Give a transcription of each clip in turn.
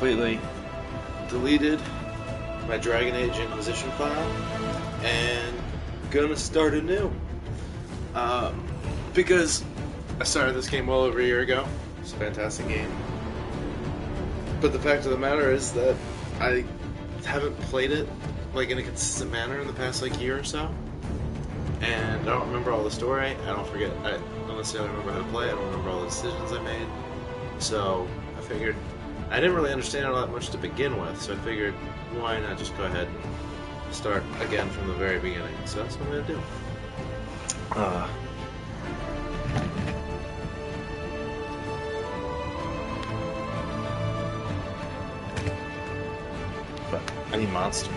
completely deleted my Dragon Age Inquisition file and gonna start anew. Because I started this game well over a year ago. It's a fantastic game. But the fact of the matter is that I haven't played it like in a consistent manner in the past like year or so. And I don't remember all the story. I don't necessarily remember how to play. I don't remember all the decisions I made. So I figured I didn't really understand it all that much to begin with. So I figured why not just go ahead and start again from the very beginning. So that's what I'm gonna do. But I need monster.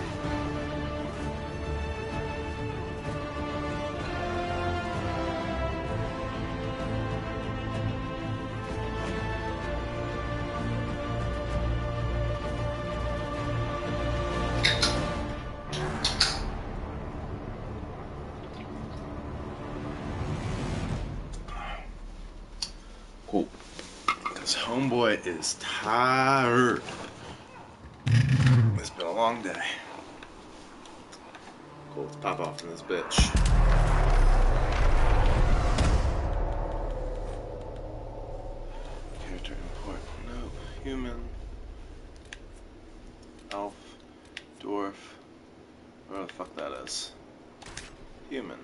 Cool. Because homeboy is tired. It's been a long day. Cool, let's pop off from this bitch. Character import. No. Human. Elf. Dwarf. Whatever the fuck that is. Human.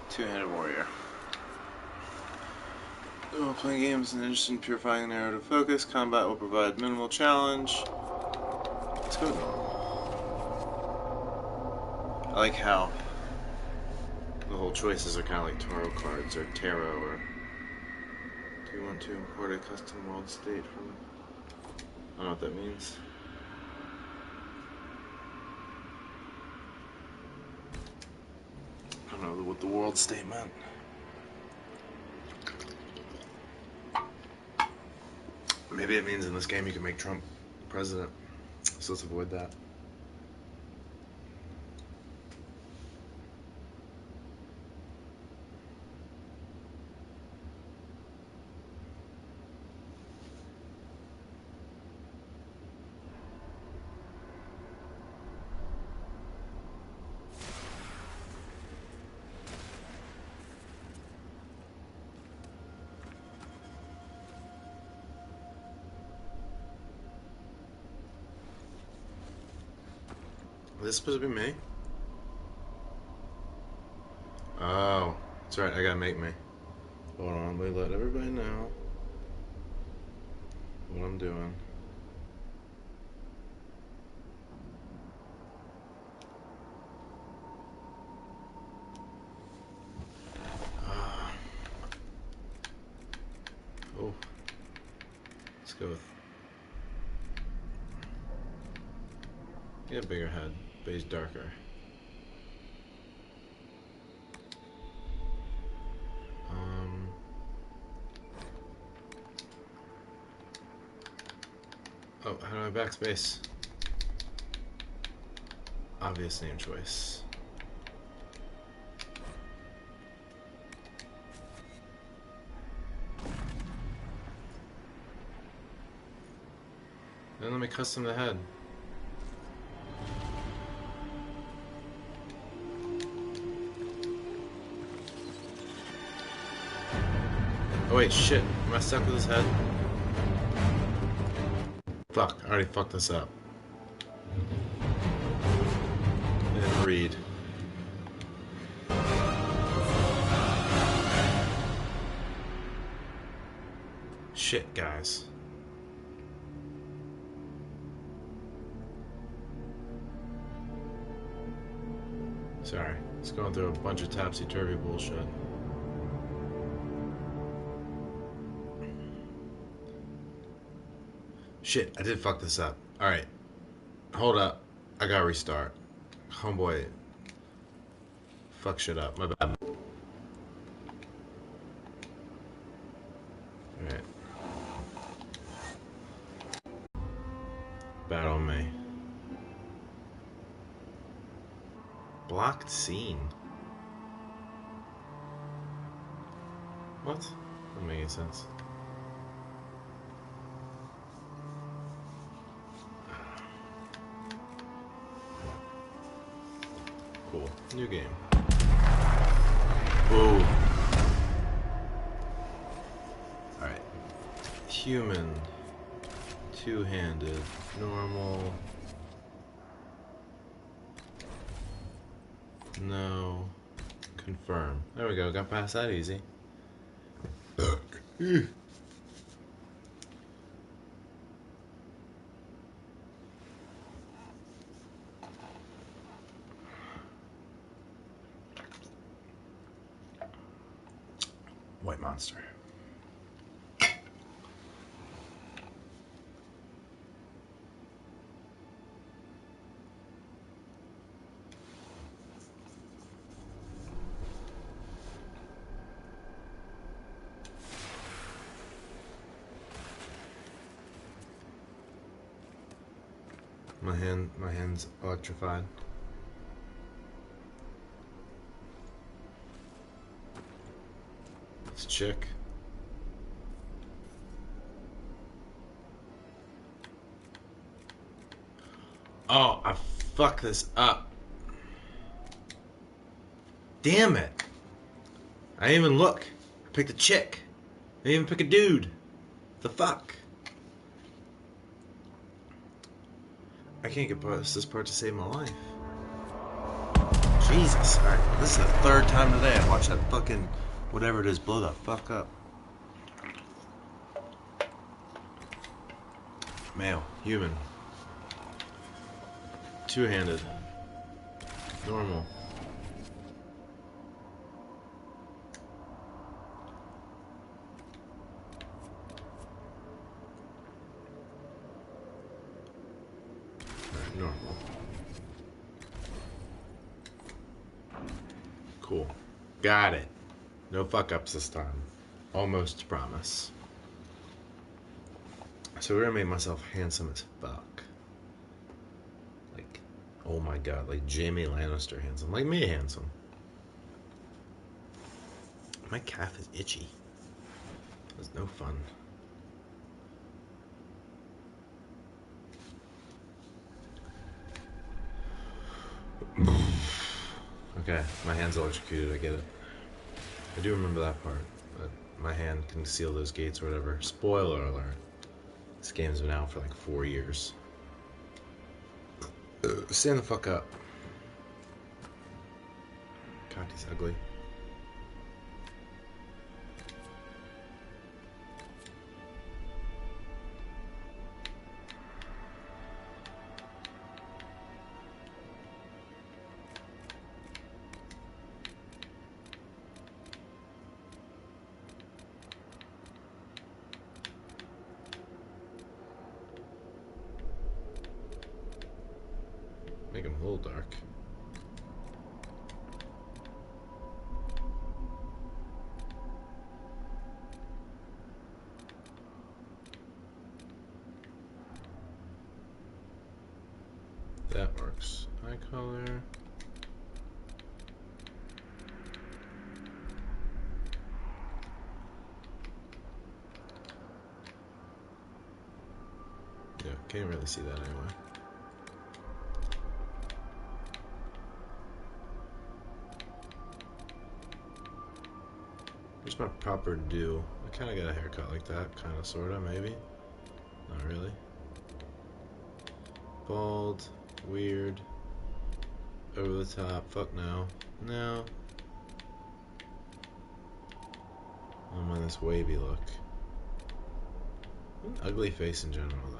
Two-handed warrior. While playing games in an interesting, purifying narrative focus, combat will provide minimal challenge. Let's go normal. I like how the whole choices are kind of like tarot cards or tarot. Or do you want to import a custom world state from? I don't know what that means. I don't know what the world state meant. Maybe it means in this game you can make Trump president. So let's avoid that. Is this supposed to be me? Oh, that's right, I gotta make me. Hold on, let me let everybody know what I'm doing. Oh, let's go with. Get a bigger head, but he's darker. Oh, how do I backspace? Obvious name choice. Then let me custom the head. Oh wait, shit. Am I stuck with his head? Fuck, I already fucked this up. I didn't read. Shit, guys. Sorry, it's going through a bunch of topsy-turvy bullshit. Shit, I did fuck this up. Alright. Hold up. I gotta restart. Homeboy. Fuck shit up. My bad. Alright. Bad on me. Blocked scene. What? Doesn't make any sense. Cool. New game. Whoa. Alright. Human. Two-handed. Normal. No. Confirm. There we go. Got past that easy. White monster. My hand's electrified. It's chick. Oh, I fucked this up. Damn it. I didn't even look. I picked a chick. I didn't even pick a dude. The fuck? I can't get past this part to save my life. Jesus. Alright, this is the third time today I've watched that fucking whatever it is blow the fuck up. Male. Human. Two-handed. Normal. Normal. Cool. Got it. No fuck-ups this time. Almost promise. So we're gonna make myself handsome as fuck. Like, oh my god, like Jaime Lannister handsome. Like me handsome. My calf is itchy. That's no fun. Okay, my hand's electrocuted, I get it. I do remember that part. But my hand can seal those gates or whatever. Spoiler alert. This game's been out for like 4 years. Stand the fuck up. God, he's ugly. Make him a little dark. That works. Eye color. Yeah, can't really see that anyway. Where's my proper do? I kind of got a haircut like that, kind of, sort of, maybe. Not really. Bald, weird, over the top, fuck no. No. I'm on this wavy look. An ugly face in general, though.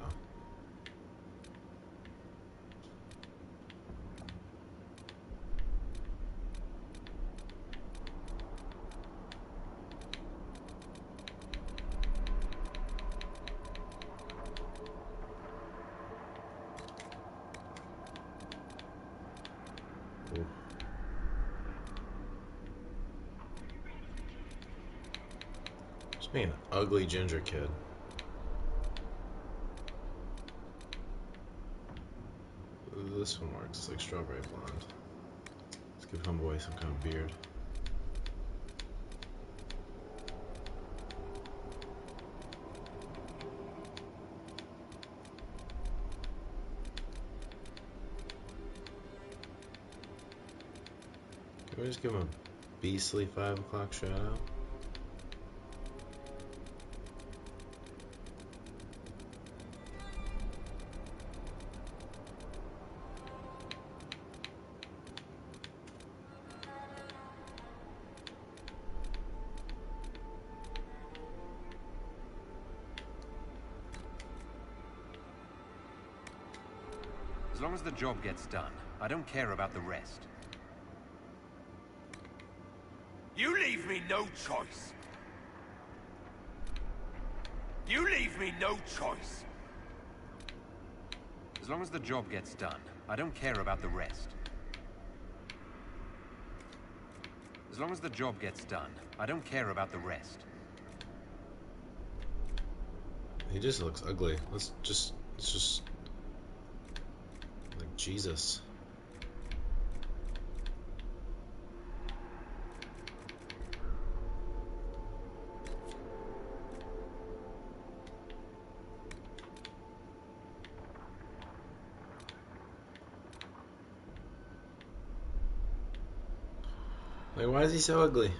Just being an ugly ginger kid. Ooh, this one works. It's like strawberry blonde. Let's give homeboy some kind of beard. Can we just give him a beastly 5 o'clock shadow? As long as the job gets done, I don't care about the rest. You leave me no choice. You leave me no choice. As long as the job gets done, I don't care about the rest. As long as the job gets done, I don't care about the rest. He just looks ugly. Let's just like Jesus. Like, why is he so ugly?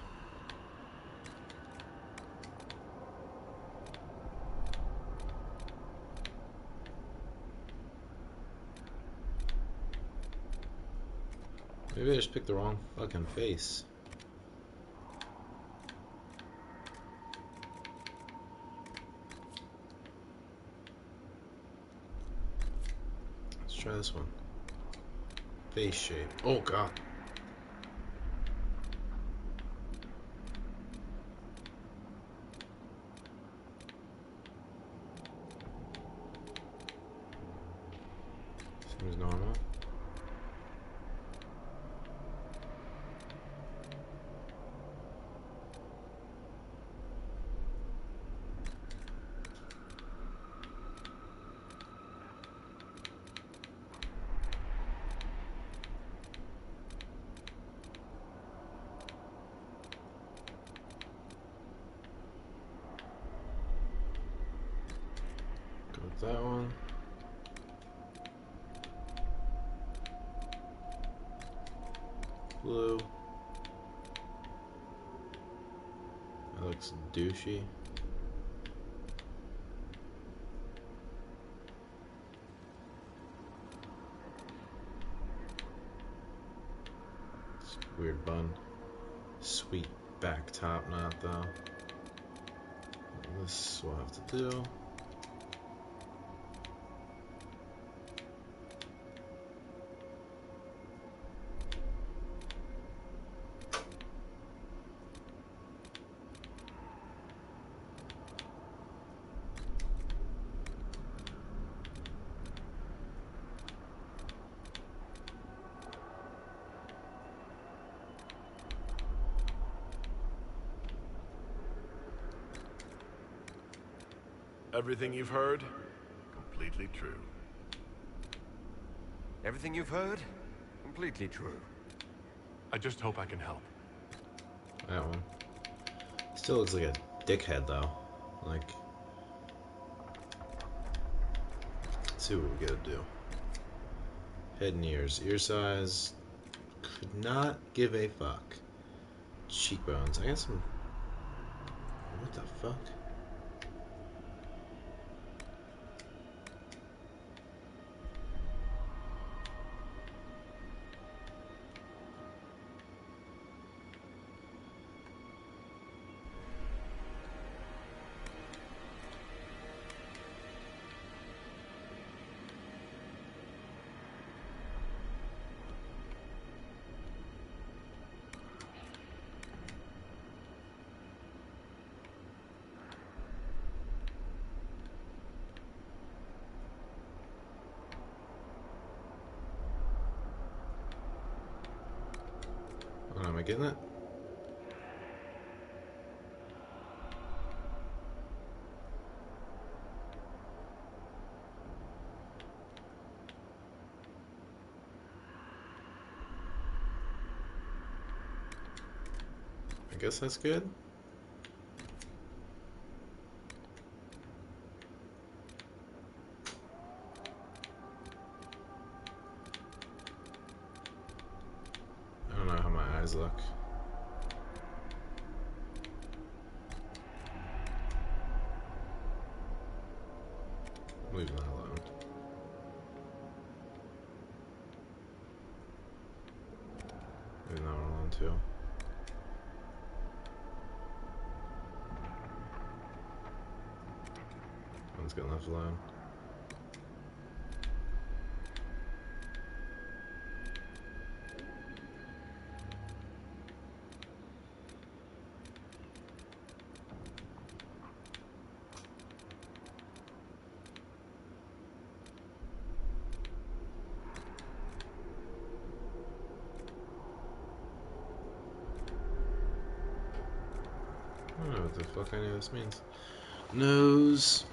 Maybe I just picked the wrong fucking face. Let's try this one. Face shape. Oh god. Seems normal. Go with that one. Blue. That looks douchey. It's a weird bun. Sweet back top knot though. This will have to do. Everything you've heard, completely true. Everything you've heard? Completely true. I just hope I can help. That one. Still looks like a dickhead though. Like, let's see what we gotta do. Head and ears. Ear size. Could not give a fuck. Cheekbones. I got some. What the fuck? Am I getting it? guess that's good. I don't know how my eyes look. Leave that alone. Leave that one alone too. One's getting left alone. I don't know what the fuck any of this means. Nose.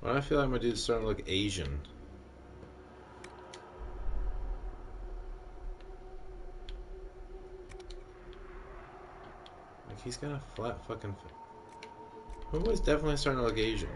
Why do I feel like my dude's starting to look Asian? Like he's got a flat fucking face. Homeboy's definitely starting to look Asian.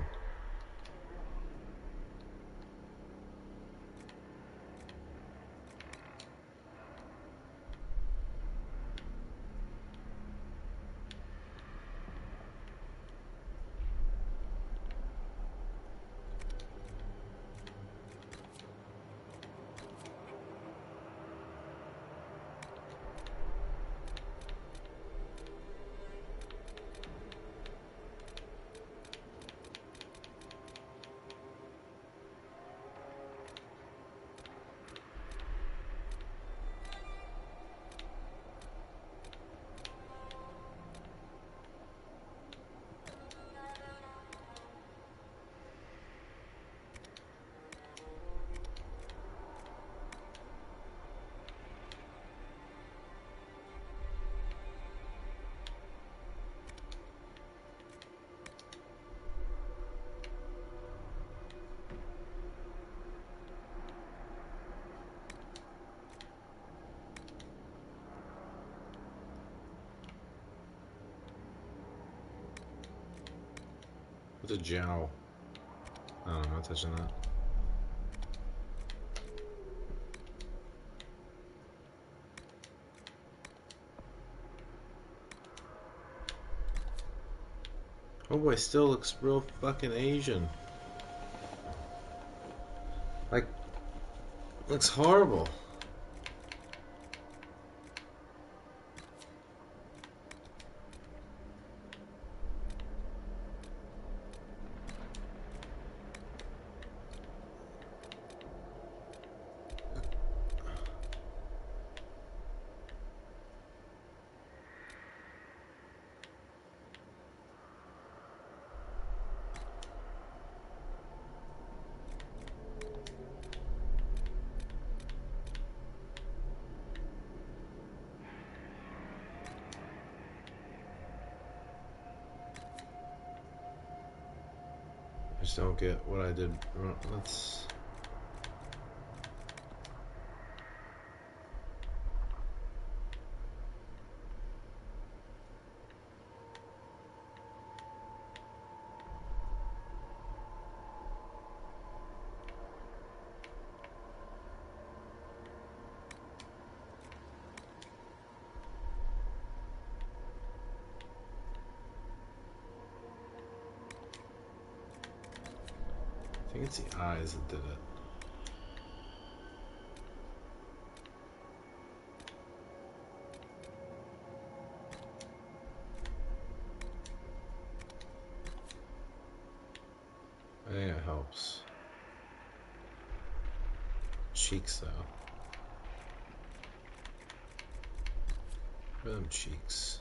What's a jowl? I don't know, I'm not touching that. Oh boy, still looks real fucking Asian. Like, looks horrible. I just don't get what I did wrong. Let's... I think it's the eyes that did it. I think it helps. Cheeks, though. Where are them cheeks?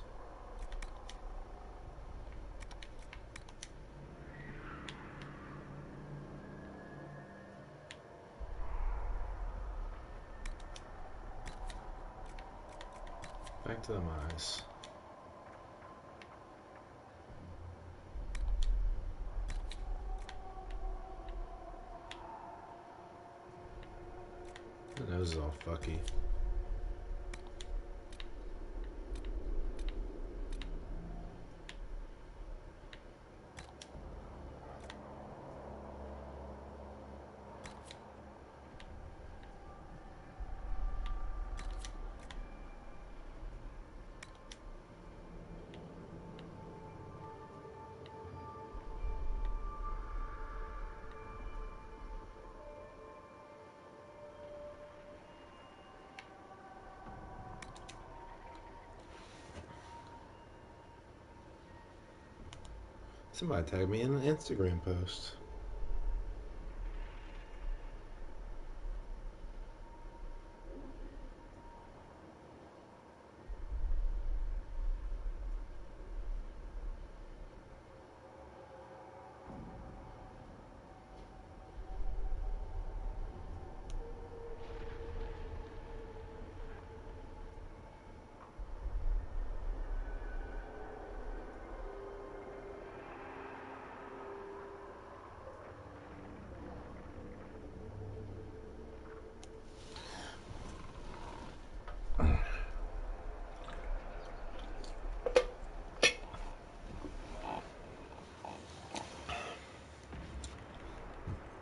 Back to them eyes. The nose is all fucky. Somebody tagged me in an Instagram post.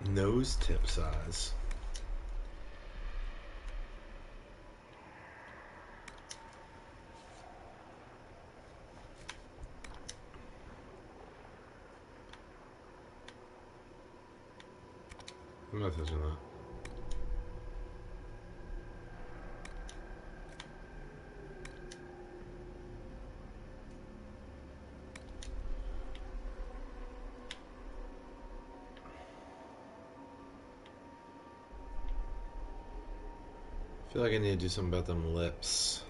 Nose tip size. I'm not touching that. I feel like I need to do something about them lips.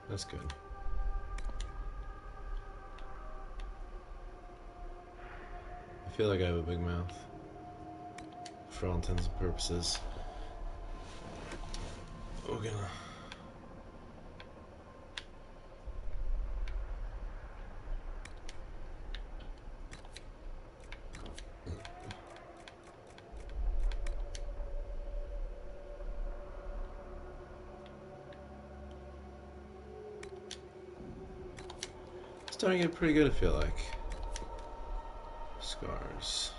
That's good. I feel like I have a big mouth. For all intents and purposes. We're gonna... Starting to get pretty good, I feel like. Scars.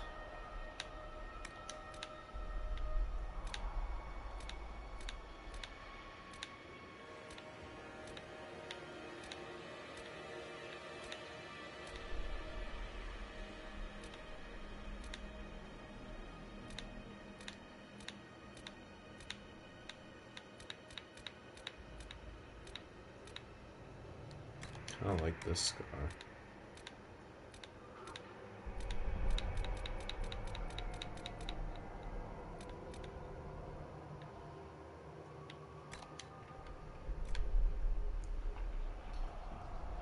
I don't like this scar.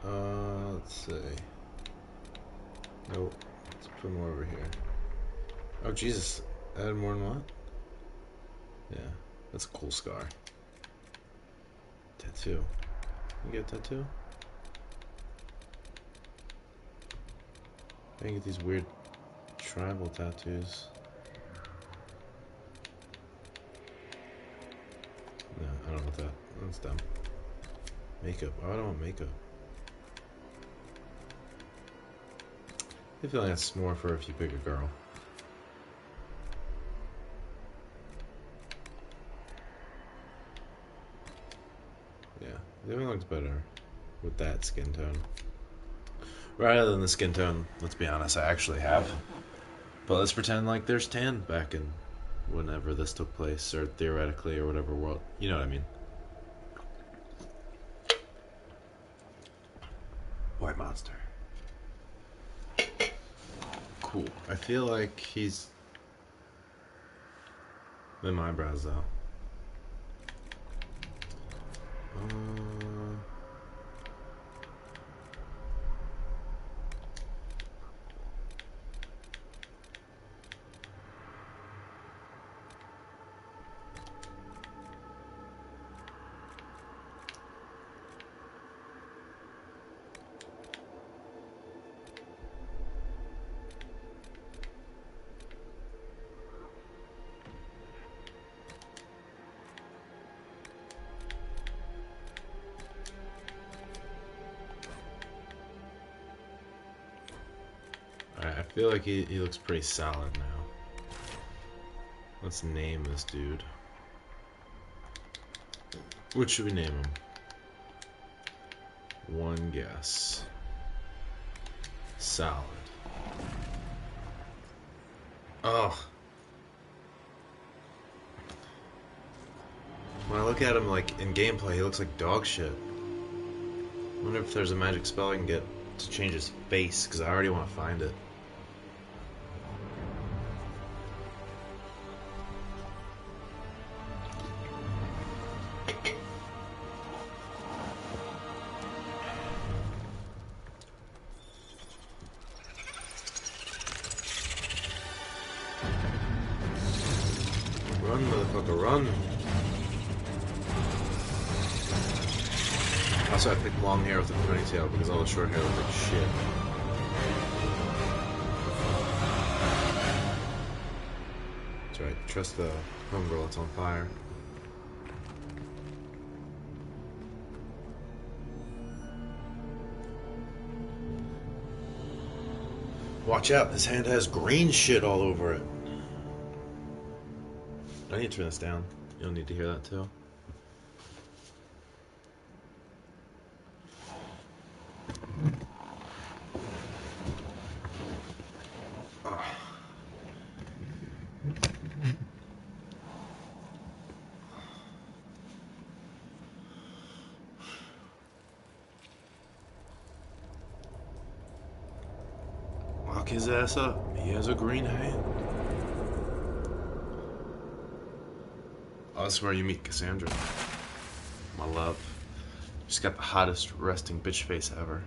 Let's see. Nope. Let's put more over here. Oh, Jesus. Added more than one? Yeah. That's a cool scar. Tattoo. You get a tattoo? I can get these weird tribal tattoos. No, I don't want that. That's dumb. Makeup. Oh, I don't want makeup. I feel like that's more for if you pick a girl. Yeah, the other one looks better with that skin tone. Rather than the skin tone, let's be honest, I actually have. But let's pretend like there's tan back in whenever this took place, or theoretically, or whatever world. You know what I mean. White monster. Cool. I feel like he's in my eyebrows though. Alright, I feel like he looks pretty solid now. Let's name this dude. What should we name him? One guess. Solid. Oh. When I look at him like in gameplay, he looks like dog shit. I wonder if there's a magic spell I can get to change his face, because I already want to find it. Run, motherfucker, run! Also, I picked long hair with a ponytail because all the short hair looked like shit. That's right, trust the homegirl, it's on fire. Watch out, this hand has green shit all over it. I need to turn this down. You don't need to hear that too. Lock his ass up. He has a green hand. Oh, this is where you meet Cassandra. My love. She's got the hottest resting bitch face ever.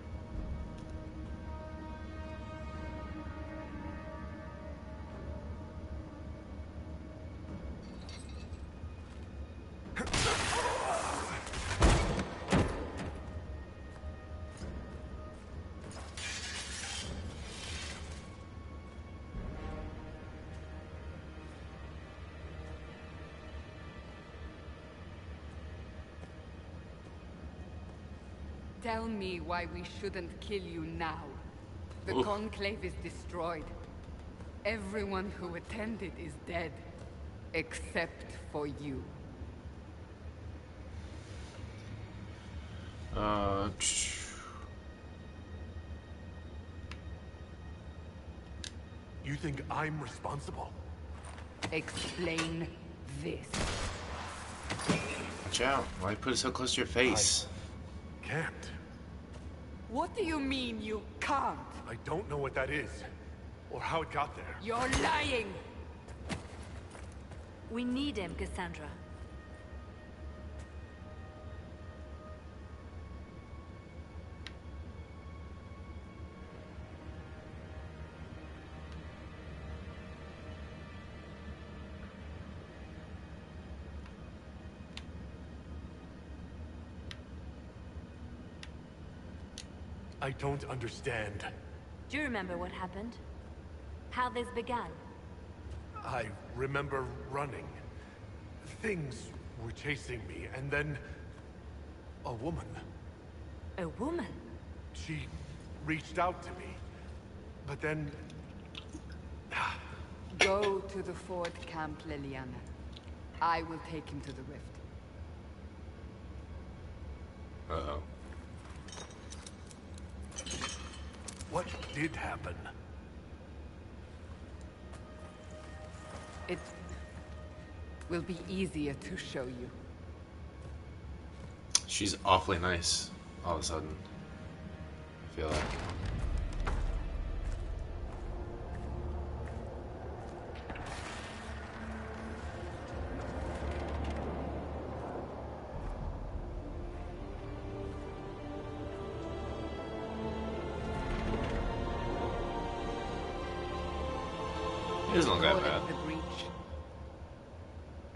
Tell me why we shouldn't kill you now. The Oof. Conclave is destroyed. Everyone who attended is dead. Except for you. You think I'm responsible? Explain this. Watch out. Why put it so close to your face? Can't. What do you mean you can't? I don't know what that is. Or how it got there. You're lying! We need him, Cassandra. I don't understand. Do you remember what happened? How this began? I remember running. Things were chasing me, and then... a woman. A woman? She reached out to me. But then... Go to the Fort Camp, Liliana. I will take him to the rift. Uh-oh. did happen? It will be easier to show you. She's awfully nice all of a sudden. I feel like. It doesn't look that Call bad. it the breach.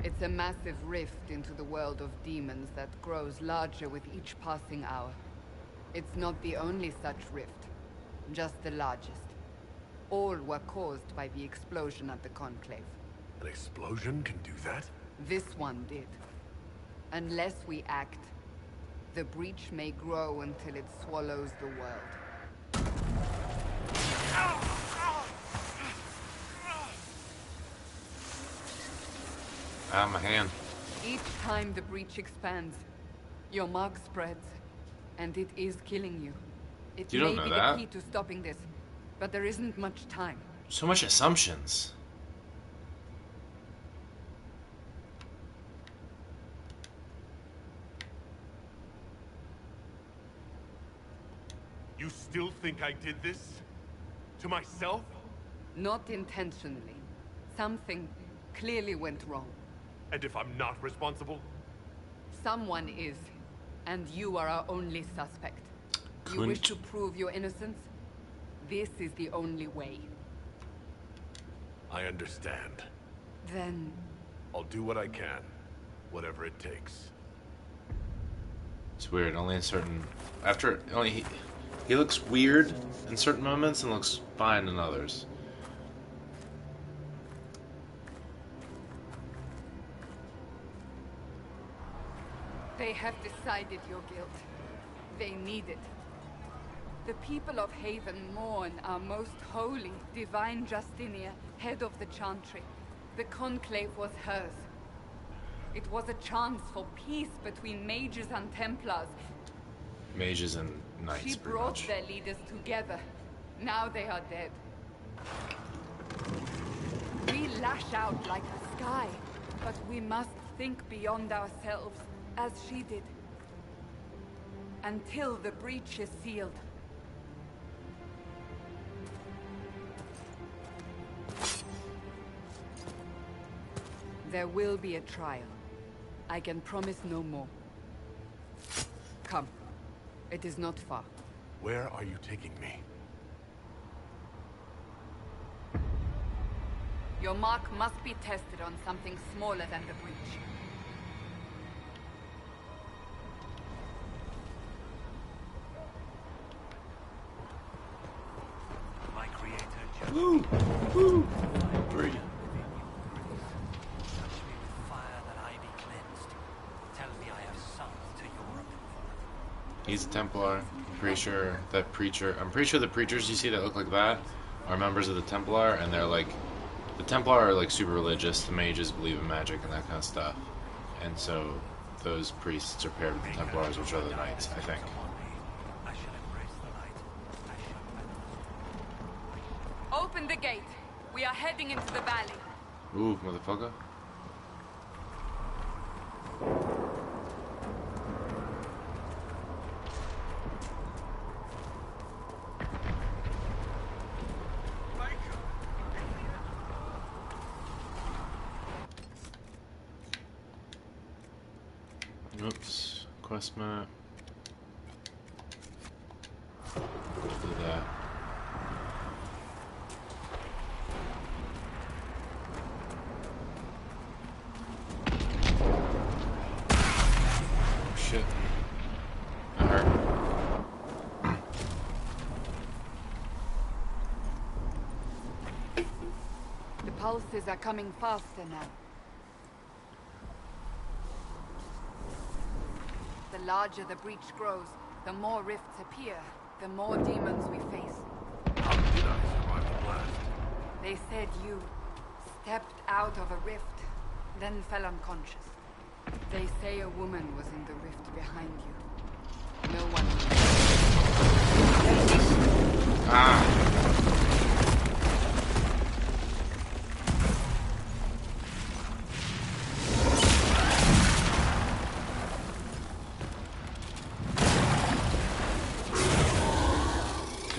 It's a massive rift into the world of demons that grows larger with each passing hour. It's not the only such rift, just the largest. All were caused by the explosion at the Conclave. An explosion can do that? This one did. Unless we act, the breach may grow until it swallows the world. Ah, my hand. Each time the breach expands, your mark spreads, and it is killing you. It You don't may know be that. the key to stopping this, but there isn't much time. So much assumptions. You still think I did this? To myself? Not intentionally. Something clearly went wrong. And if I'm not responsible? Someone is, and you are our only suspect. You wish to prove your innocence? This is the only way. I understand. Then I'll do what I can. Whatever it takes. It's weird. Only in certain. After. Only he looks weird in certain moments and looks fine in others. they have decided your guilt. They need it. The people of Haven mourn our most holy, divine Justinia, head of the Chantry. The Conclave was hers. It was a chance for peace between mages and Templars. Mages and knights, She pretty brought much. their leaders together. Now they are dead. We lash out like a sky, but we must think beyond ourselves, as she did. Until the breach is sealed. There will be a trial. I can promise no more. Come. It is not far. Where are you taking me? Your mark must be tested on something smaller than the breach. My creator just Woo! Woo! Three. touch me with fire that I be cleansed. Tell me I have sung to your approval. He's a Templar. I'm pretty sure that preacher. I'm pretty sure the preachers you see that look like that are members of the Templar, and they're like. The Templar are like super religious. The mages believe in magic and that kind of stuff. And so those priests are paired with the Templars, which are the knights, I think. I shall embrace the light. I shall Open the gate. We are heading into the valley. Ooh, motherfucker. Oops, quest map. Do that. Oh shit. That hurt. The pulses are coming faster now. The larger the breach grows, the more rifts appear, the more demons we face. How did I survive the blast? They said you stepped out of a rift, then fell unconscious. They say a woman was in the rift behind you. No one knows. Ah!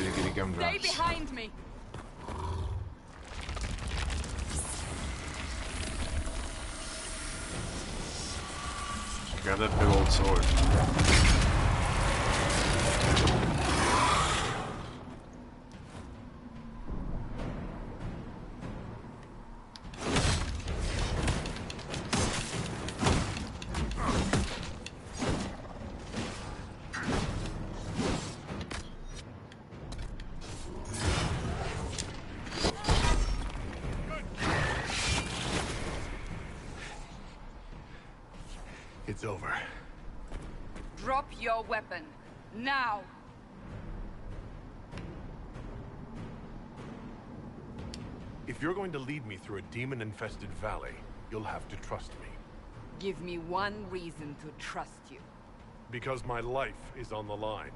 Goody goody Stay gumdrops. behind me. Grab that big old sword. It's over. Drop your weapon. Now. If you're going to lead me through a demon-infested valley, you'll have to trust me. Give me one reason to trust you. Because my life is on the line.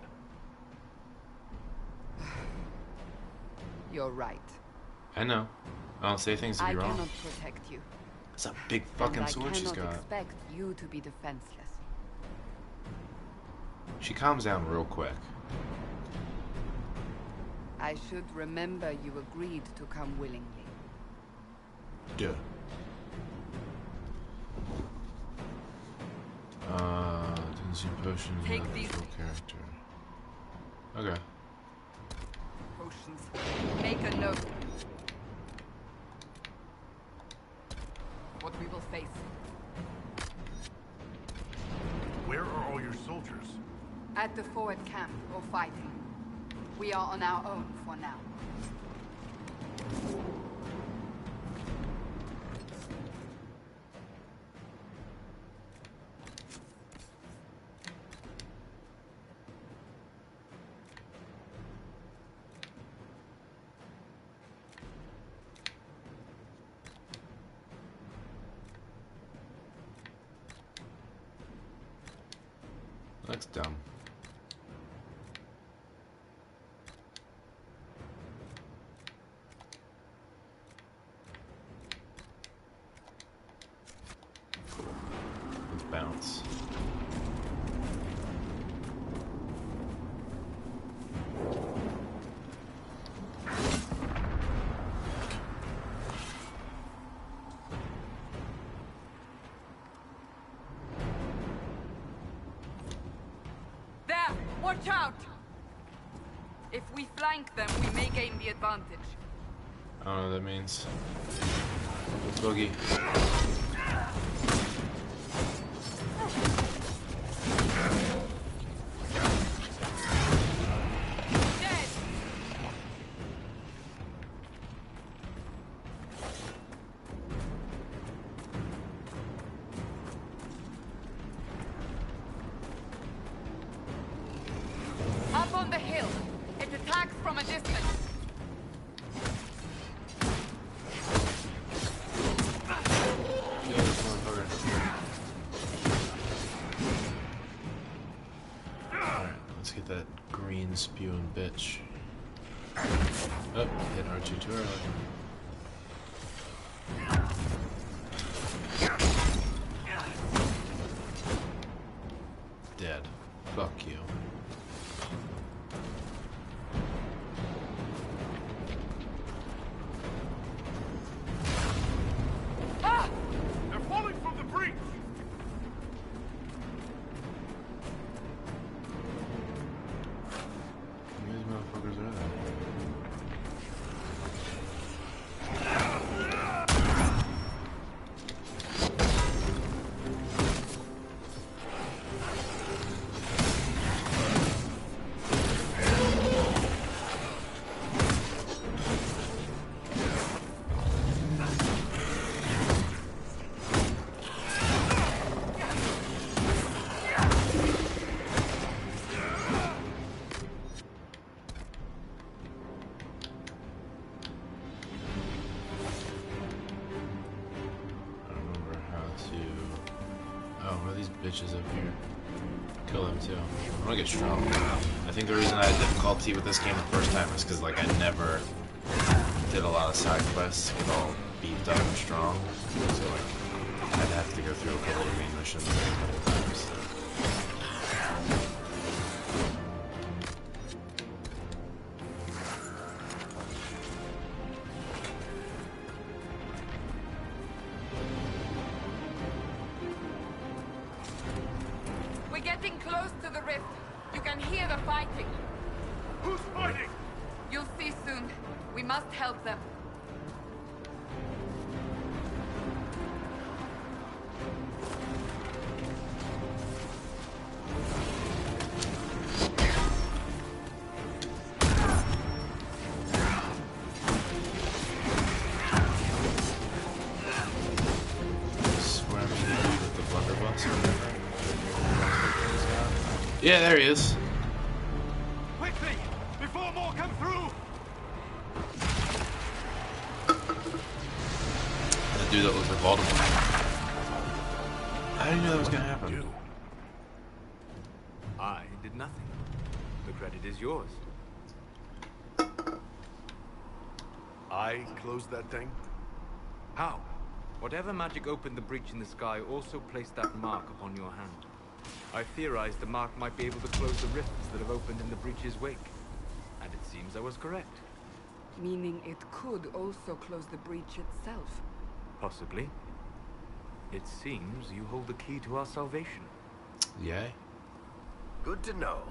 You're right. I know. I don't say things to I be wrong. cannot protect you. It's a big fucking And sword she's I cannot got. expect you to be defenseless. She calms down real quick. I should remember you agreed to come willingly. Duh. Didn't see potions. Take Not these. full character. Okay. Potions. Make a note. What we will face. Where are all your soldiers? At the forward camp or fighting. We are on our own for now. Looks dumb. Let's bounce. There! Watch out! If we flank them, we may gain the advantage. I don't know what that means. Boogie. Dead! Up on the hill. It attacks from a distance. Yeah, this motherfucker. Alright, let's get that green spewing bitch. Oh, hit R2 too early. Dead. Fuck you. Ah! They're falling from the breach! How many of these motherfuckers are there? Bitches up here. Kill them too. I'm gonna get strong. I think the reason I had difficulty with this game the first time is because like I never did a lot of side quests to get all beefed up and strong. So like I'd have to go through a couple of main missions a couple times. are fighting. Who's fighting? You'll see soon. We must help them. Swear I'm gonna do with the blunderbuss or whatever. Yeah, there he is. Quickly! Before more come through! The dude that looks like Voldemort. How did you know that was gonna happen? You. I did nothing. The credit is yours. I closed that thing? How? Whatever magic opened the breach in the sky also placed that mark upon your hand. I theorized the mark might be able to close the rifts that have opened in the breach's wake. And it seems I was correct. Meaning it could also close the breach itself. Possibly. It seems you hold the key to our salvation. Yay. Good to know.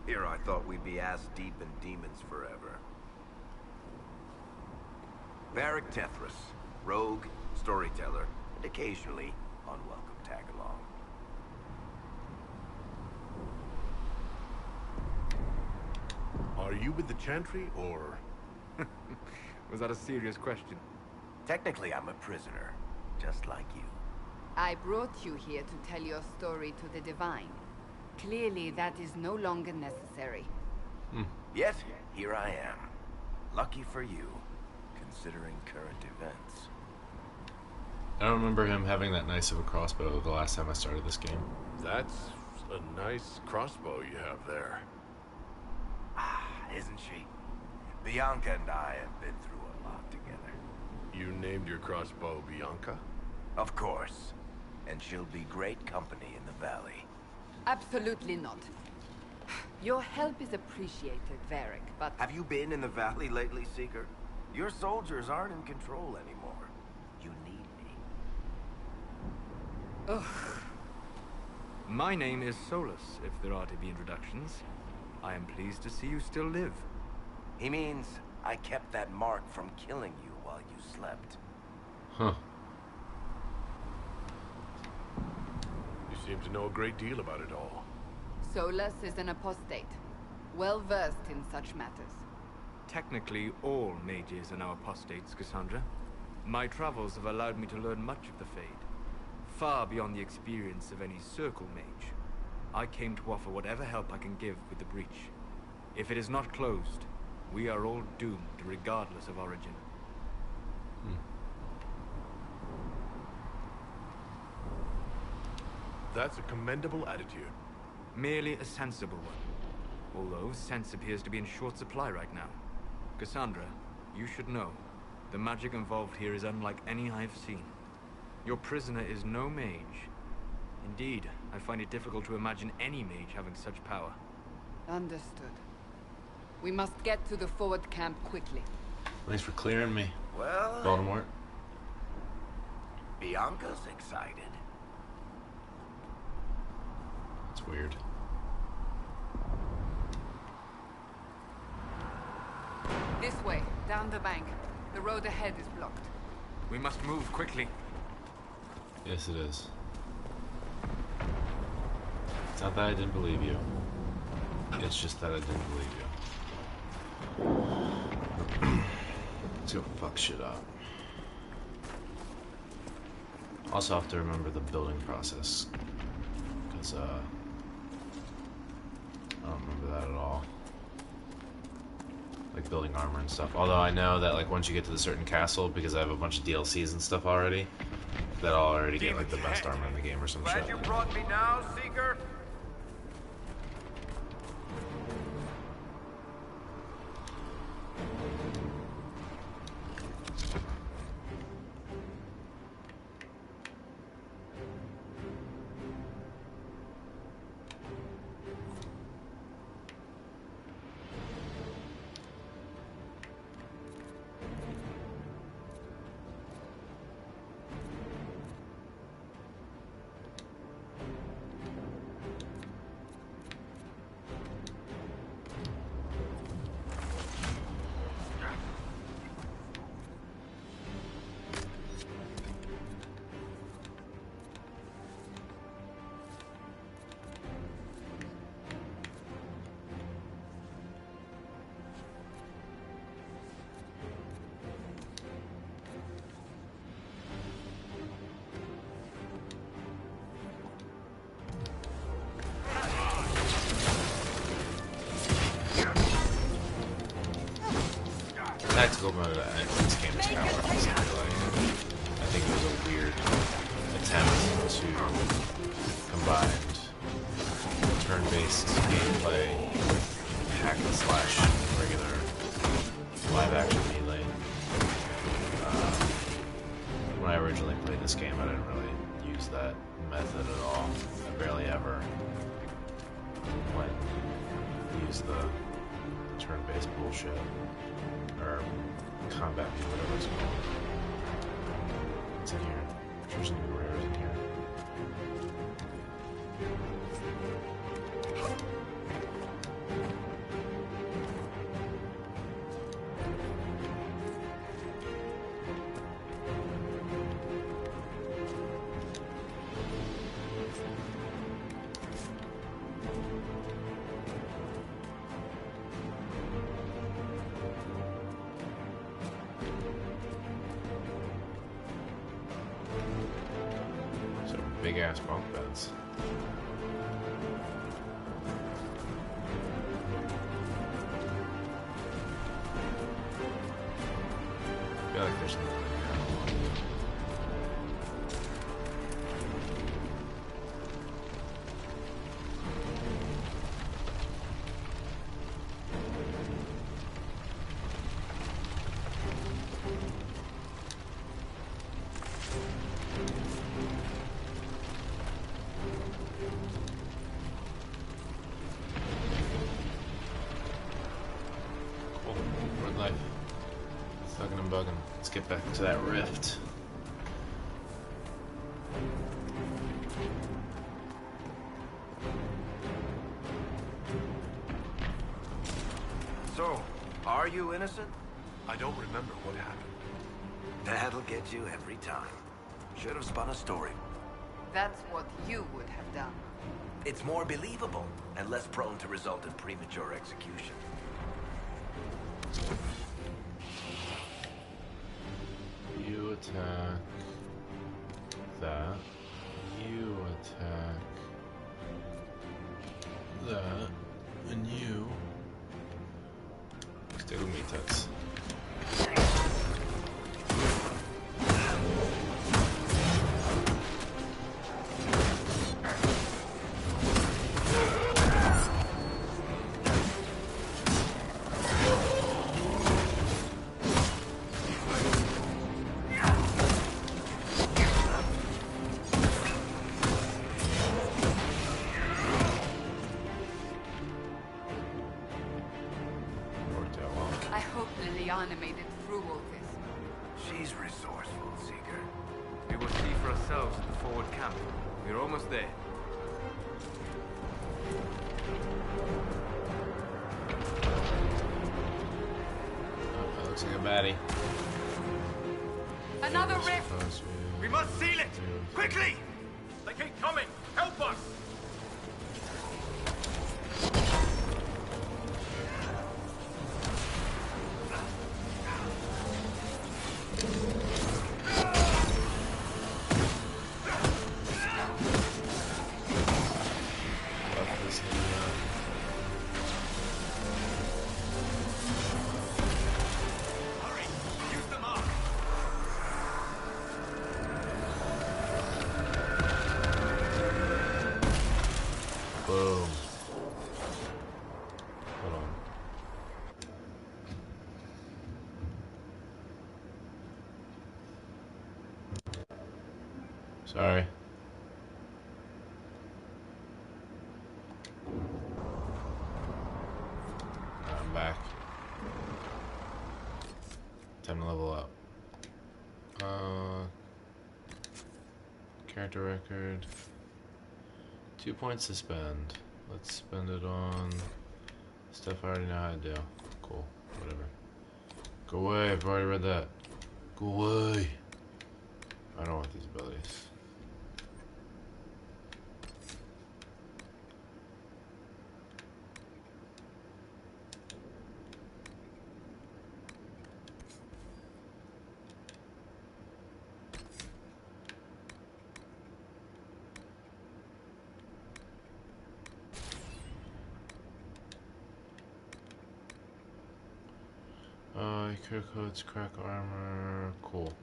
Here I thought we'd be ass deep in demons forever. Varric Tethras, rogue, storyteller, and occasionally unwelcome tag-along. Are you with the Chantry, or...? Was that a serious question? Technically, I'm a prisoner, just like you. I brought you here to tell your story to the Divine. Clearly, that is no longer necessary. Yet, here I am. Lucky for you, considering current events. I don't remember him having that nice of a crossbow the last time I started this game. That's a nice crossbow you have there. Ah, isn't she? Bianca and I have been through a lot together. You named your crossbow Bianca? Of course. And she'll be great company in the valley. Absolutely not. Your help is appreciated, Varric, but... Have you been in the valley lately, Seeker? Your soldiers aren't in control anymore. You need me. Ugh. My name is Solus, if there are to be introductions. I am pleased to see you still live. He means I kept that mark from killing you while you slept. Huh. You seem to know a great deal about it all. Solus is an apostate, well-versed in such matters. Technically, all mages are now apostates, Cassandra. My travels have allowed me to learn much of the Fade, far beyond the experience of any Circle mage. I came to offer whatever help I can give with the breach. If it is not closed, we are all doomed, regardless of origin. That's a commendable attitude. Merely a sensible one. Although sense appears to be in short supply right now. Cassandra, you should know, the magic involved here is unlike any I've seen. Your prisoner is no mage. Indeed, I find it difficult to imagine any mage having such power. Understood. We must get to the forward camp quickly. Thanks for clearing me, Well, Voldemort. Bianca's excited. It's weird. This way, down the bank. The road ahead is blocked. We must move quickly. Yes, it is. It's not that I didn't believe you. It's just that I didn't believe you. Let's go fuck shit up. Also have to remember the building process. Because, I don't remember that at all. Like building armor and stuff. Although I know that like once you get to the certain castle, because I have a bunch of DLCs and stuff already, that I'll already get like the best armor in the game or some shit. Glad you brought me now, Seeker. tactical mode in this game is kind of what I was like. I think it was a weird attempt to combine turn-based gameplay with hack and slash regular live-action melee. When I originally played this game, I didn't really use that method at all. I barely ever use the turn-based bullshit or combat, whatever it's called. What's in here? There's some new rares in here. Big ass bunk beds. I feel like there's something in here. Life. Thugging and bugging. Let's get back to that rift. So, are you innocent? I don't remember what happened. That'll get you every time. Should have spun a story. That's what you would have done. It's more believable and less prone to result in premature execution. You attack that. You attack that. And you stay with me, Tux. Made it through all this. She's resourceful, Seeker. We will see for ourselves at the forward camp. We're almost there. Oh, that looks like a baddie. Another rift! We must seal it! Quickly! They keep coming! Help us! Boom. Hold on. Sorry. I'm back. Time to level up. Character record. 2 points to spend. Let's spend it on stuff I already know how to do. Cool. Whatever. Go away. I've already read that. Go away. I don't want these abilities. Clear coats, crack armor. Cool.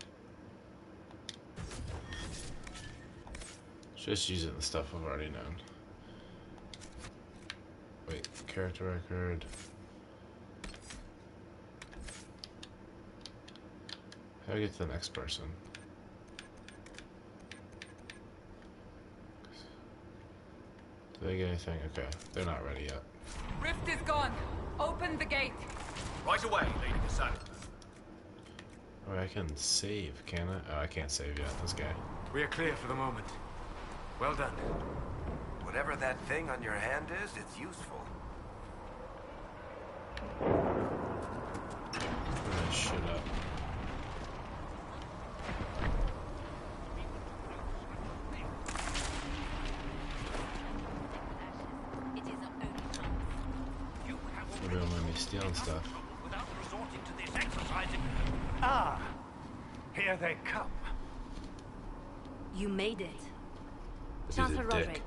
Just using the stuff I've already known. Wait, character record. How do I get to the next person? Did they get anything? Okay, they're not ready yet. Rift is gone. Open the gate. Right away, Lady Cassandra. Oh, I can save, can I? Oh, I can't save yet. This guy. We are clear for the moment. Well done. Whatever that thing on your hand is, it's useful. Put that shit up. Maybe don't let me stealing stuff. Without resorting to this exercising. Ah, here they come. You made it. This Chancellor is a dick. Roderick,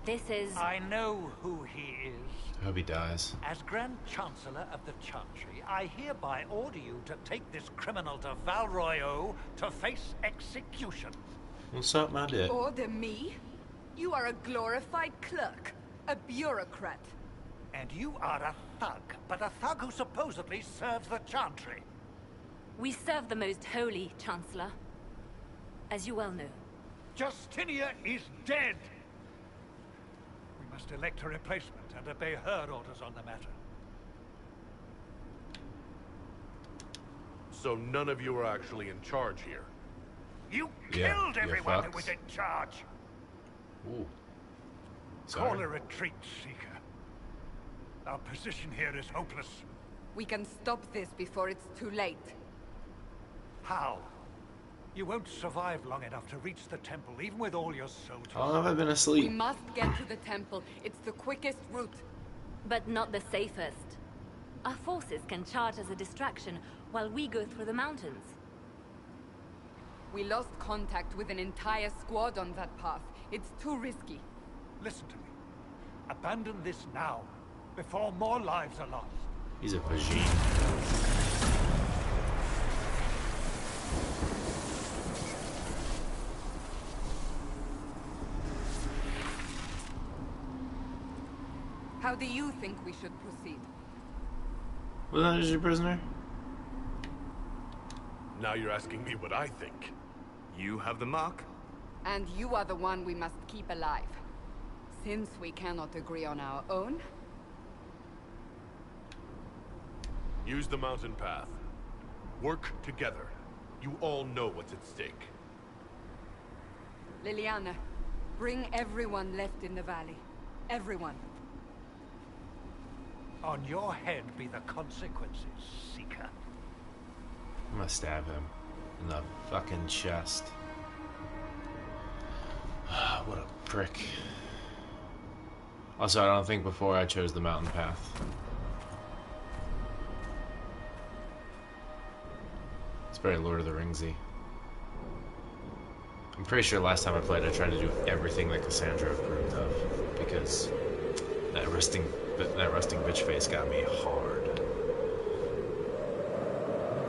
this is... I know who he is. I hope he dies. As Grand Chancellor of the Chantry, I hereby order you to take this criminal to Val Royeaux to face execution. What's up, my dick? Order me? You are a glorified clerk. A bureaucrat. And you are a thug, but a thug who supposedly serves the Chantry. We serve the most holy, Chancellor. As you well know. Justinia is dead. We must elect a replacement and obey her orders on the matter. So none of you are actually in charge here. You Yeah, killed you everyone who fucks. was in charge. Ooh. Call Sorry. a retreat, Seeker. Our position here is hopeless. We can stop this before it's too late. How? You won't survive long enough to reach the temple, even with all your soldiers. How long have I been We asleep? must get to the temple. It's the quickest route. But not the safest. Our forces can charge as a distraction while we go through the mountains. We lost contact with an entire squad on that path. It's too risky. Listen to me. Abandon this now, before more lives are lost. He's a Vagine. How do you think we should proceed? Was that just your prisoner? Now you're asking me what I think. You have the mark? And you are the one we must keep alive. Since we cannot agree on our own, Use the mountain path. Work together. You all know what's at stake. Liliana, bring everyone left in the valley. Everyone. On your head be the consequences, Seeker. I'm gonna stab him in the fucking chest. What a prick. Also, I don't think before I chose the mountain path. It's very Lord of the Ringsy. I'm pretty sure last time I played I tried to do everything that Cassandra approved of, because that resting bitch face got me hard.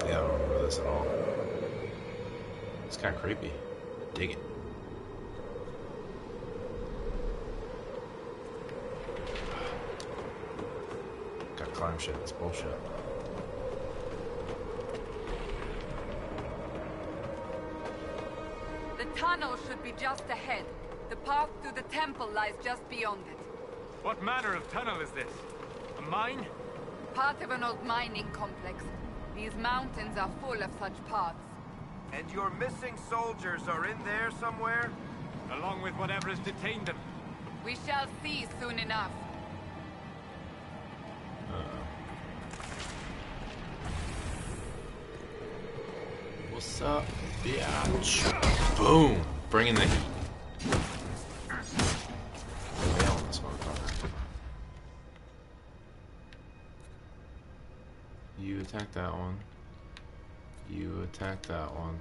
Yeah, I don't remember this at all. It's kind of creepy. Dig it. Got climb shit. That's bullshit. The tunnel should be just ahead. The path to the temple lies just beyond it. What manner of tunnel is this? A mine? Part of an old mining complex. These mountains are full of such paths. And your missing soldiers are in there somewhere? Along with whatever has detained them. We shall see soon enough. What's up, bitch? Boom! Bringing the heat. Nail on this motherfucker. You attack that one. You attack that one.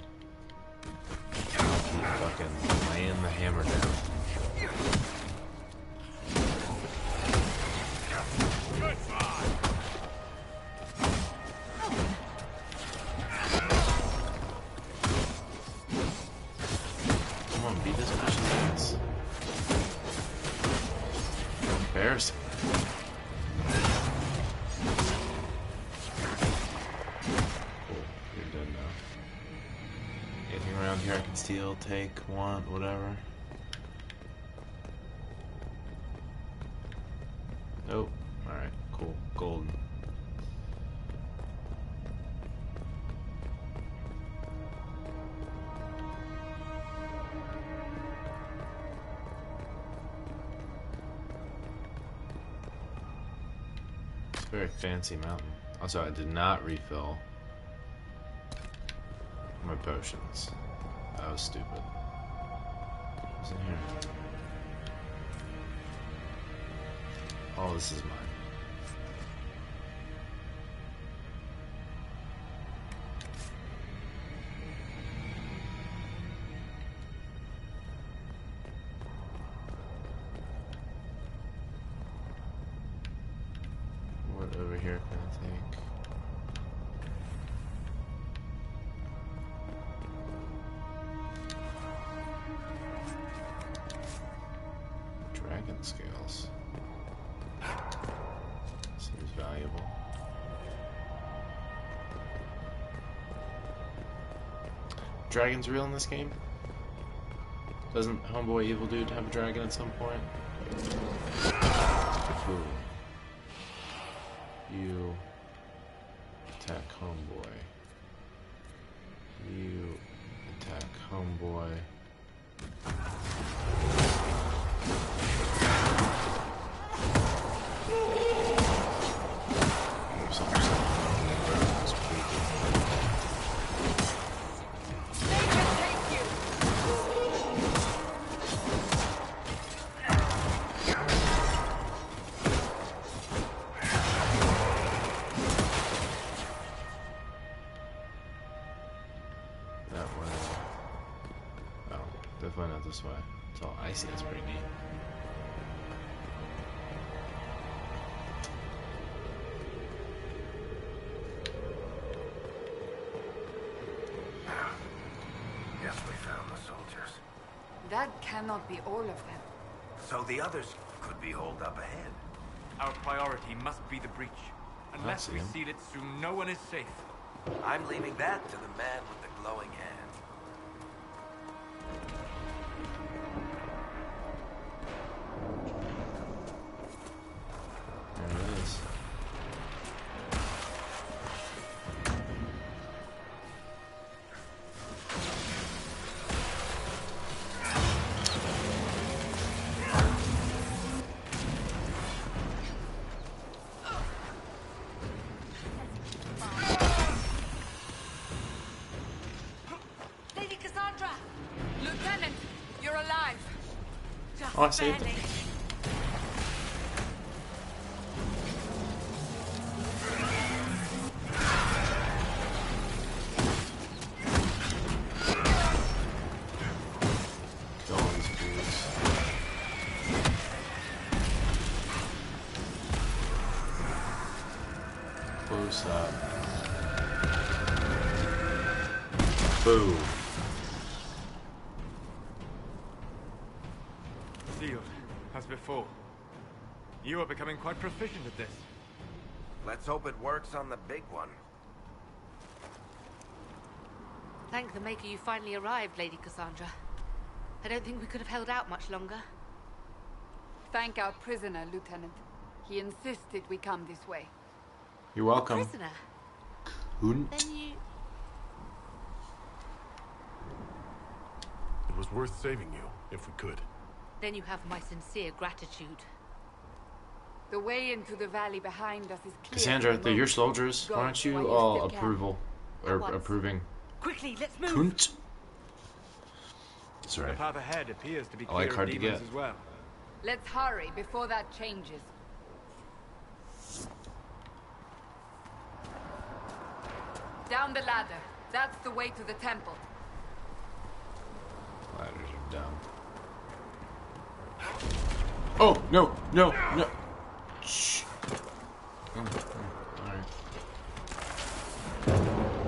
I'll keep fucking laying the hammer down. You're dead now. Anything around here I can steal, take, want, whatever? Nope. Alright, cool. Golden. It's a very fancy mountain. Also, I did not refill my potions. That was stupid. What's in here? Oh, this is mine. What over here can I take? Dragon scales. Seems valuable. Dragon's real in this game? Doesn't Homeboy Evil Dude have a dragon at some point? Ooh. You attack Homeboy. You attack Homeboy. That way. Oh, definitely not this way. It's all icy, that's pretty neat. Guess we found the soldiers. That cannot be all of them. So the others could be holed up ahead. Our priority must be the breach. Unless we him. seal it soon, no one is safe. I'm leaving that to the man with the glowing hand. There it is. Lady Cassandra! Lieutenant, you're alive. Just Oh, I saved barely. him. Kill all these fools. Close up. Boom. Sealed, as before. You are becoming quite proficient at this. Let's hope it works on the big one. Thank the Maker you finally arrived, Lady Cassandra. I don't think we could have held out much longer. Thank our prisoner, Lieutenant. He insisted we come this way. You're welcome. Prisoner? Hunt. Then you... It was worth saving you, if we could. Then you have my sincere gratitude. The way into the valley behind us is clear. Cassandra, for the they're your moment. soldiers. Go Why aren't you while all still can. approval or At once. approving? Quickly, let's move! Kunt. Sorry. The path ahead appears to be I like clear hard of to demons get. as well. Let's hurry before that changes. Down the ladder. That's the way to the temple. Ladders are down. Oh no, no, no! Shh. Alright.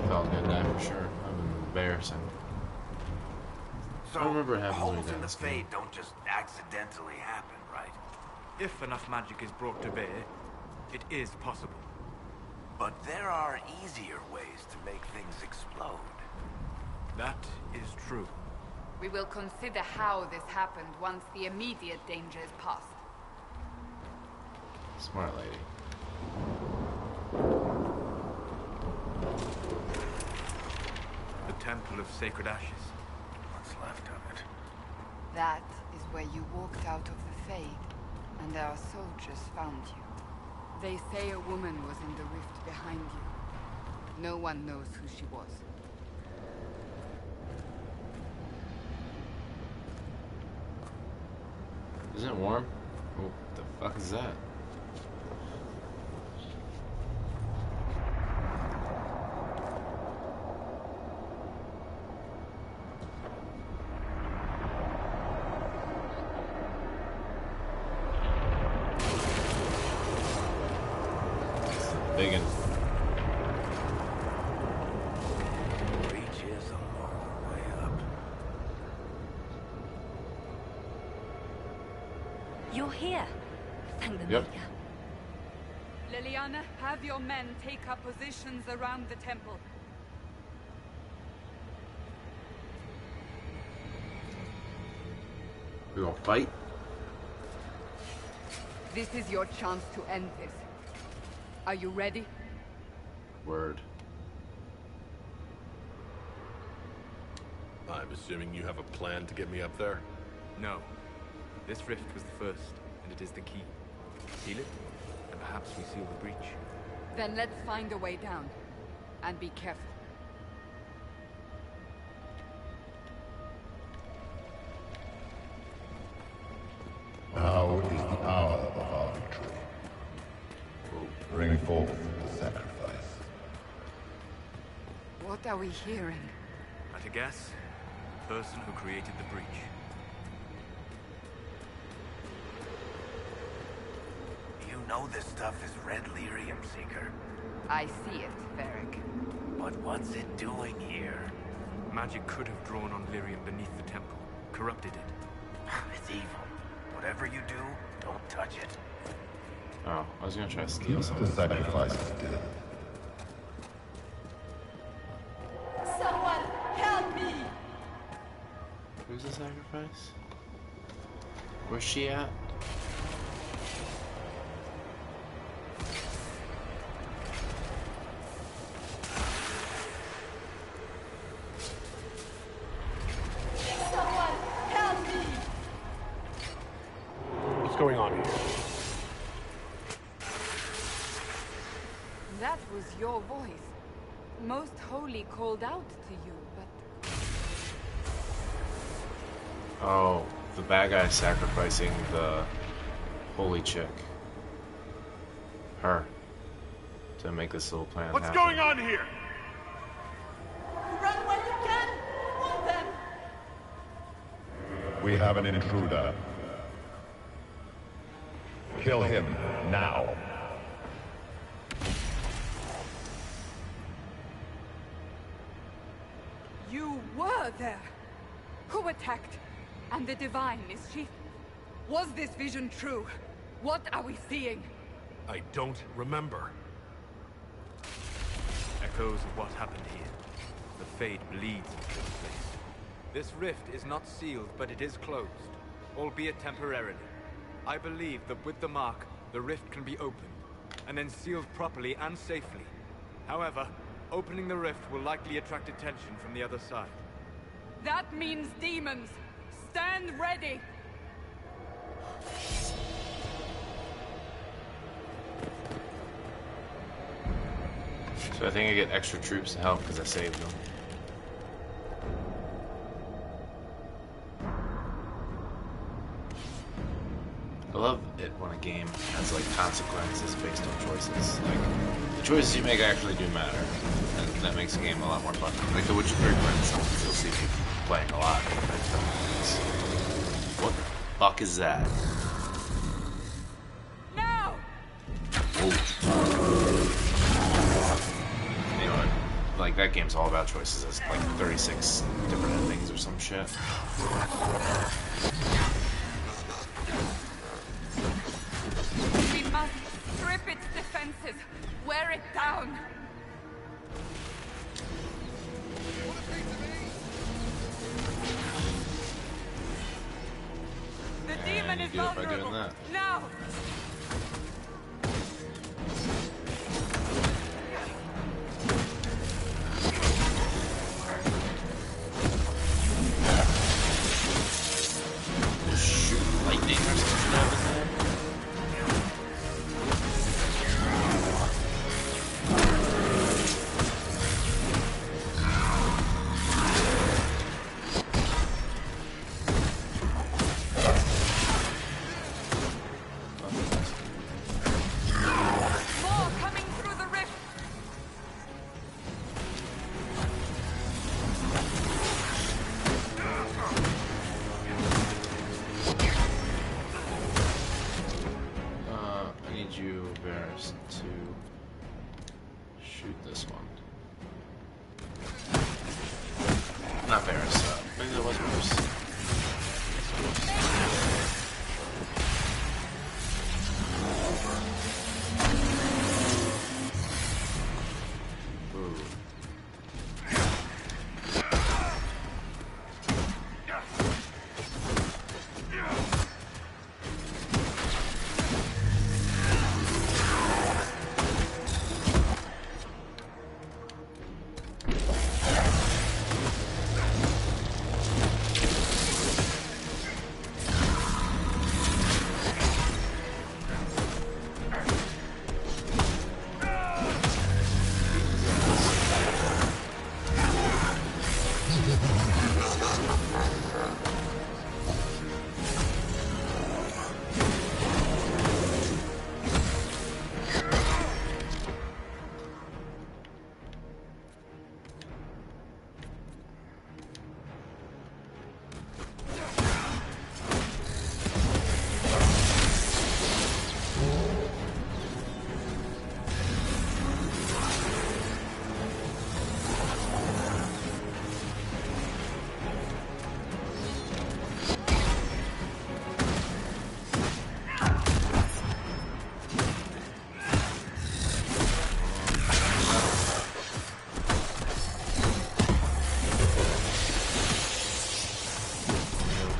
Felt good die for sure. That would be embarrassing. So, I remember having holes really in the down Fade don't just accidentally happen, right? If enough magic is brought to bear, it is possible. But there are easier ways to make things explode. That is true. We will consider how this happened once the immediate danger is past. Smart lady. The Temple of Sacred Ashes. What's left of it? That is where you walked out of the Fade, and our soldiers found you. They say a woman was in the rift behind you. No one knows who she was. Isn't it warm? Oh, what the fuck is that? Big one. Reach is a long way up. You're here. Thank the Yep. Maker. Liliana, have your men take up positions around the temple. We gonna fight? This is your chance to end this. Are you ready? Word. I'm assuming you have a plan to get me up there? No. This rift was the first, and it is the key. Seal it, and perhaps we seal the breach. Then let's find a way down. And be careful. Now is the hour of our victory. Bring forth the sacrifice. What are we hearing? At a guess, the person who created the breach. You know this stuff is red lyrium, Seeker. I see it, Varric. But what's it doing here? Magic could have drawn on lyrium beneath the temple, corrupted it. It's evil. Whatever you do, don't touch it. Oh, I was gonna try to steal Keep the something. sacrifice still. Someone help me! Who's the sacrifice? Where's she at? Someone help me! What's going on here? That was your voice. Most Holy called out to you, but... Oh, the bad guy sacrificing the holy chick. Her. To make this little plan What's happen. going on here? Run when you can! Want them! We have an intruder. Kill him now. You were there! Who attacked? And the Divine, is she... Was this vision true? What are we seeing? I don't remember. Echoes of what happened here. The Fade bleeds into this place. This rift is not sealed, but it is closed, albeit temporarily. I believe that with the mark, the rift can be opened, and then sealed properly and safely. However, opening the rift will likely attract attention from the other side. That means demons! Stand ready! So I think I get extra troops to help because I saved them. I love it when a game has like consequences based on choices. Like the choices you make actually do matter, and that makes the game a lot more fun. Like The Witcher 3, for instance, you'll see people playing a lot. What the fuck is that? Now! You know, like that game's all about choices. There's like 36 different endings or some shit. Haven you is do it by doing vulnerable. that. Now! Shoot lightning or something out of his head. More coming through the rift! I need you, Varys, to shoot this one. Not Varys, maybe that was Varys. Ooh.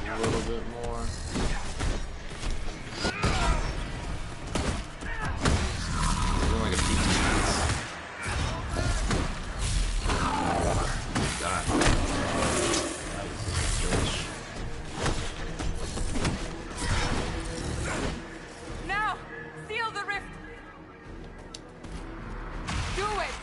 A little bit more. Doing like a peek dance. God. That is a bitch. Now! Seal the rift! Do it!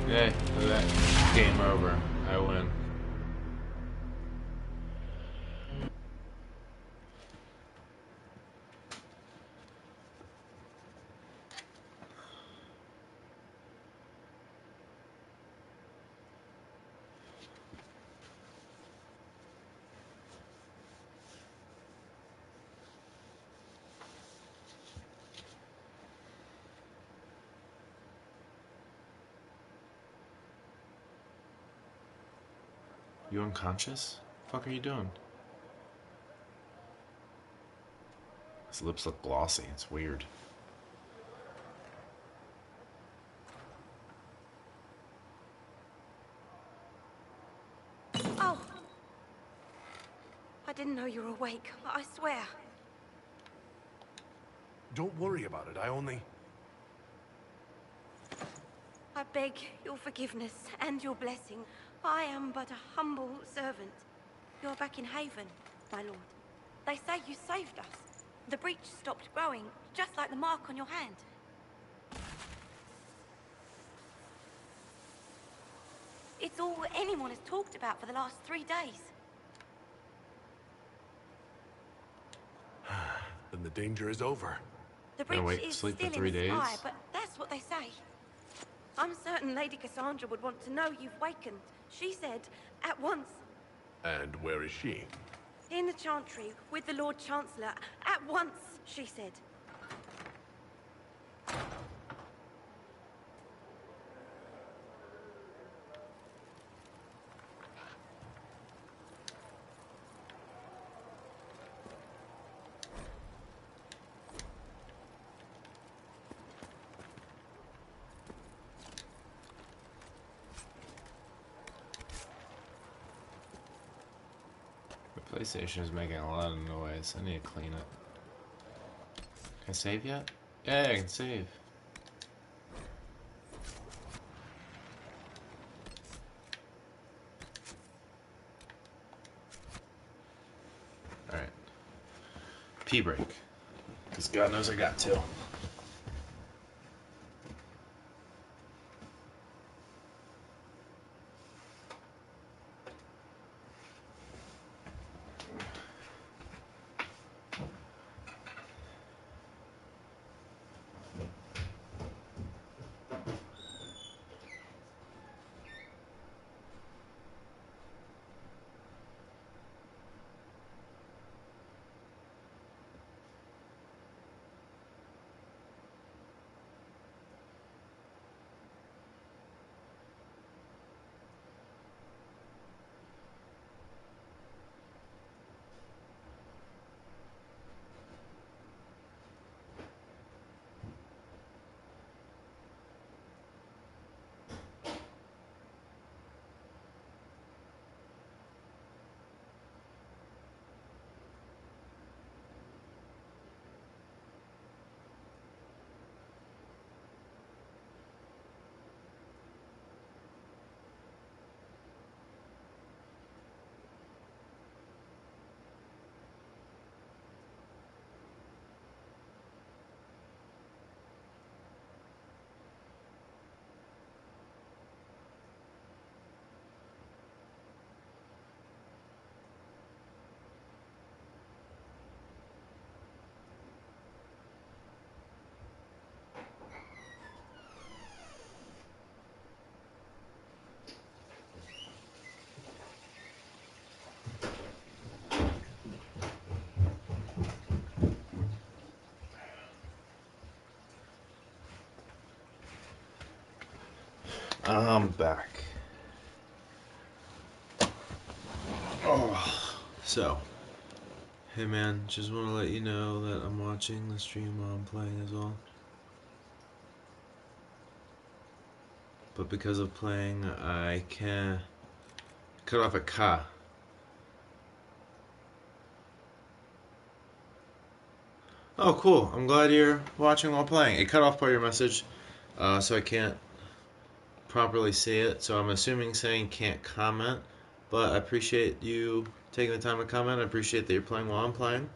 Yay, look at that. Game over. I win. You unconscious? The fuck are you doing? His lips look glossy. It's weird. Oh! I didn't know you were awake. I swear. Don't worry about it. I only... I beg your forgiveness and your blessing. I am but a humble servant. You're back in Haven, my lord. They say you saved us. The breach stopped growing, just like the mark on your hand. It's all anyone has talked about for the last 3 days. Then the danger is over. The breach wait, is sleep for still 3 in the days? sky, but that's what they say. I'm certain Lady Cassandra would want to know you've wakened. She said, at once. And where is she? In the Chantry, with the Lord Chancellor. At once, she said. PlayStation is making a lot of noise. I need to clean it. Can I save yet? Yeah, I can save. Alright. Pee break. Because God knows I got to. I'm back. Oh, so, hey man, just want to let you know that I'm watching the stream while I'm playing as well. But because of playing, I can cut off at Ka. Oh, cool. I'm glad you're watching while playing. It cut off part of your message, so I can't properly see it. So I'm assuming saying can't comment. But I appreciate you taking the time to comment. I appreciate that you're playing while I'm playing.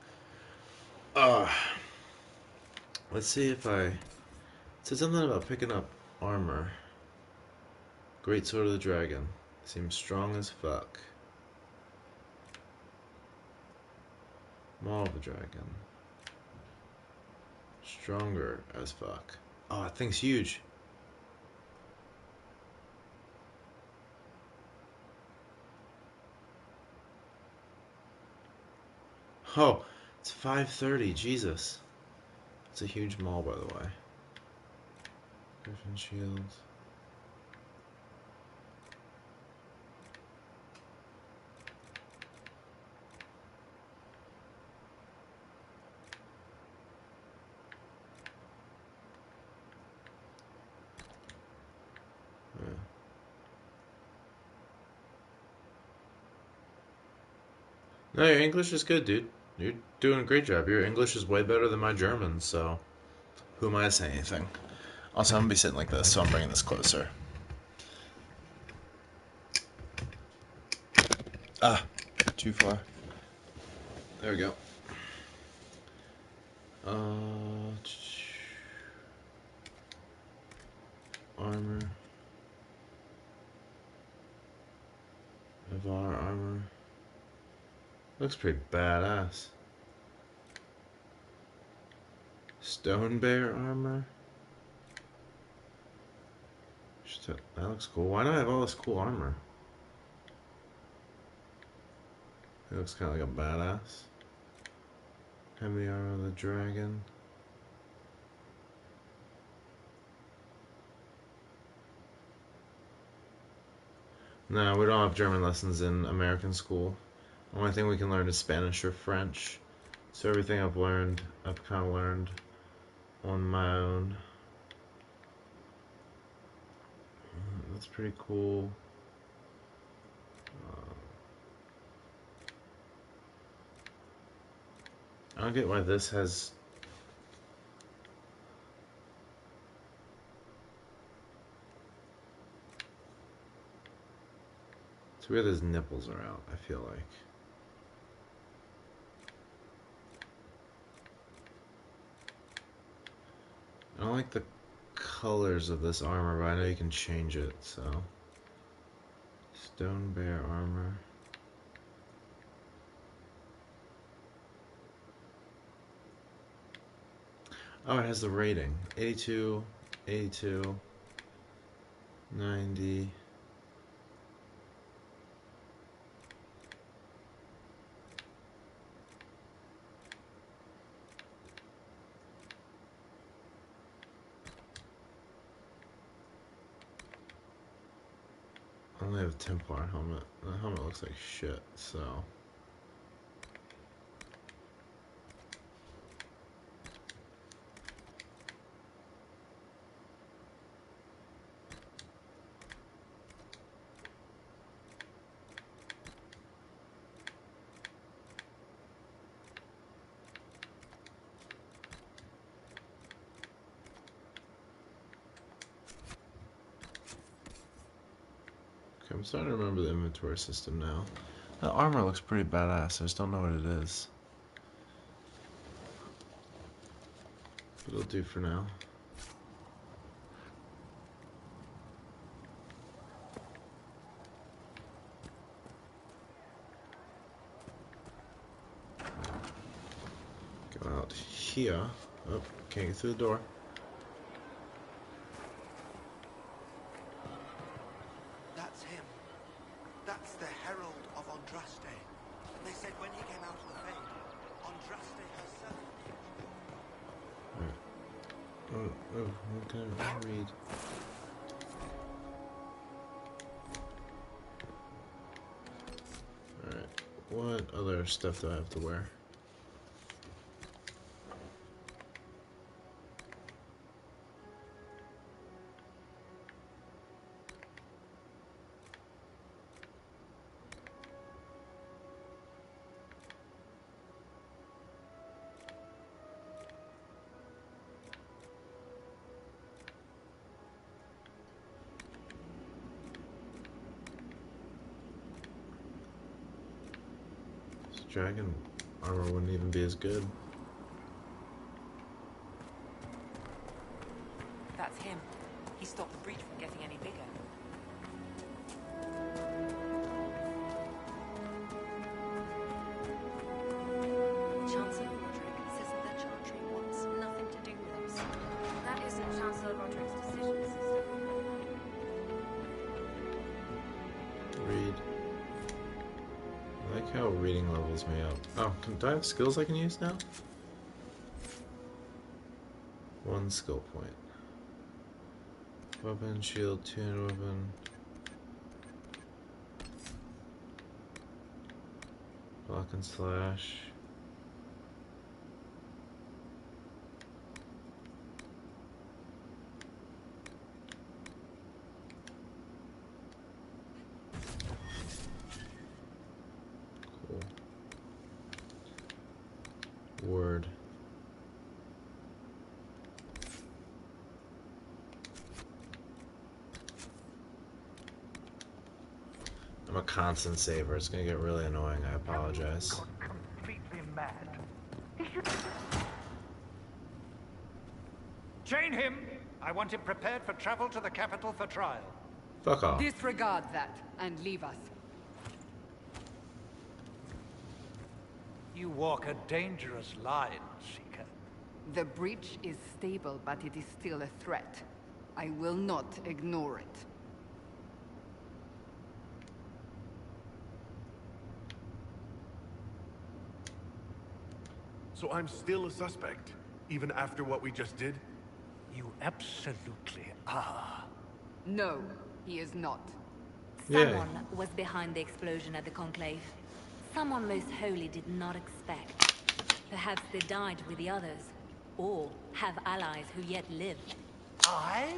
Let's see if I... It said something about picking up armor. Great Sword of the Dragon. Seems strong as fuck. Maul of the Dragon. Stronger as fuck. Oh, that thing's huge. Oh, it's 5:30. Jesus. It's a huge maul, by the way. Griffin shields. Yeah. No, your English is good, dude. You're doing a great job. Your English is way better than my German, so who am I to say anything? Also, I'm gonna be sitting like this, so I'm bringing this closer. Ah, too far. There we go. Armor. Evar armor. Looks pretty badass. Stone Bear armor. That looks cool. Why do I have all this cool armor? It looks kind of like a badass. Heavy armor of the dragon. No, we don't have German lessons in American school. The only thing we can learn is Spanish or French. So everything I've learned, I've kind of learned on my own. That's pretty cool. I don't get why this has... It's weird his nipples are out, I feel like. I don't like the colors of this armor, but I know you can change it, so... Stone Bear armor. Oh, it has the rating. 82, 82, 90. I only have a Templar helmet. The helmet looks like shit, so... I'm starting to remember the inventory system now. The armor looks pretty badass, I just don't know what it is. But it'll do for now. Go out here. Oh, can't get through the door. Read. Alright, what other stuff do I have to wear? Dragon armor wouldn't even be as good. That's him. He stopped the breach from getting any bigger. Chancellor Roderick says that the Chantry wants nothing to do with us. That isn't Chancellor Roderick's decision, sister. Read. I like how reading levels me up. Oh, do I have skills I can use now? 1 skill point. Weapon, shield, two-handed weapon. Block and slash. Word. I'm a constant saver. It's gonna get really annoying. I apologize. Completely mad. Chain him! I want him prepared for travel to the capital for trial. Fuck off. Disregard that and leave us. You walk a dangerous line, Seeker. The breach is stable, but it is still a threat. I will not ignore it. So I'm still a suspect, even after what we just did? You absolutely are. No, he is not. Someone was behind the explosion at the Conclave. Someone most holy did not expect. Perhaps they died with the others, or have allies who yet live. I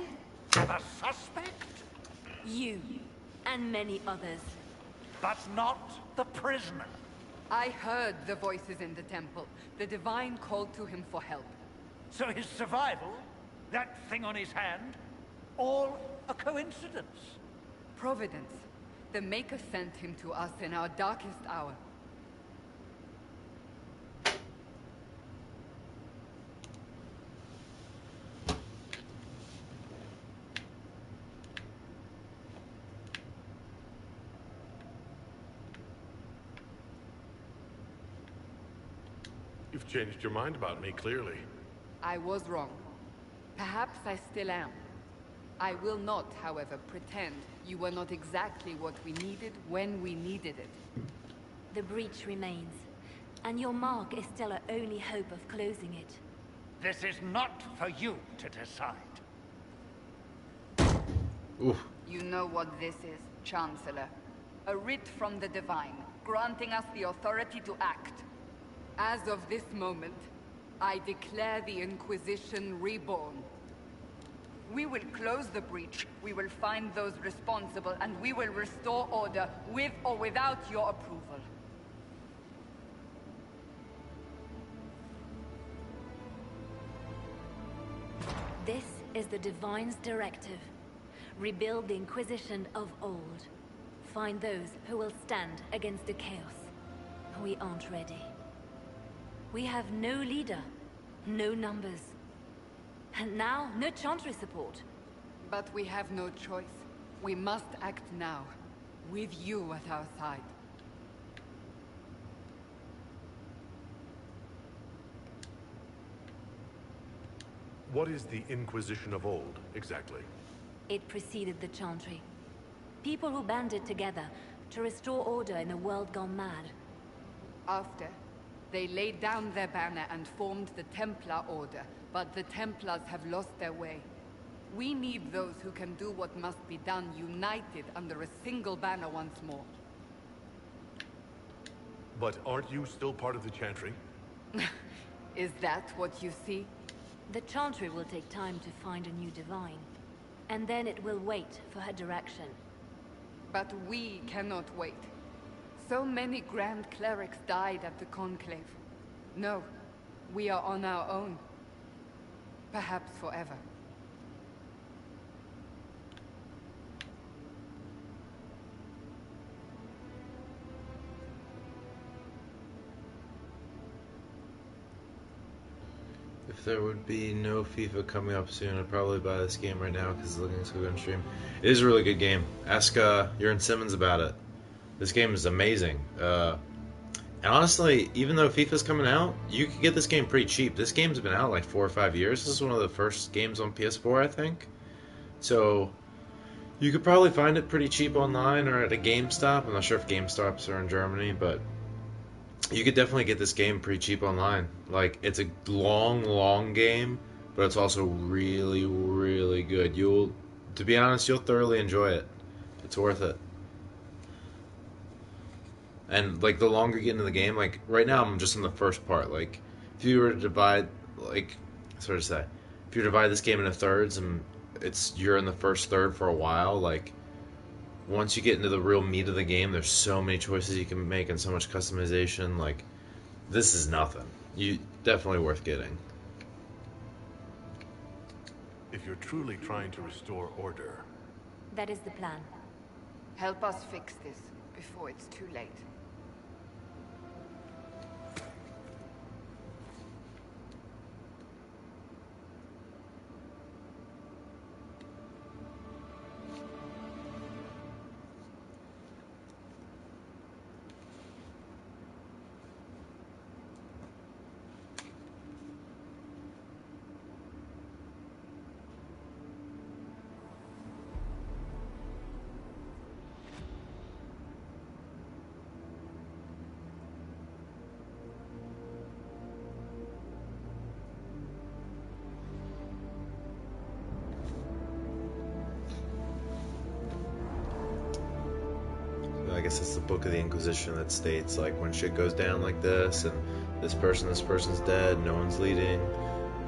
am a suspect? You, and many others. But not the prisoner. I heard the voices in the temple. The Divine called to him for help. So his survival, that thing on his hand, all a coincidence? Providence. The Maker sent him to us in our darkest hour. You've changed your mind about me, clearly. I was wrong. Perhaps I still am. I will not, however, pretend you were not exactly what we needed when we needed it. The breach remains, and your mark is still our only hope of closing it. This is not for you to decide. Oof. You know what this is, Chancellor. A writ from the Divine, granting us the authority to act. As of this moment, I declare the Inquisition reborn. We will close the breach, we will find those responsible, and we will restore order, with or without your approval. This is the Divine's directive. Rebuild the Inquisition of old. Find those who will stand against the chaos. We aren't ready. We have no leader, no numbers. And now, no Chantry support. But we have no choice. We must act now, with you at our side. What is the Inquisition of old, exactly? It preceded the Chantry. People who banded together to restore order in a world gone mad. After, they laid down their banner and formed the Templar Order, but the Templars have lost their way. We need those who can do what must be done, united under a single banner once more. But aren't you still part of the Chantry? Is that what you see? The Chantry will take time to find a new Divine. And then it will wait for her direction. But we cannot wait. So many Grand Clerics died at the Conclave. No, we are on our own. Perhaps forever. If there would be no FIFA coming up soon, I'd probably buy this game right now because it's looking so good on stream. It is a really good game. Ask Jurgen Simmons about it. This game is amazing. And honestly, even though FIFA's coming out, you could get this game pretty cheap. This game's been out like 4 or 5 years. This is one of the first games on PS4, I think. So, you could probably find it pretty cheap online or at a GameStop. I'm not sure if GameStops are in Germany, but you could definitely get this game pretty cheap online. Like, it's a long game, but it's also really, really good. To be honest, you'll thoroughly enjoy it. It's worth it. And, like, the longer you get into the game, like, right now I'm just in the first part. Like, if you were to divide, like, sort of say, if you divide this game into thirds and you're in the first third for a while, like, once you get into the real meat of the game, there's so many choices you can make and so much customization. Like, this is nothing. Definitely worth getting. If you're truly trying to restore order... That is the plan. Help us fix this before it's too late. I guess it's the book of the Inquisition that states, like, when shit goes down like this, and this person's dead, no one's leading,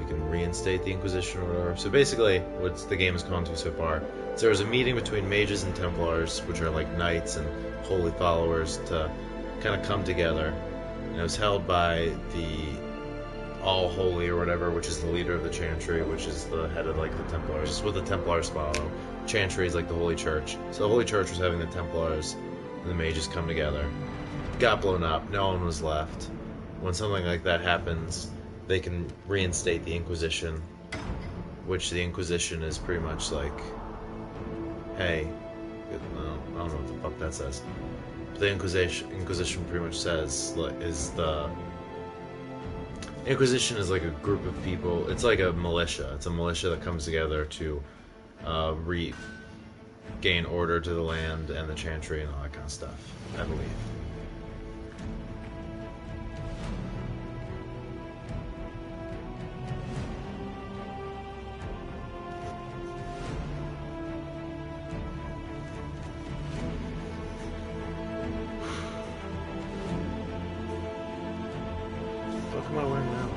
you can reinstate the Inquisition or whatever. So basically, what the game has gone to so far is there was a meeting between mages and Templars, which are like knights and holy followers, to kind of come together and it was held by the All Holy or whatever, which is the leader of the Chantry, which is the head of like the Templars. It's what the Templars follow. Chantry is like the Holy Church. So the Holy Church was having the Templars and the mages come together. Got blown up. No one was left. When something like that happens, they can reinstate the Inquisition, which the Inquisition is pretty much like, hey, I don't know what the fuck that says. But the Inquisition pretty much says Inquisition is like a group of people. It's like a militia. It's a militia that comes together to regain order to the land and the Chantry and all that kind of stuff, I believe. What am I wearing now?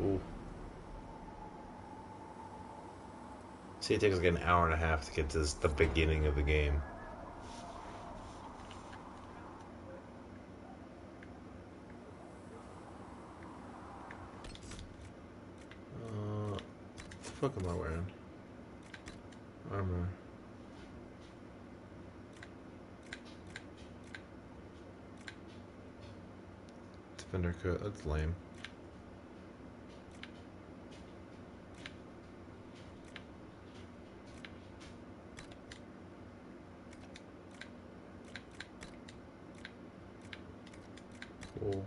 Ooh. See, it takes like an hour and a half to get to the beginning of the game. What the fuck am I wearing? Armor. Defender coat, that's lame. Cool.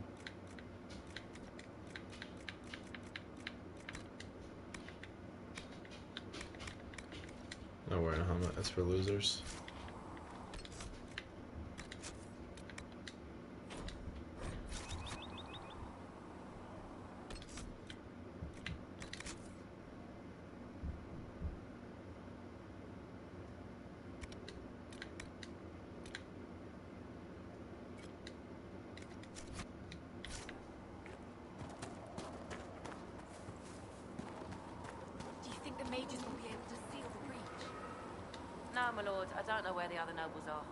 Not wearing a helmet, that's for losers. Do you think the mages will be able to seal the breach? No, my lord. I don't know where the other nobles are.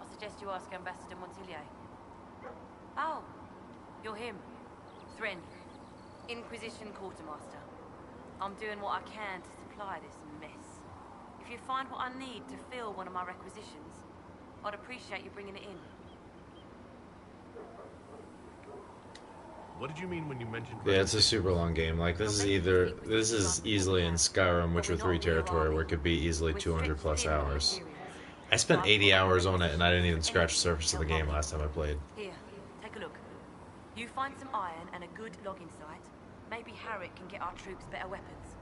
I suggest you ask Ambassador Montillier. Oh, you're him. Thrin, Inquisition Quartermaster. I'm doing what I can to supply this mess. If you find what I need to fill one of my requisitions, I'd appreciate you bringing it in. What did you mean when you mentioned... Yeah, it's a super long game. Like, this is easily in Skyrim, Witcher 3 territory, where it could be easily 200 plus hours. I spent 80 hours on it, and I didn't even scratch the surface of the game last time I played. Here, take a look. You find some iron and a good logging site. Maybe Harriet can get our troops better weapons.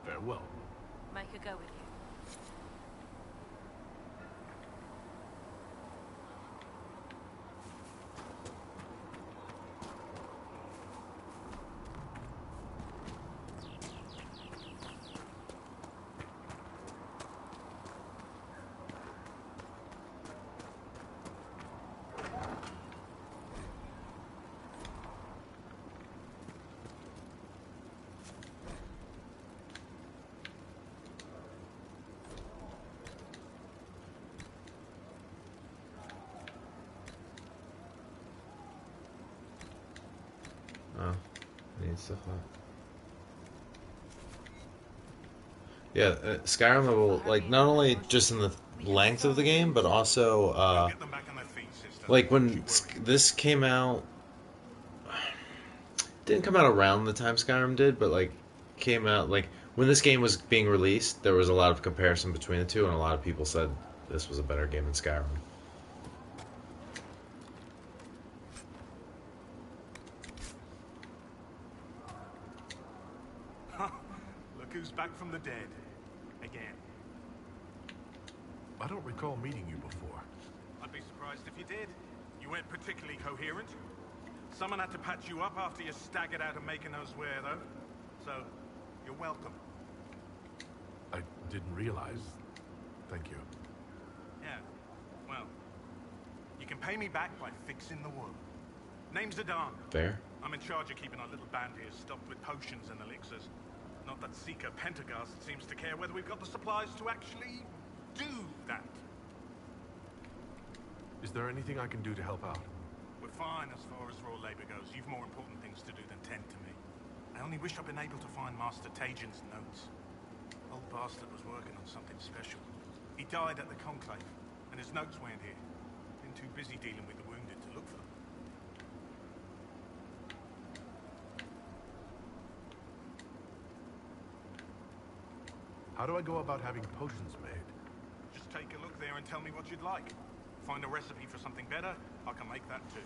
Farewell. Make a go with you. Oh, I need stuff like that. Yeah, Skyrim will, like, not only just in the length of the game, but also, like, when this came out, didn't come out around the time Skyrim did, but, like, came out, like, when this game was being released, there was a lot of comparison between the two, and a lot of people said this was a better game than Skyrim. Look who's back from the dead. Again. I don't recall meeting you before. I'd be surprised if you did. You weren't particularly coherent. Someone had to patch you up after you staggered out of making those wear, though. So, you're welcome. I didn't realize. Thank you. Yeah, well, you You can pay me back by fixing the world. Name's Adan. Fair. I'm in charge of keeping our little band here stocked with potions and elixirs. Not that Seeker Pentagast seems to care whether we've got the supplies to actually do that. Is there anything I can do to help out? We're fine as far as raw labor goes. You've more important things to do than tend to me. I only wish I'd been able to find Master Tajin's notes. Old bastard was working on something special. He died at the Conclave, and his notes weren't here. Been too busy dealing with the wounded to look for them. How do I go about having potions made? Just take a look there and tell me what you'd like. Find a recipe for something better, I can make that too.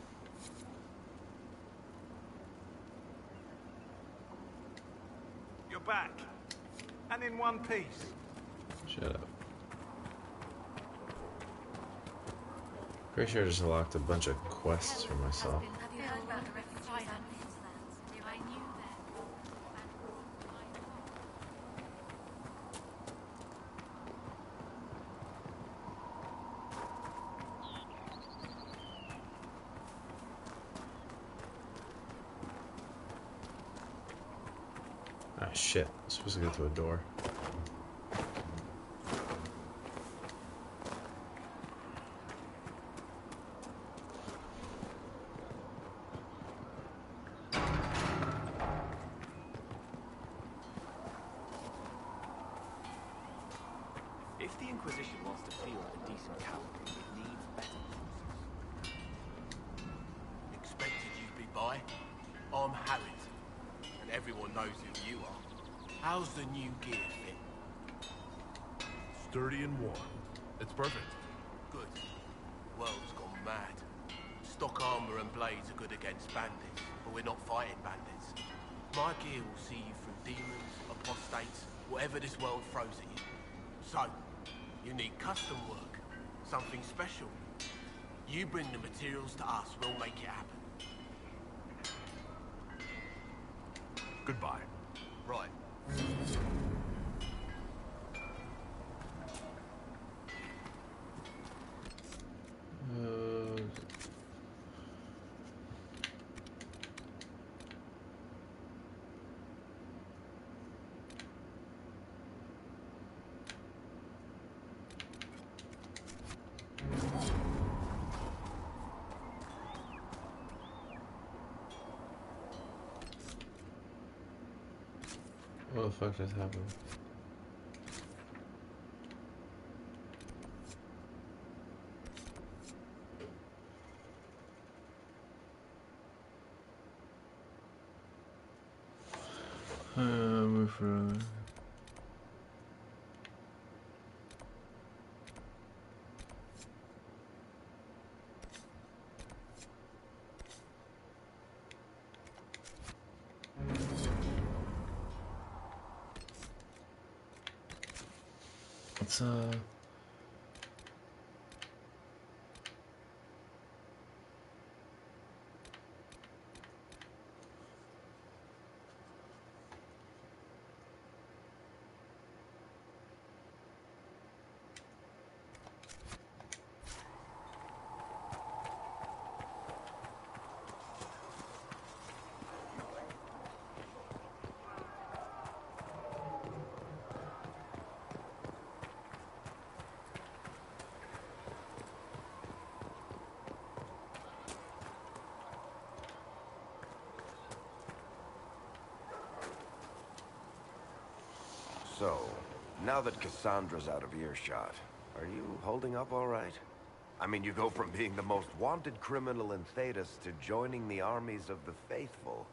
You're back. And in one piece. Shut up. Pretty sure I just unlocked a bunch of quests for myself. Have you heard about the refugees out of hinterlands? I knew that. Ah, shit. I'm supposed to go through a door. If the Inquisition wants to field a decent cavalry, it needs better horses. Expected you'd be by. I'm Harriet, and everyone knows who you are. How's the new gear fit? Sturdy and warm. It's perfect. Good. World's gone mad. Stock armor and blades are good against bandits, but we're not fighting bandits. My gear will see you through demons, apostates, whatever this world throws at you. So, you need custom work, something special. You bring the materials to us, we'll make it happen. Goodbye. Right. What the fuck just happened? Move forward. Let's So, now that Cassandra's out of earshot, are you holding up all right? I mean, you go from being the most wanted criminal in Thedas to joining the armies of the faithful.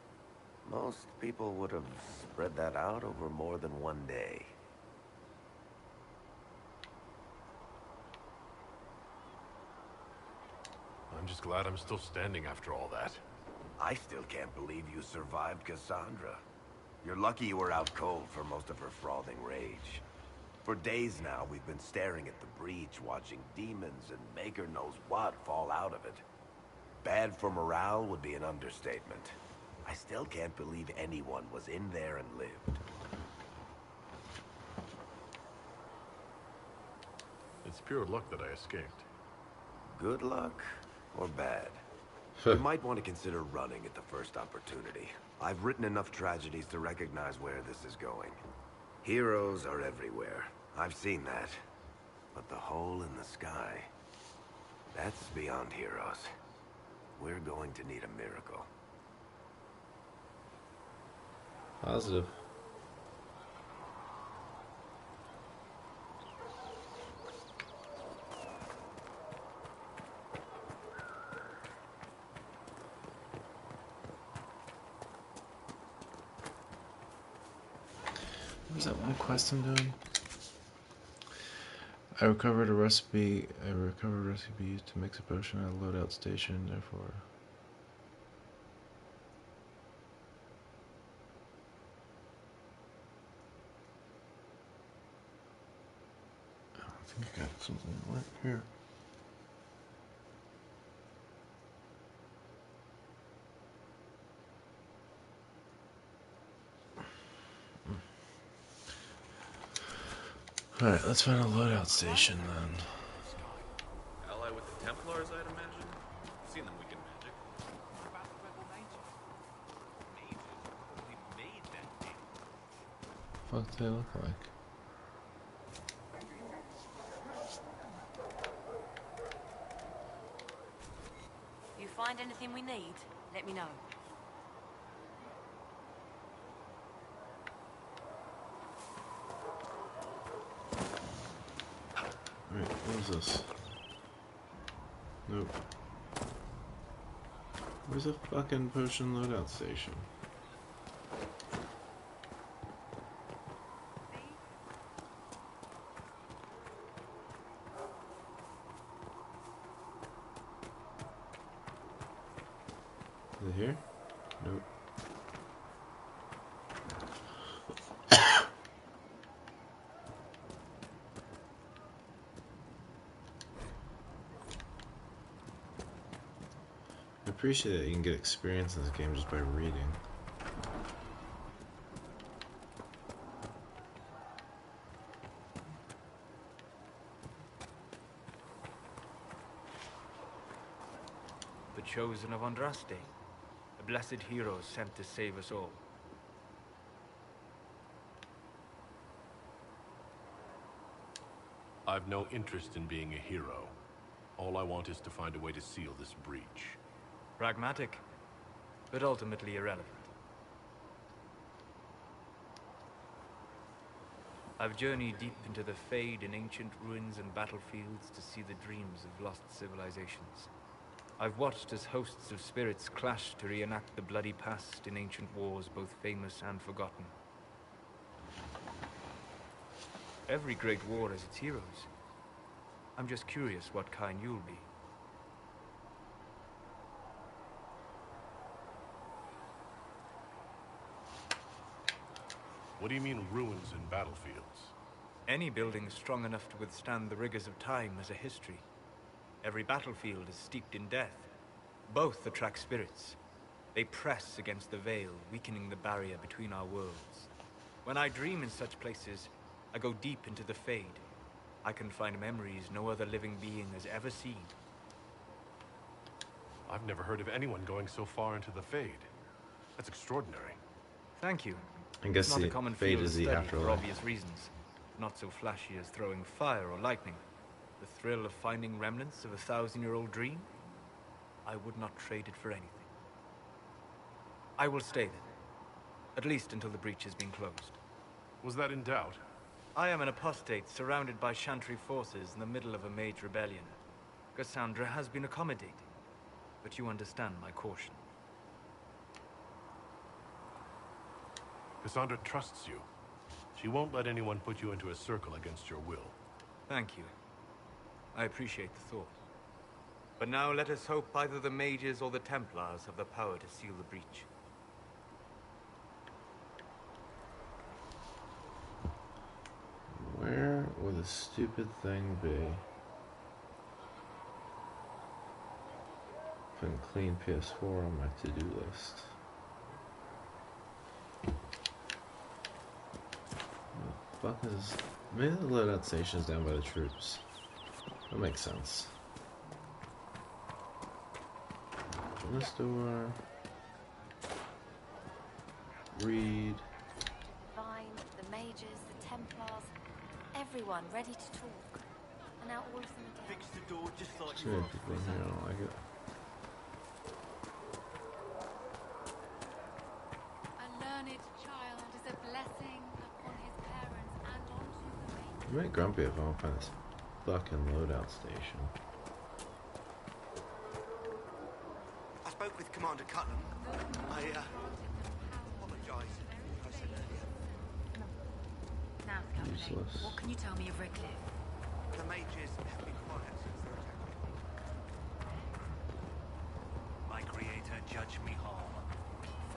Most people would have spread that out over more than one day. I'm just glad I'm still standing after all that. I still can't believe you survived Cassandra. You're lucky you were out cold for most of her frothing rage. For days now, we've been staring at the breach, watching demons and maker knows what fall out of it. Bad for morale would be an understatement. I still can't believe anyone was in there and lived. It's pure luck that I escaped. Good luck? or bad. You might want to consider running at the first opportunity. I've written enough tragedies to recognize where this is going. Heroes are everywhere. I've seen that. But the hole in the sky, that's beyond heroes. We're going to need a miracle. Positive. What was that one quest I'm doing? I recovered a recipe used to mix a potion at a loadout station, therefore. I think I got something right here. Alright, let's find a loadout station then. Ally with the Templars, I'd imagine. I've seen them weaken magic. What about the rebel mages? Mages probably made that thing. What do they look like? You find anything we need, let me know. Alright, what is this? Nope. Where's the fucking potion loadout station? Is it here? Nope. I appreciate that you can get experience in this game just by reading. The chosen of Andraste, a blessed hero sent to save us all. I've no interest in being a hero. All I want is to find a way to seal this breach. Pragmatic, but ultimately irrelevant. I've journeyed deep into the Fade in ancient ruins and battlefields to see the dreams of lost civilizations. I've watched as hosts of spirits clash to reenact the bloody past in ancient wars, both famous and forgotten. Every great war has its heroes. I'm just curious what kind you'll be. What do you mean, ruins and battlefields? Any building strong enough to withstand the rigors of time has a history. Every battlefield is steeped in death. Both attract spirits. They press against the veil, weakening the barrier between our worlds. When I dream in such places, I go deep into the Fade. I can find memories no other living being has ever seen. I've never heard of anyone going so far into the Fade. That's extraordinary. Thank you. I guess It's not the a common Fade field of is the study for afterlife. obvious reasons. Not so flashy as throwing fire or lightning. The thrill of finding remnants of a 1,000-year-old dream? I would not trade it for anything. I will stay then. At least until the breach has been closed. Was that in doubt? I am an apostate surrounded by Chantry forces in the middle of a mage rebellion. Cassandra has been accommodating, but you understand my caution. Cassandra trusts you. She won't let anyone put you into a circle against your will. Thank you. I appreciate the thought. But now let us hope either the mages or the Templars have the power to seal the breach. Where would the stupid thing be? Putting clean PS4 on my to-do list. What the fuck is this? Maybe the loadout station is down by the troops. That makes sense. Open this door. Read. Divine, the mages, the Templars, everyone ready to talk. And now all of them are dead. Fix the door just like Too many people in here, I don't like it. A learned child is a blessing upon his parents and onto the maiden. I'm really grumpy if I don't find this fucking loadout station. I spoke with Commander Cutlam. I apologize for what I said earlier. Now, Captain, Useless. what can you tell me of Redcliffe? The mages have been quiet since their attack. My creator, judge me harm.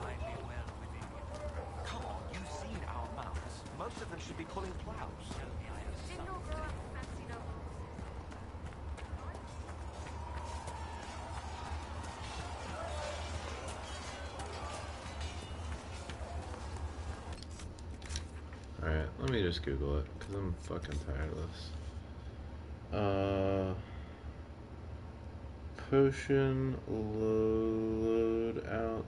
Find me well within you. Come on, you've seen our mounts. Most of them should be pulling plows. Show me I have some. Alright, let me just Google it, because I'm fucking tired of this. Potion loadout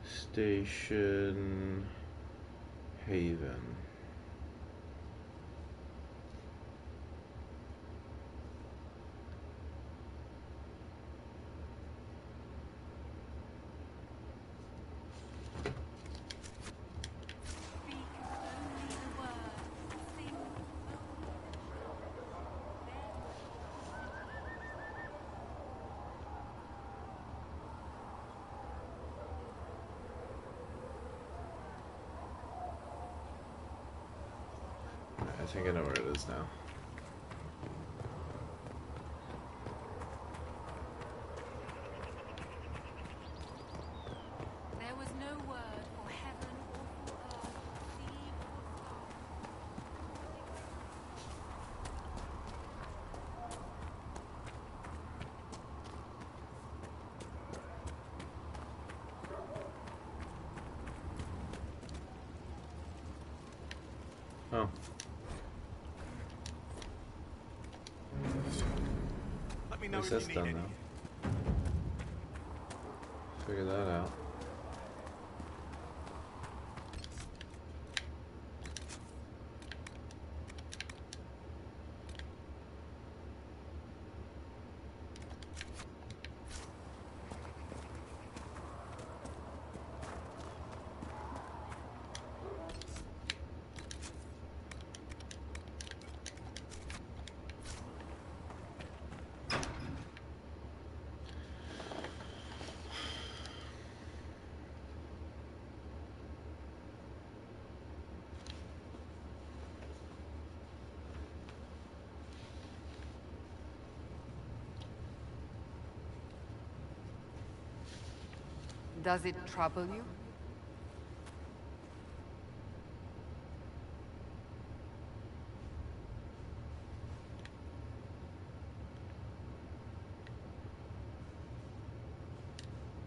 station Haven. I think I know where it is now. There was no word for heaven or for earth, sea or Oh. Let me At know least if that's you done need now. anything. Figure that out. Does it trouble you?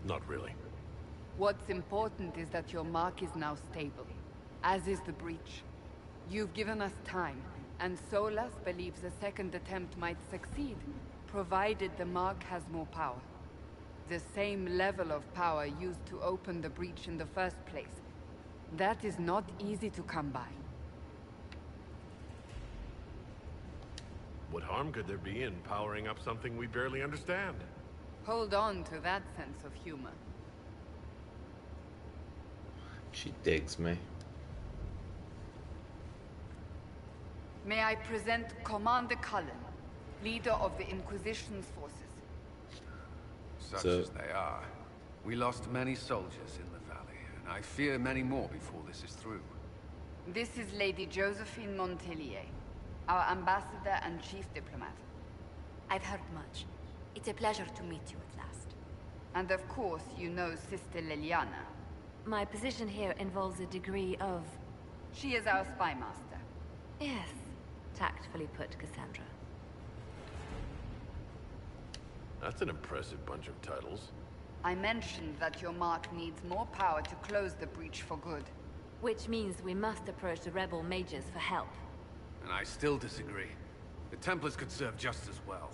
Not really. What's important is that your mark is now stable, as is the breach. You've given us time, and Solas believes a second attempt might succeed, provided the mark has more power. The same level of power used to open the breach in the first place. That is not easy to come by. What harm could there be in powering up something we barely understand? Hold on to that sense of humor. She digs me. May I present Commander Cullen, leader of the Inquisition's forces. Such as they are. We lost many soldiers in the valley, and I fear many more before this is through. This is Lady Josephine Montellier, our ambassador and chief diplomat. I've heard much. It's a pleasure to meet you at last. And of course, you know Sister Liliana. My position here involves a degree of... She is our spy master. Yes, tactfully put, Cassandra. That's an impressive bunch of titles. I mentioned that your mark needs more power to close the breach for good. Which means we must approach the rebel mages for help. And I still disagree. The Templars could serve just as well.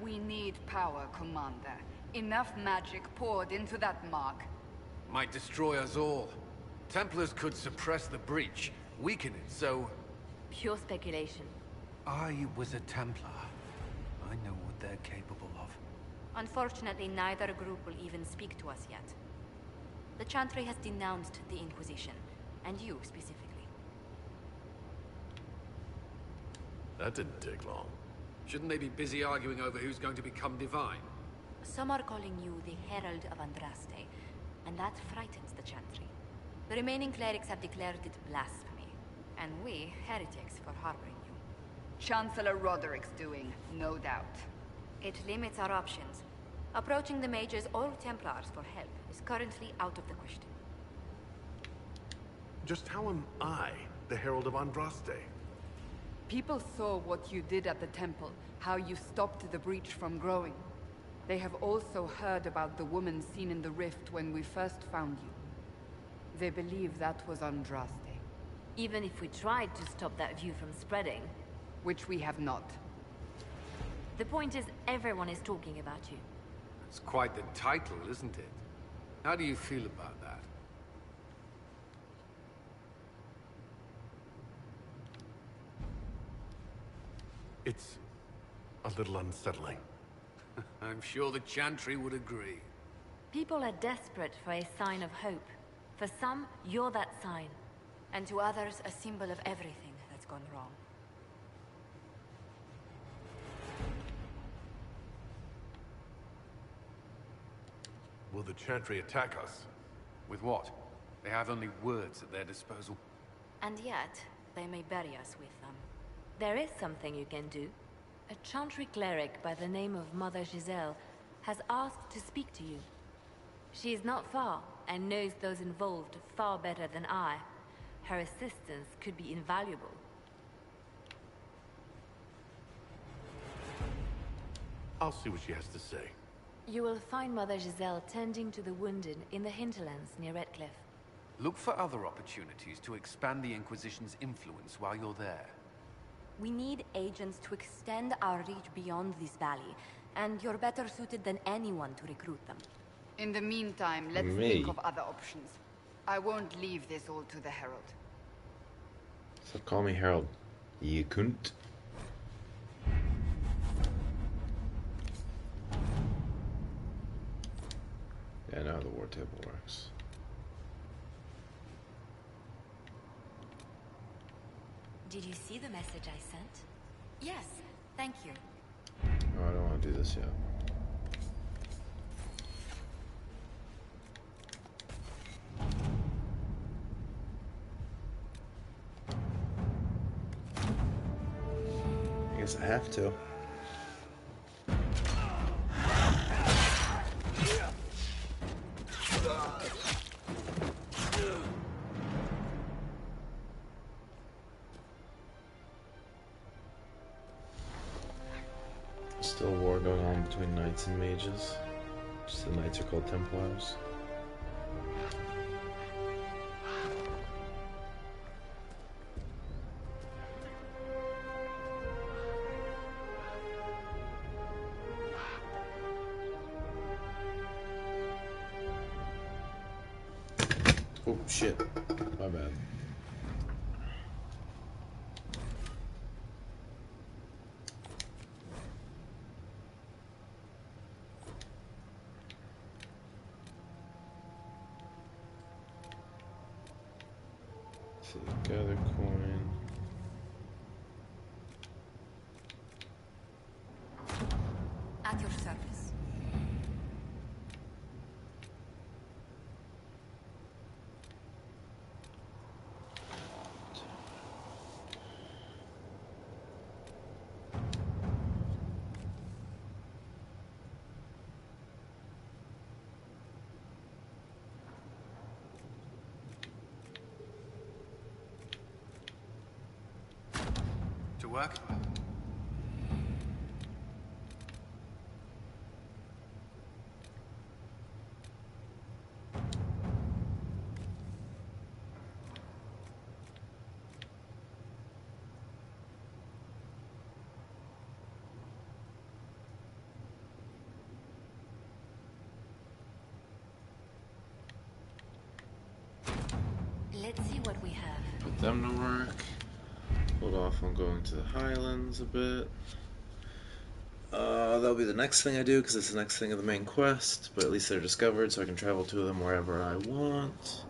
We need power, Commander. Enough magic poured into that mark. Might destroy us all. Templars could suppress the breach, weaken it, so... Pure speculation. I was a Templar. I know what they're capable of. Unfortunately, neither group will even speak to us yet. The Chantry has denounced the Inquisition, and you specifically. That didn't take long. Shouldn't they be busy arguing over who's going to become divine? Some are calling you the Herald of Andraste, and that frightens the Chantry. The remaining clerics have declared it blasphemy, and we, heretics, for harboring you. Chancellor Roderick's doing, no doubt. It limits our options. Approaching the mages or Templars for help is currently out of the question. Just how am I the Herald of Andraste? People saw what you did at the temple, how you stopped the breach from growing. They have also heard about the woman seen in the rift when we first found you. They believe that was Andraste. Even if we tried to stop that view from spreading... Which we have not. The point is, everyone is talking about you. It's quite the title, isn't it? How do you feel about that? It's a little unsettling. I'm sure the Chantry would agree. People are desperate for a sign of hope. For some, you're that sign. And to others, a symbol of everything that's gone wrong. Will the Chantry attack us? With what? They have only words at their disposal. And yet, they may bury us with them. There is something you can do. A Chantry cleric by the name of Mother Giselle has asked to speak to you. She is not far, and knows those involved far better than I. Her assistance could be invaluable. I'll see what she has to say. You will find Mother Giselle tending to the wounded in the hinterlands near Redcliffe. Look for other opportunities to expand the Inquisition's influence while you're there. We need agents to extend our reach beyond this valley, and you're better suited than anyone to recruit them. In the meantime, let's think of other options. I won't leave this all to the Herald. So call me Herald. You cunt. Yeah, now the war table works. Did you see the message I sent? Yes, thank you. Oh, I don't want to do this yet. I guess I have to. Still a war going on between knights and mages. Just the knights are called Templars. Oh shit, my bad. See, gather coin. At your service. To work? Let's see what we have. Put them to work. Hold off on going to the Highlands a bit. That'll be the next thing I do, because it's the next thing of the main quest, but at least they're discovered, so I can travel to them wherever I want.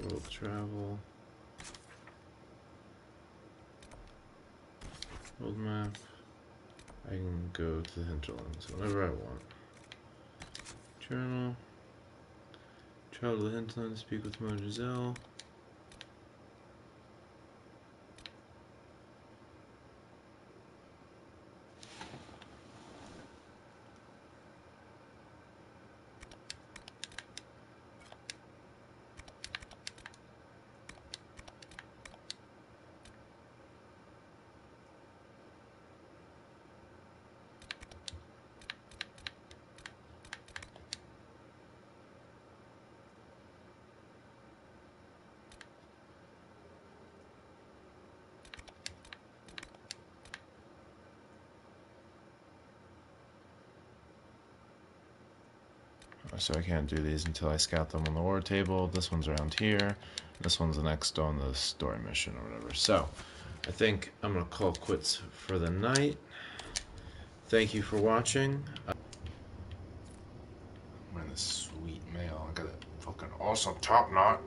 World travel. World map. I can go to the hinterlands whenever I want. Journal. Travel to the hinterlands, speak with Mother Giselle. So I can't do these until I scout them on the war table. This one's around here. This one's the next on the story mission or whatever. So I think I'm going to call quits for the night. Thank you for watching. I'm wearing this sweet mail. I got a fucking awesome top knot.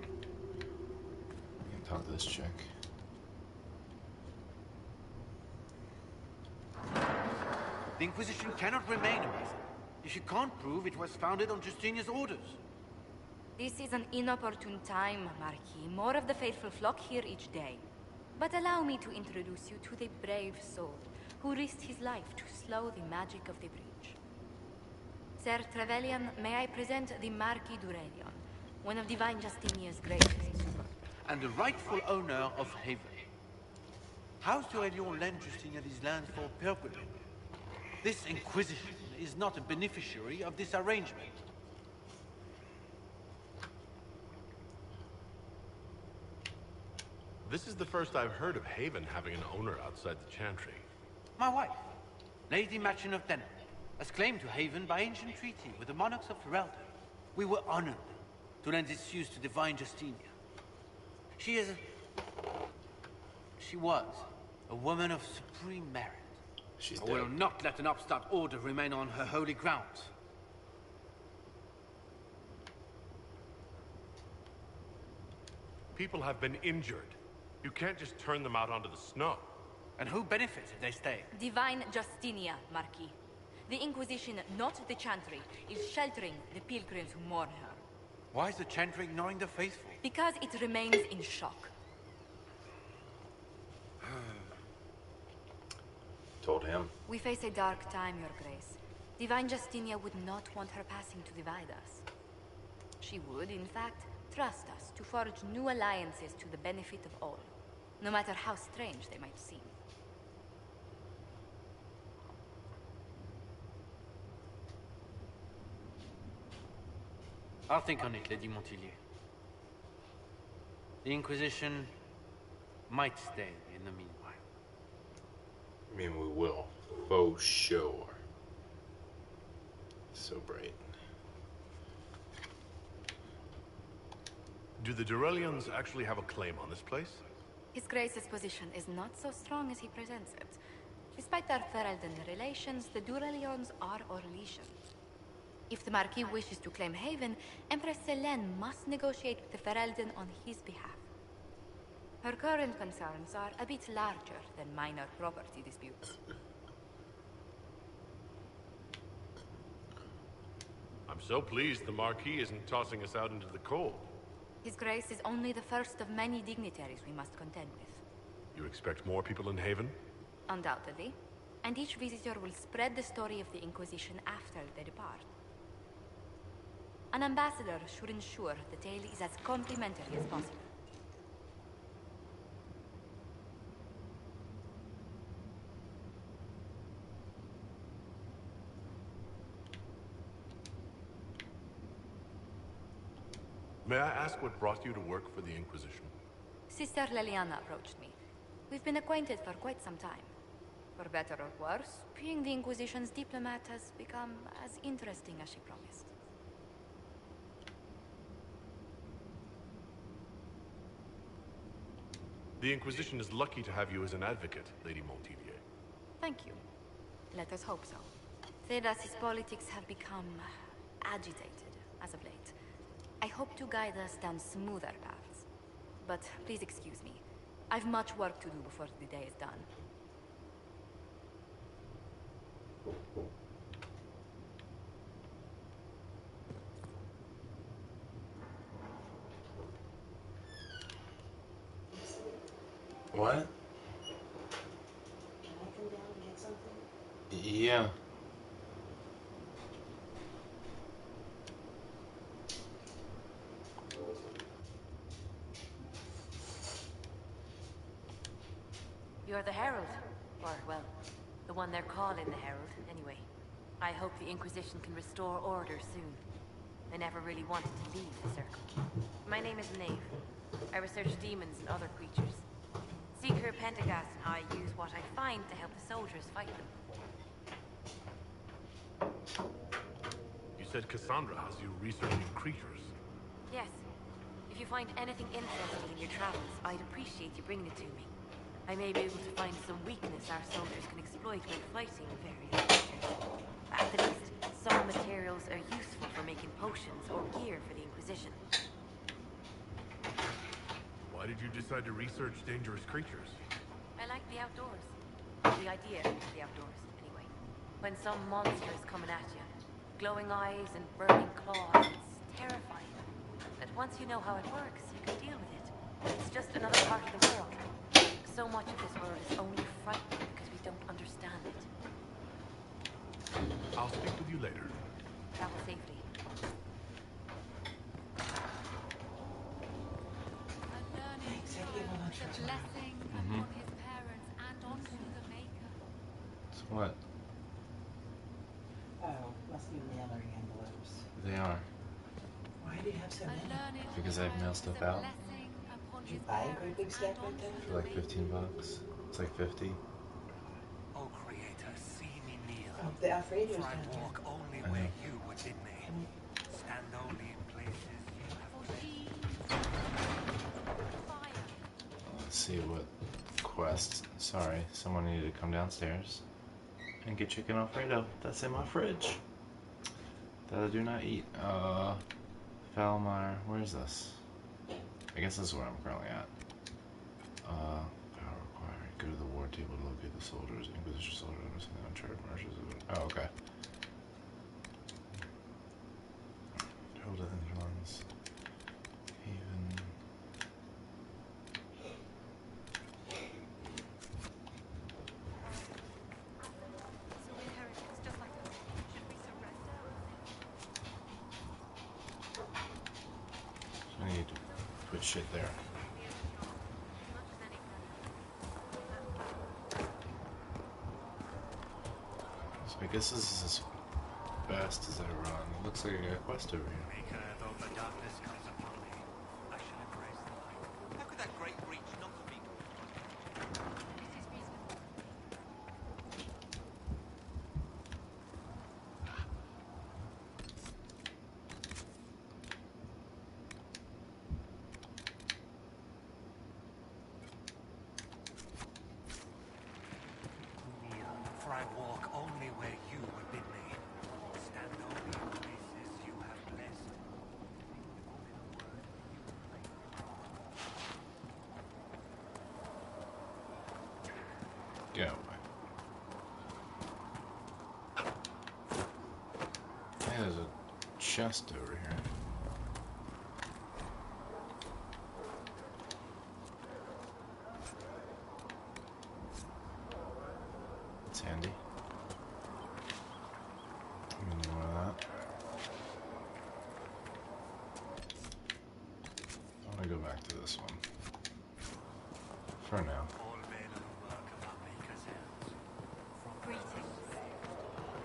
I can talk to this chick. The Inquisition cannot remain a myth if you can't prove it was founded on Justinian's orders. This is an inopportune time, Marquis. More of the faithful flock here each day. But allow me to introduce you to the brave soul who risked his life to slow the magic of the breach. Sir Trevelyan, may I present the Marquis d'Aurelion, one of Divine Justinia's greatest. And the rightful owner of Haven. House d'Aurelion lent Justinian these lands for pilgrimage. This Inquisition is not a beneficiary of this arrangement. This is the first I've heard of Haven having an owner outside the Chantry. My wife, Lady Machin of Denham, has claimed to Haven by ancient treaty with the monarchs of Ferelden. We were honored to lend its use to Divine Justinia. She was a woman of supreme merit. She's I will not let an upstart order remain on her holy grounds. People have been injured. You can't just turn them out onto the snow. And who benefits if they stay? Divine Justinia, Marquis. The Inquisition, not the Chantry, is sheltering the pilgrims who mourn her. Why is the Chantry ignoring the faithful? Because it remains in shock. Told him. We face a dark time, Your Grace. Divine Justinia would not want her passing to divide us. She would, in fact, trust us to forge new alliances to the benefit of all, no matter how strange they might seem. I'll think on it, Lady Montilyet. The Inquisition might stay in the meanwhile. I mean, we will. For sure. So bright. Do the Durelians actually have a claim on this place? His Grace's position is not so strong as he presents it. Despite our Ferelden relations, the Durelions are Orlesians. If the Marquis wishes to claim Haven, Empress Selene must negotiate with the Ferelden on his behalf. Her current concerns are a bit larger than minor property disputes. I'm so pleased the Marquis isn't tossing us out into the cold. His Grace is only the first of many dignitaries we must contend with. You expect more people in Haven? Undoubtedly. And each visitor will spread the story of the Inquisition after they depart. An ambassador should ensure the tale is as complimentary as possible. May I ask what brought you to work for the Inquisition? Sister Leliana approached me. We've been acquainted for quite some time. For better or worse, being the Inquisition's diplomat has become as interesting as she promised. The Inquisition is lucky to have you as an advocate, Lady Montpellier. Thank you. Let us hope so. Thedas's politics have become agitated as of late. I hope to guide us down smoother paths. But please excuse me. I've much work to do before the day is done. What? Can I come down and get something? Yeah. You're the Herald. Or, well, the one they're calling the Herald, anyway. I hope the Inquisition can restore order soon. I never really wanted to leave the Circle. My name is Knave. I research demons and other creatures. Seeker Pentagast and I use what I find to help the soldiers fight them. You said Cassandra has you researching creatures. Yes. If you find anything interesting in your travels, I'd appreciate you bringing it to me. I may be able to find some weakness our soldiers can exploit when fighting various creatures. At the least, some materials are useful for making potions or gear for the Inquisition. Why did you decide to research dangerous creatures? I like the outdoors. The idea of the outdoors, anyway. When some monster is coming at you, glowing eyes and burning claws, it's terrifying. But once you know how it works, you can deal with it. It's just another part of the world. So much of this world is only frightening because we don't understand it. I'll speak with you later. Travel safely. The blessing upon his parents and onto the Maker. So what? Oh, must be mailing envelopes. They are. Why do you have so many? Because I've mailed stuff out. Did you buy a great big stack right there? For like $15. It's like 50. Oh, Creator, see me kneel. Oh, the Alfredo's For down I here. walk only where you would bid me. Stand only in places you have placed. Let's see what quest. Sorry, someone needed to come downstairs and get chicken Alfredo. That's in my fridge. That I do not eat. Falmar, where is this? I guess this is where I'm currently at. Power required. Go to the war table to locate the soldiers. Inquisition soldiers understand the uncharted marshes of... Oh, okay. Hold it in ones. Haven. I need to put shit there. So I guess this is as fast as I run. It looks like I got a quest over here. Maker, though the darkness comes upon me, I shall embrace the light. How could that great breach not have been? Kneel, for I walk only where you would bid me. Stand only in places you have blessed. Go. There's a chest over here. It's handy. I'm gonna need one of that. I want to go back to this one. For now.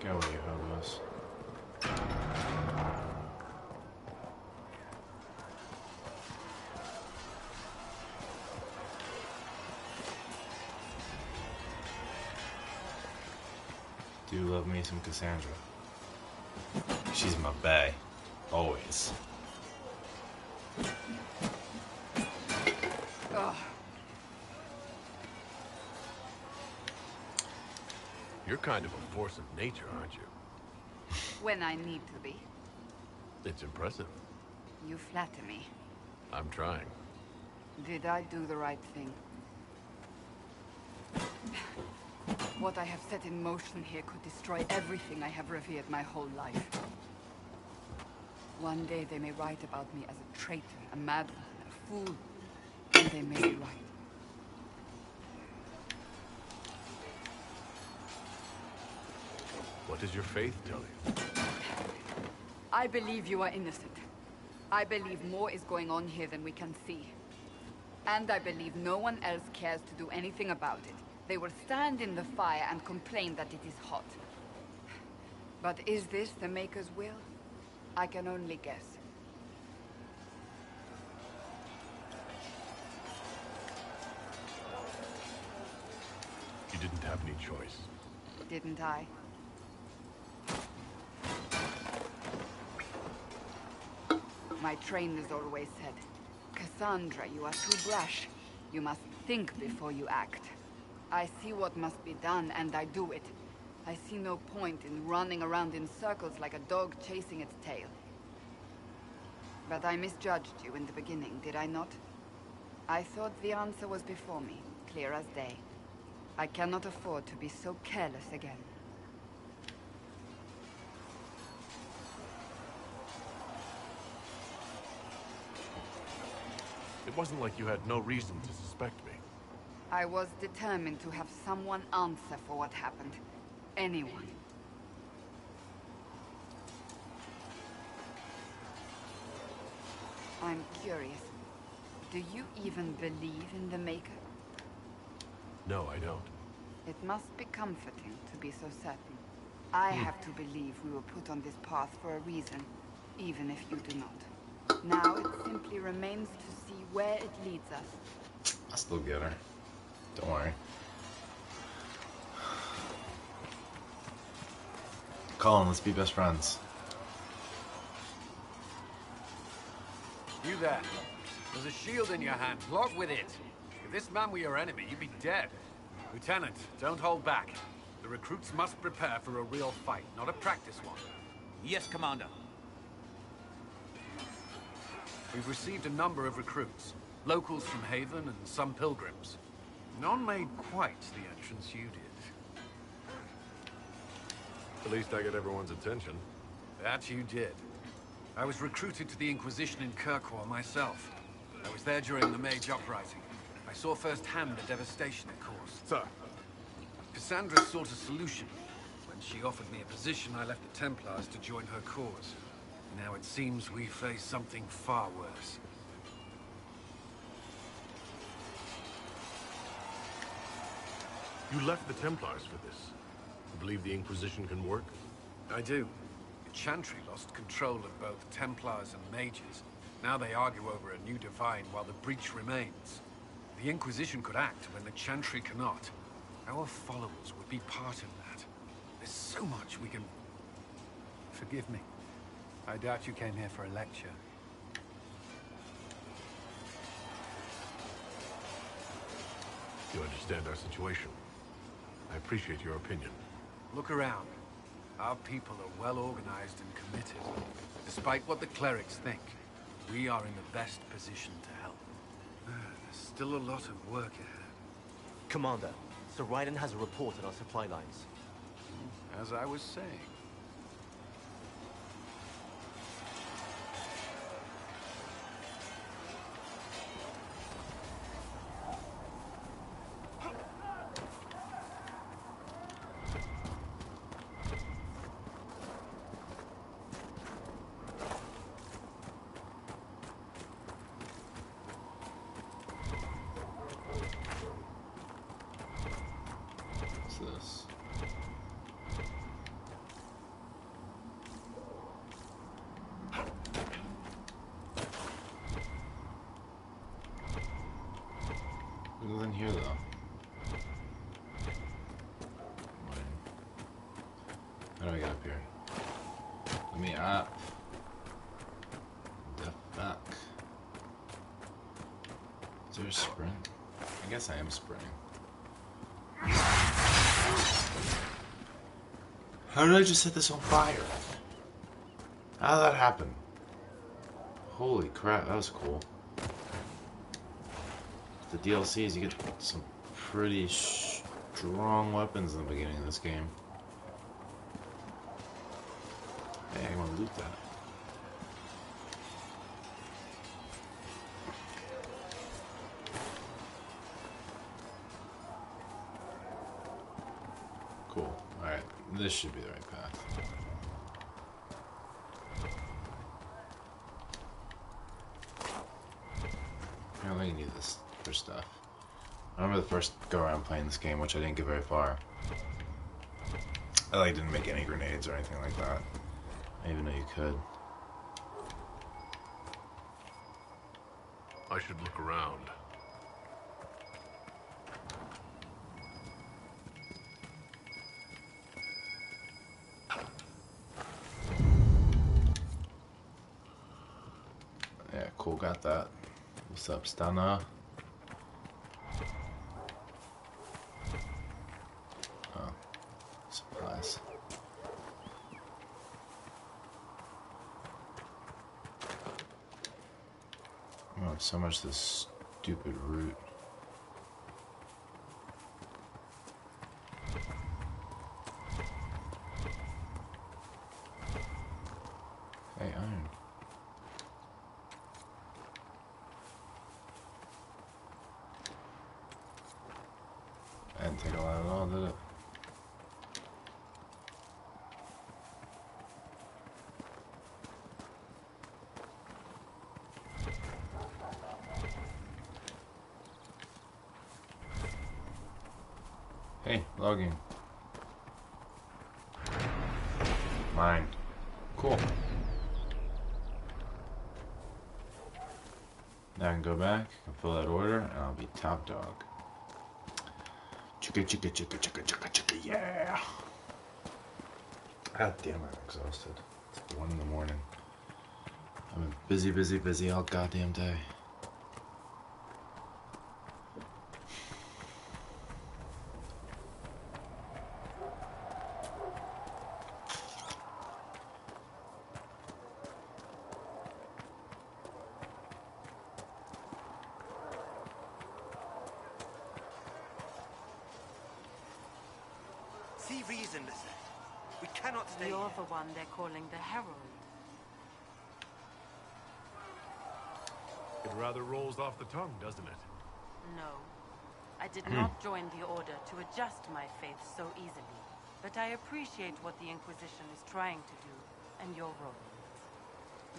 Go away, hobos. Do love me some Cassandra. She's my bae. Always. Ugh. You're kind of a force of nature, aren't you? When I need to be. It's impressive. You flatter me. I'm trying. Did I do the right thing? What I have set in motion here could destroy everything I have revered my whole life. One day they may write about me as a traitor, a madman, a fool, and they may be right. What does your faith tell you? I believe you are innocent. I believe more is going on here than we can see. And I believe no one else cares to do anything about it. They will stand in the fire and complain that it is hot. But is this the Maker's will? I can only guess. You didn't have any choice. Didn't I? My trainers always said, Cassandra, you are too brash. You must think before you act. I see what must be done, and I do it. I see no point in running around in circles like a dog chasing its tail. But I misjudged you in the beginning, did I not? I thought the answer was before me, clear as day. I cannot afford to be so careless again. It wasn't like you had no reason to suspect me. I was determined to have someone answer for what happened. Anyone. I'm curious. Do you even believe in the Maker? No, I don't. It must be comforting to be so certain. I have to believe we were put on this path for a reason, even if you do not. Now it simply remains to see where it leads us. I'll still get her. Don't worry. Colin, let's be best friends. You there. There's a shield in your hand. Log with it. If this man were your enemy, you'd be dead. Lieutenant, don't hold back. The recruits must prepare for a real fight, not a practice one. Yes, Commander. We've received a number of recruits. Locals from Haven and some pilgrims. None made quite the entrance you did. At least I got everyone's attention. That you did. I was recruited to the Inquisition in Kirkwall myself. I was there during the Mage Uprising. I saw firsthand the devastation it caused. Sir. Cassandra sought a solution. When she offered me a position, I left the Templars to join her cause. Now it seems we face something far worse. You left the Templars for this. You believe the Inquisition can work? I do. The Chantry lost control of both Templars and Mages. Now they argue over a new Divine while the breach remains. The Inquisition could act when the Chantry cannot. Our followers would be part of that. There's so much we can... Forgive me. I doubt you came here for a lecture. You understand our situation. I appreciate your opinion. Look around. Our people are well organized and committed. Despite what the clerics think, we are in the best position to help. There's still a lot of work ahead. Commander, Sir Raiden has a report on our supply lines. As I was saying. This. Who's in here though? up here. Let me up. The fuck? Is there a sprint? I guess I am sprinting. How did I just set this on fire? How did that happen? Holy crap, that was cool. The DLCs, you get some pretty strong weapons in the beginning of this game. Hey, I want to loot that. Cool. Alright, this should be the right path. I don't think I need this for stuff. I remember the first go around playing this game, which I didn't get very far. I like didn't make any grenades or anything like that. I didn't even know you could. I should look around. Yeah, cool, got that. What's up, Stunner? Oh, supplies. Oh, so much this stupid root. Hey, iron. I didn't take a lot at all, did it? Hey, logging. Mine. Cool. Now I can go back, I can fill that order, and I'll be top dog. Chicka chicka chicka chicka chicka chicka, yeah! God damn, I'm exhausted. It's 1 in the morning. I've been busy, busy, busy all goddamn day. See reason, Lisette. We cannot stay You're here. the one they're calling the Herald. It rather rolls off the tongue, doesn't it? No. I did not join the Order to adjust my faith so easily. But I appreciate what the Inquisition is trying to do, and your role.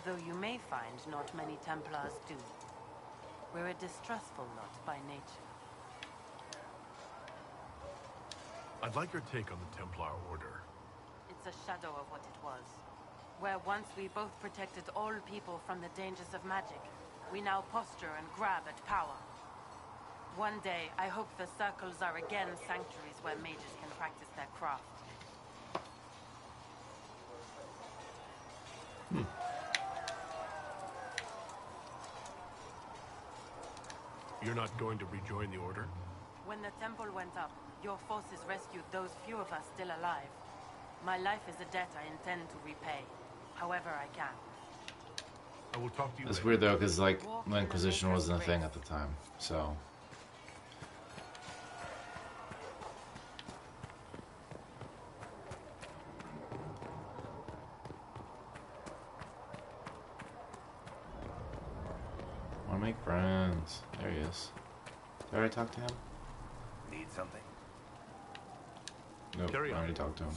Though you may find not many Templars do. We're a distrustful lot by nature. I'd like your take on the Templar Order. It's a shadow of what it was. Where once we both protected all people from the dangers of magic, we now posture and grab at power. One day, I hope the circles are again sanctuaries where mages can practice their craft. You're not going to rejoin the Order? When the temple went up, your forces rescued those few of us still alive. My life is a debt I intend to repay, however I can. I will talk to you It's later. weird though, because like the Inquisition wasn't a thing at the time, so. Wanna make friends? There he is. Did I already talk to him? Need something? Nope, Carry I on. already talked to him.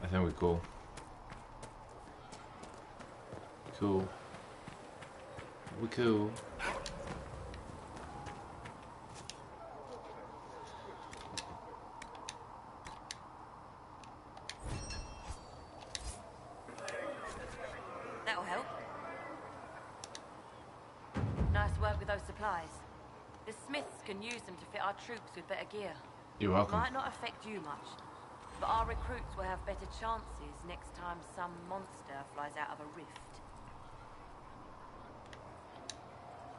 I think we're cool. Cool. We cool. That'll help. Nice work with those supplies. The smiths can use them to fit our troops with better gear. You're welcome. Might not affect you much. But our recruits will have better chances next time some monster flies out of a rift.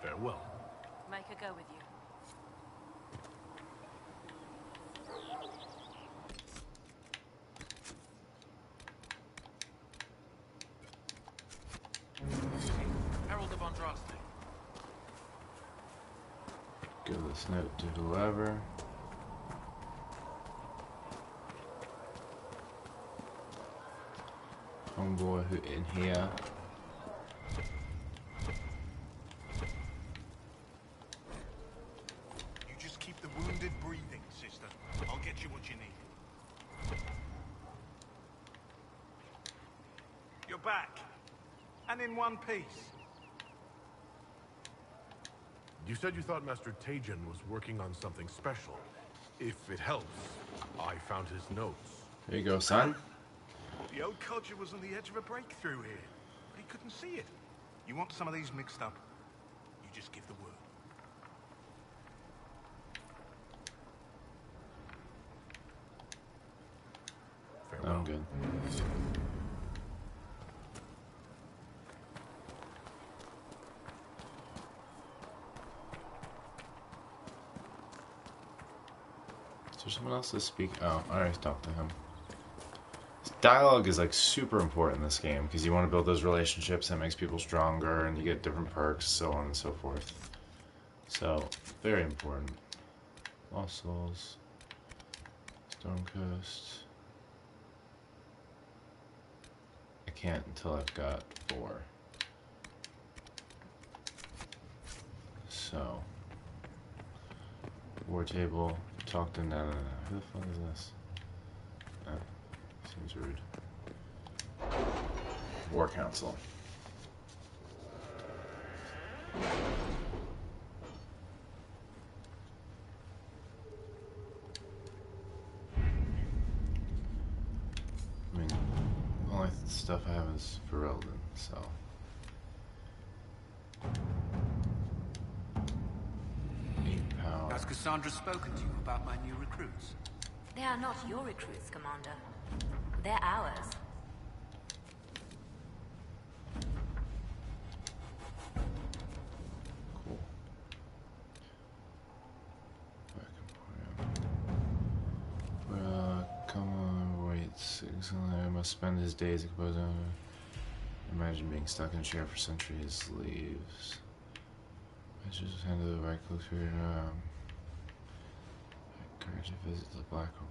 Farewell. Make her go with you. Herald of Andraste. Give this note to whoever. Homeboy who in here. You just keep the wounded breathing, sister. I'll get you what you need. You're back. And in one piece. You said you thought Master Tejan was working on something special. If it helps, I found his notes. Here you go, son. The old codger was on the edge of a breakthrough here, but he couldn't see it. You want some of these mixed up? You just give the word. Farewell. I'm good. Is there someone else to speak? Oh, I already talked to him. Dialogue is like super important in this game because you want to build those relationships. That makes people stronger, and you get different perks, so on and so forth. So very important. Lost Souls, Storm Coast. I can't until I've got 4. So War Table. Talk to no. Who the fuck is this? Oh. Seems rude. War Council. I mean, only stuff I have is for Eldon, so. Power. Has Cassandra spoken to you about my new recruits? They are not your recruits, Commander. They're ours. Cool. Come on, wait. I must spend his days composing. Imagine being stuck in a chair for centuries. Leaves. I just handed the right close period. Encourage to visit the Black Hole.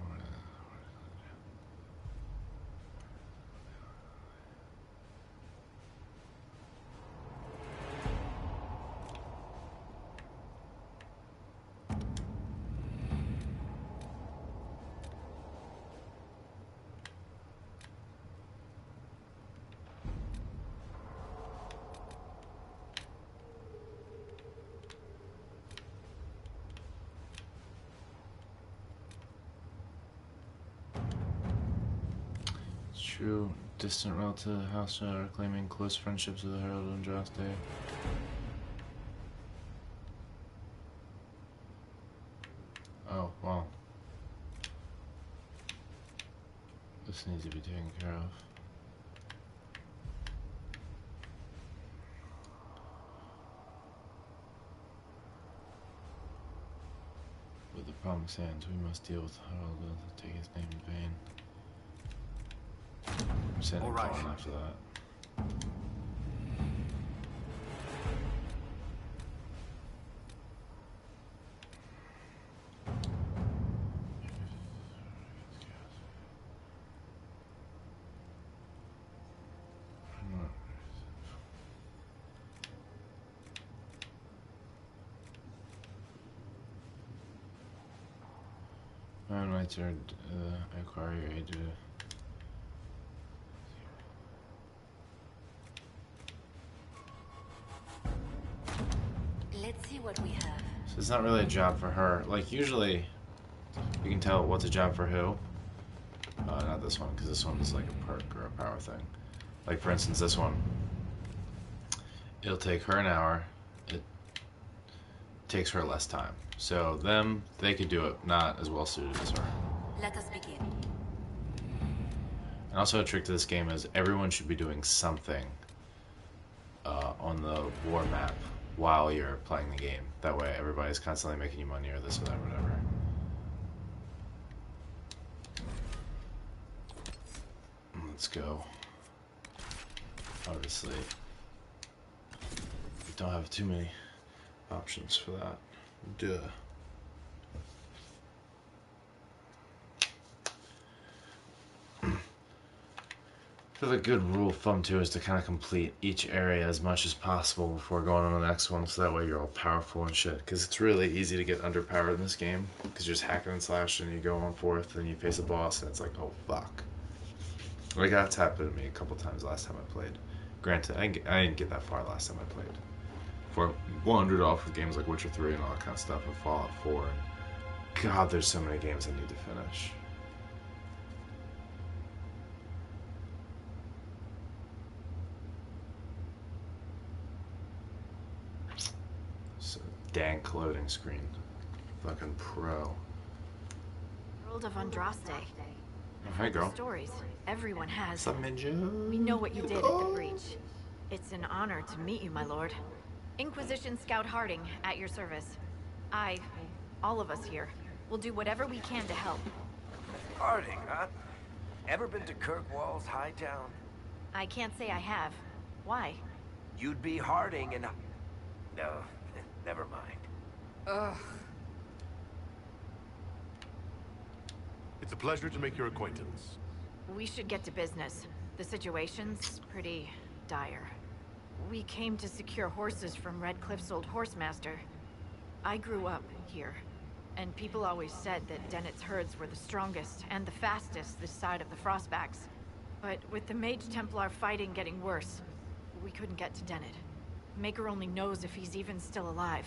True, distant relative of the house are claiming close friendships with the Herald of Andraste. Oh, wow. This needs to be taken care of. With the promised hands, we must deal with Herald to take his name in vain. I'm sending right. Colin after that. My knights are I acquire your aid to. Let's see what we have. So it's not really a job for her. Like, usually, you can tell what's a job for who. Not this one, because this one is like a perk or a power thing. Like, for instance, this one. It'll take her an hour. It takes her less time. So them, they could do it not as well suited as her. Let us begin. And also a trick to this game is everyone should be doing something on the war map while you're playing the game. That way everybody's constantly making you money or this or that, whatever. Let's go. Obviously, we don't have too many options for that. Duh. I feel like a good rule of thumb too is to kind of complete each area as much as possible before going on to the next one, so that way you're all powerful and shit. Because it's really easy to get underpowered in this game, because you're just hacking and slashing, and you go on forth, and you face a boss, and it's like, oh fuck. Like that's happened to me a couple times last time I played. Granted, I didn't get that far last time I played. Before I wandered off of games like Witcher 3 and all that kind of stuff, and Fallout 4, and God, there's so many games I need to finish. Dank loading screen. Fucking pro. World of Andraste. Oh, hey girl. Stories everyone has. What's up, Ninja? We know what you did at the breach. It's an honor to meet you, my lord. Inquisition Scout Harding, at your service. All of us here, will do whatever we can to help. Harding, huh? Ever been to Kirkwall's Hightown? I can't say I have. Why? You'd be Harding and... No, never mind. Ugh. It's a pleasure to make your acquaintance. We should get to business. The situation's pretty dire. We came to secure horses from Redcliffe's old horsemaster. I grew up here, and people always said that Dennett's herds were the strongest and the fastest this side of the Frostbacks. But with the Mage Templar fighting getting worse, we couldn't get to Dennett. Maker only knows if he's even still alive.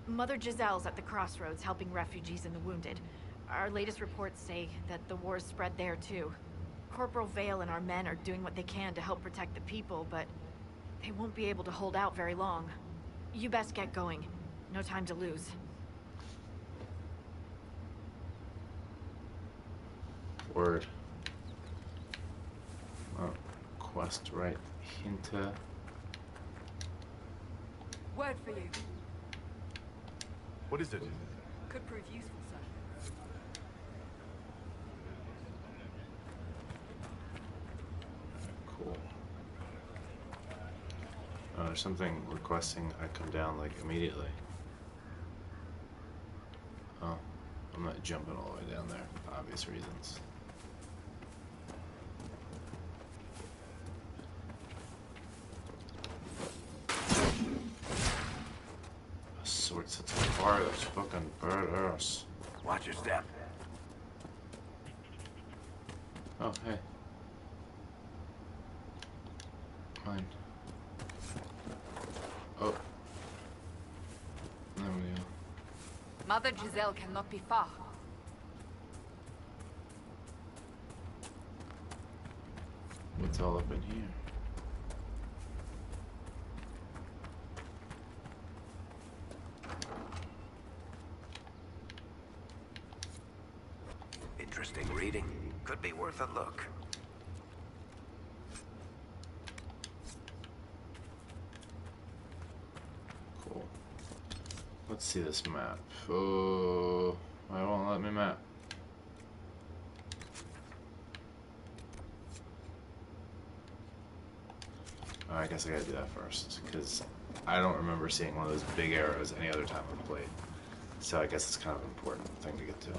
Mother Giselle's at the crossroads helping refugees and the wounded. Our latest reports say that the war's spread there too. Corporal Vale and our men are doing what they can to help protect the people, but they won't be able to hold out very long. You best get going. No time to lose. Word. Oh, quest right hinter. Word for you. What is it? Could prove useful, sir. Cool. Oh, there's something requesting I come down like immediately. Oh, I'm not jumping all the way down there for obvious reasons. Sword sets on fire, that's fucking badass. Watch your step. Oh, hey. Mine. Oh. There we go. Mother Giselle cannot be far. What's all up in here? Interesting reading. Could be worth a look. Cool. Let's see this map. Oh, why won't let me map? Oh, I guess I gotta do that first, because I don't remember seeing one of those big arrows any other time I've played. So I guess it's kind of an important thing to get to.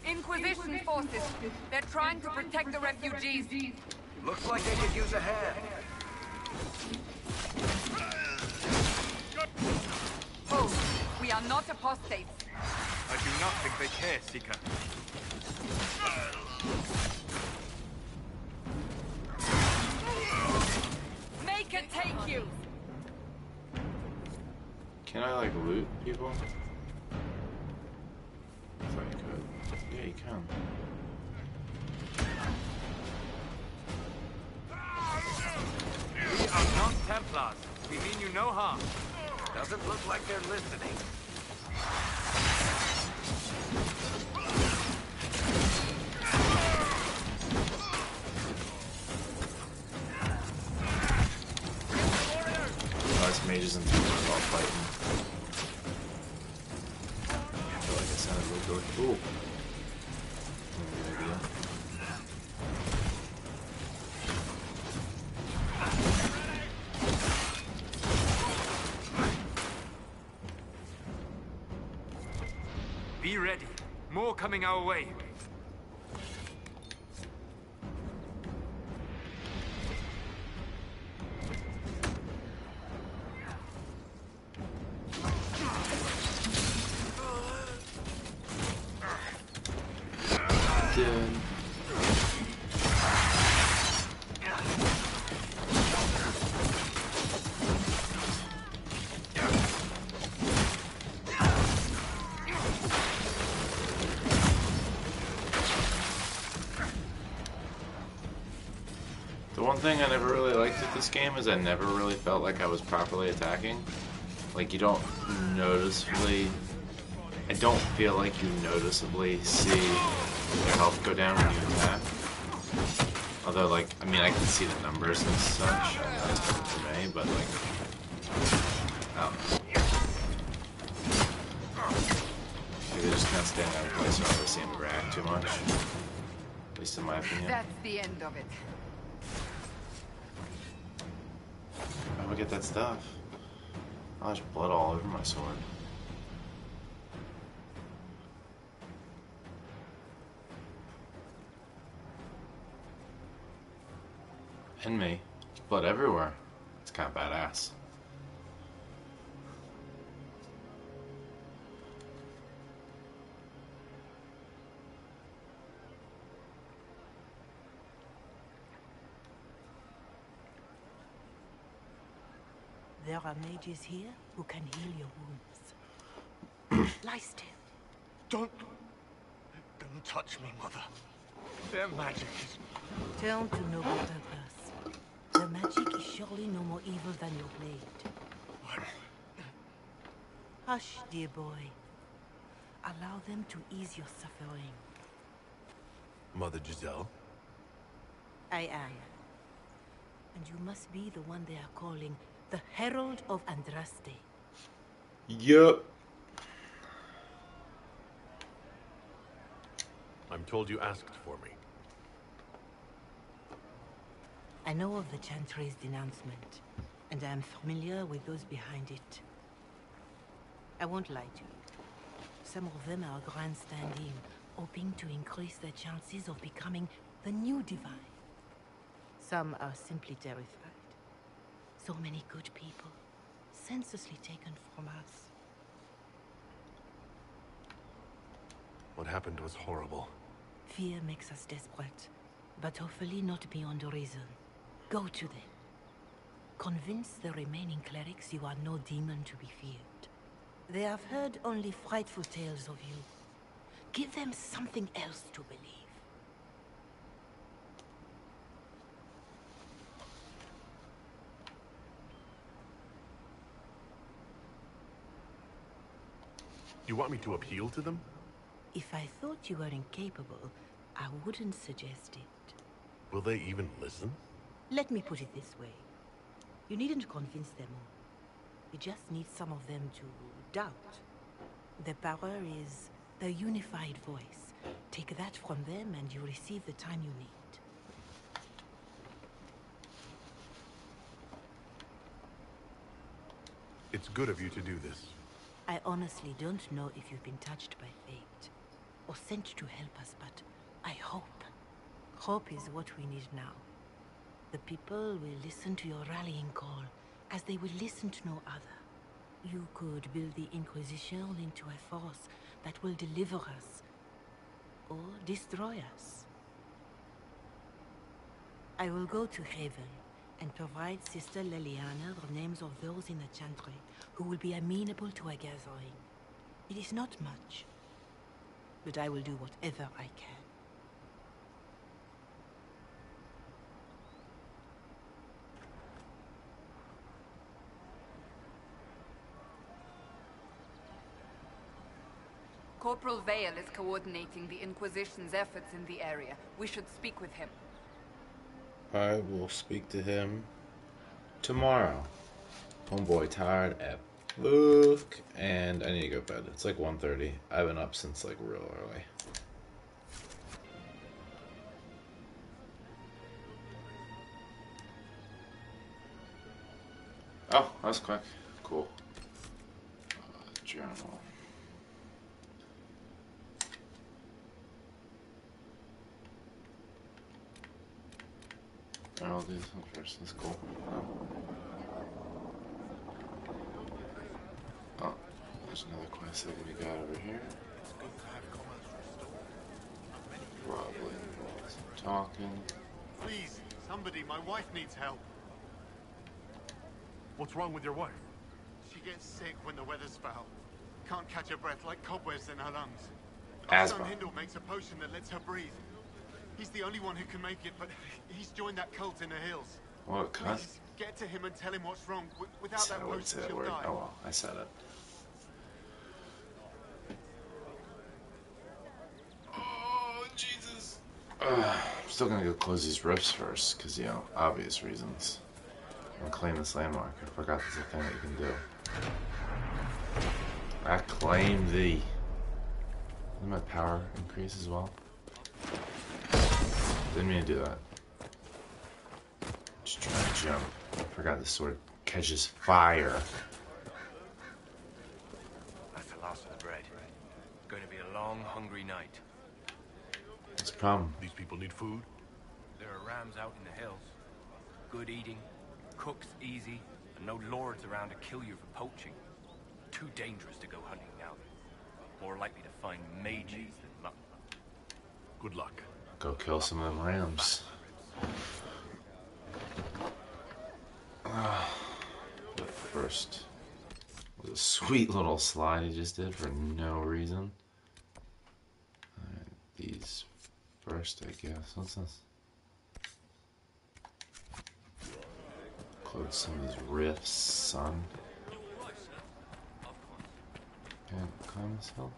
Inquisition forces. They're trying to protect the refugees. Looks like they could use a hand. Oh, we are not apostates. I do not think they care, Seeker. Make it take you. Can I like loot people? Yeah, you can. We are not Templars. We mean you no harm. Doesn't look like they're listening. Mages and Templars all fighting. I feel like it sounded a little good. Ooh. Good idea. Be ready. More coming our way. The one thing I never really liked with this game is I never really felt like I was properly attacking. Like, you don't noticeably... I don't feel like you noticeably see your health go down when you attack. Although, like, I mean, I can see the numbers and such. That's different for me, but, like... I don't know. Maybe they just kind of stand out of place, so I don't really see them react too much. At least in my opinion. That's the end of it. How do I get that stuff? Oh, there's blood all over my sword. And me. There's blood everywhere. It's kind of badass. There are mages here who can heal your wounds. Lie still. Don't touch me, Mother. Their magic is... Turn to noble purpose. The magic is surely no more evil than your blade. Hush, dear boy. Allow them to ease your suffering. Mother Giselle? I am. And you must be the one they are calling the Herald of Andraste. Yup. I'm told you asked for me. I know of the Chantry's denouncement, and I am familiar with those behind it. I won't lie to you. Some of them are grandstanding, hoping to increase their chances of becoming the new divine. Some are simply terrified. So many good people, senselessly taken from us. What happened was horrible. Fear makes us desperate, but hopefully not beyond reason. Go to them. Convince the remaining clerics you are no demon to be feared. They have heard only frightful tales of you. Give them something else to believe. You want me to appeal to them? If I thought you were incapable, I wouldn't suggest it. Will they even listen? Let me put it this way. You needn't convince them all. You just need some of them to doubt. The power is the unified voice. Take that from them and you receive the time you need. It's good of you to do this. I honestly don't know if you've been touched by fate, or sent to help us, but I hope. Hope is what we need now. The people will listen to your rallying call, as they will listen to no other. You could build the Inquisition into a force that will deliver us, or destroy us. I will go to Haven, and provide Sister Leliana the names of those in the Chantry who will be amenable to a gathering. It is not much. but I will do whatever I can. Corporal Vale is coordinating the Inquisition's efforts in the area. We should speak with him. I will speak to him tomorrow. Homeboy tired at fuck, and I need to go to bed. It's like 1:30. I've been up since like real early. Oh, that was quick. Cool. Journal. I'll do this one first. That's cool. Oh, there's another quest that we got over here. It's good to have commerce restored. Probably involves some talking. Please, somebody, my wife needs help. What's wrong with your wife? She gets sick when the weather's foul. Can't catch her breath, like cobwebs in her lungs. Asthma. Our son Hindle makes a potion that lets her breathe. He's the only one who can make it, but he's joined that cult in the hills. What, cuss? Please, get to him and tell him what's wrong. Without Said that I wouldn't say potion, that she'll word. die. Oh well, I said it. Oh, Jesus. I'm still gonna go close these rifts first, because, you know, obvious reasons. And claim this landmark. I forgot there's a thing that you can do. I claim thee. Did my power increase as well? Didn't mean to do that. Just trying to jump. I forgot this sword catches fire. That's the last of the bread. Going to be a long, hungry night. What's the problem? These people need food? There are rams out in the hills. Good eating, cooks easy, and no lords around to kill you for poaching. Too dangerous to go hunting now. More likely to find mages than mutton. Good luck. Go kill some of them rams. But first, was a sweet little slide he just did for no reason. Alright, these first, I guess. What's this? Close some of these rifts, son. Can't climb this hill?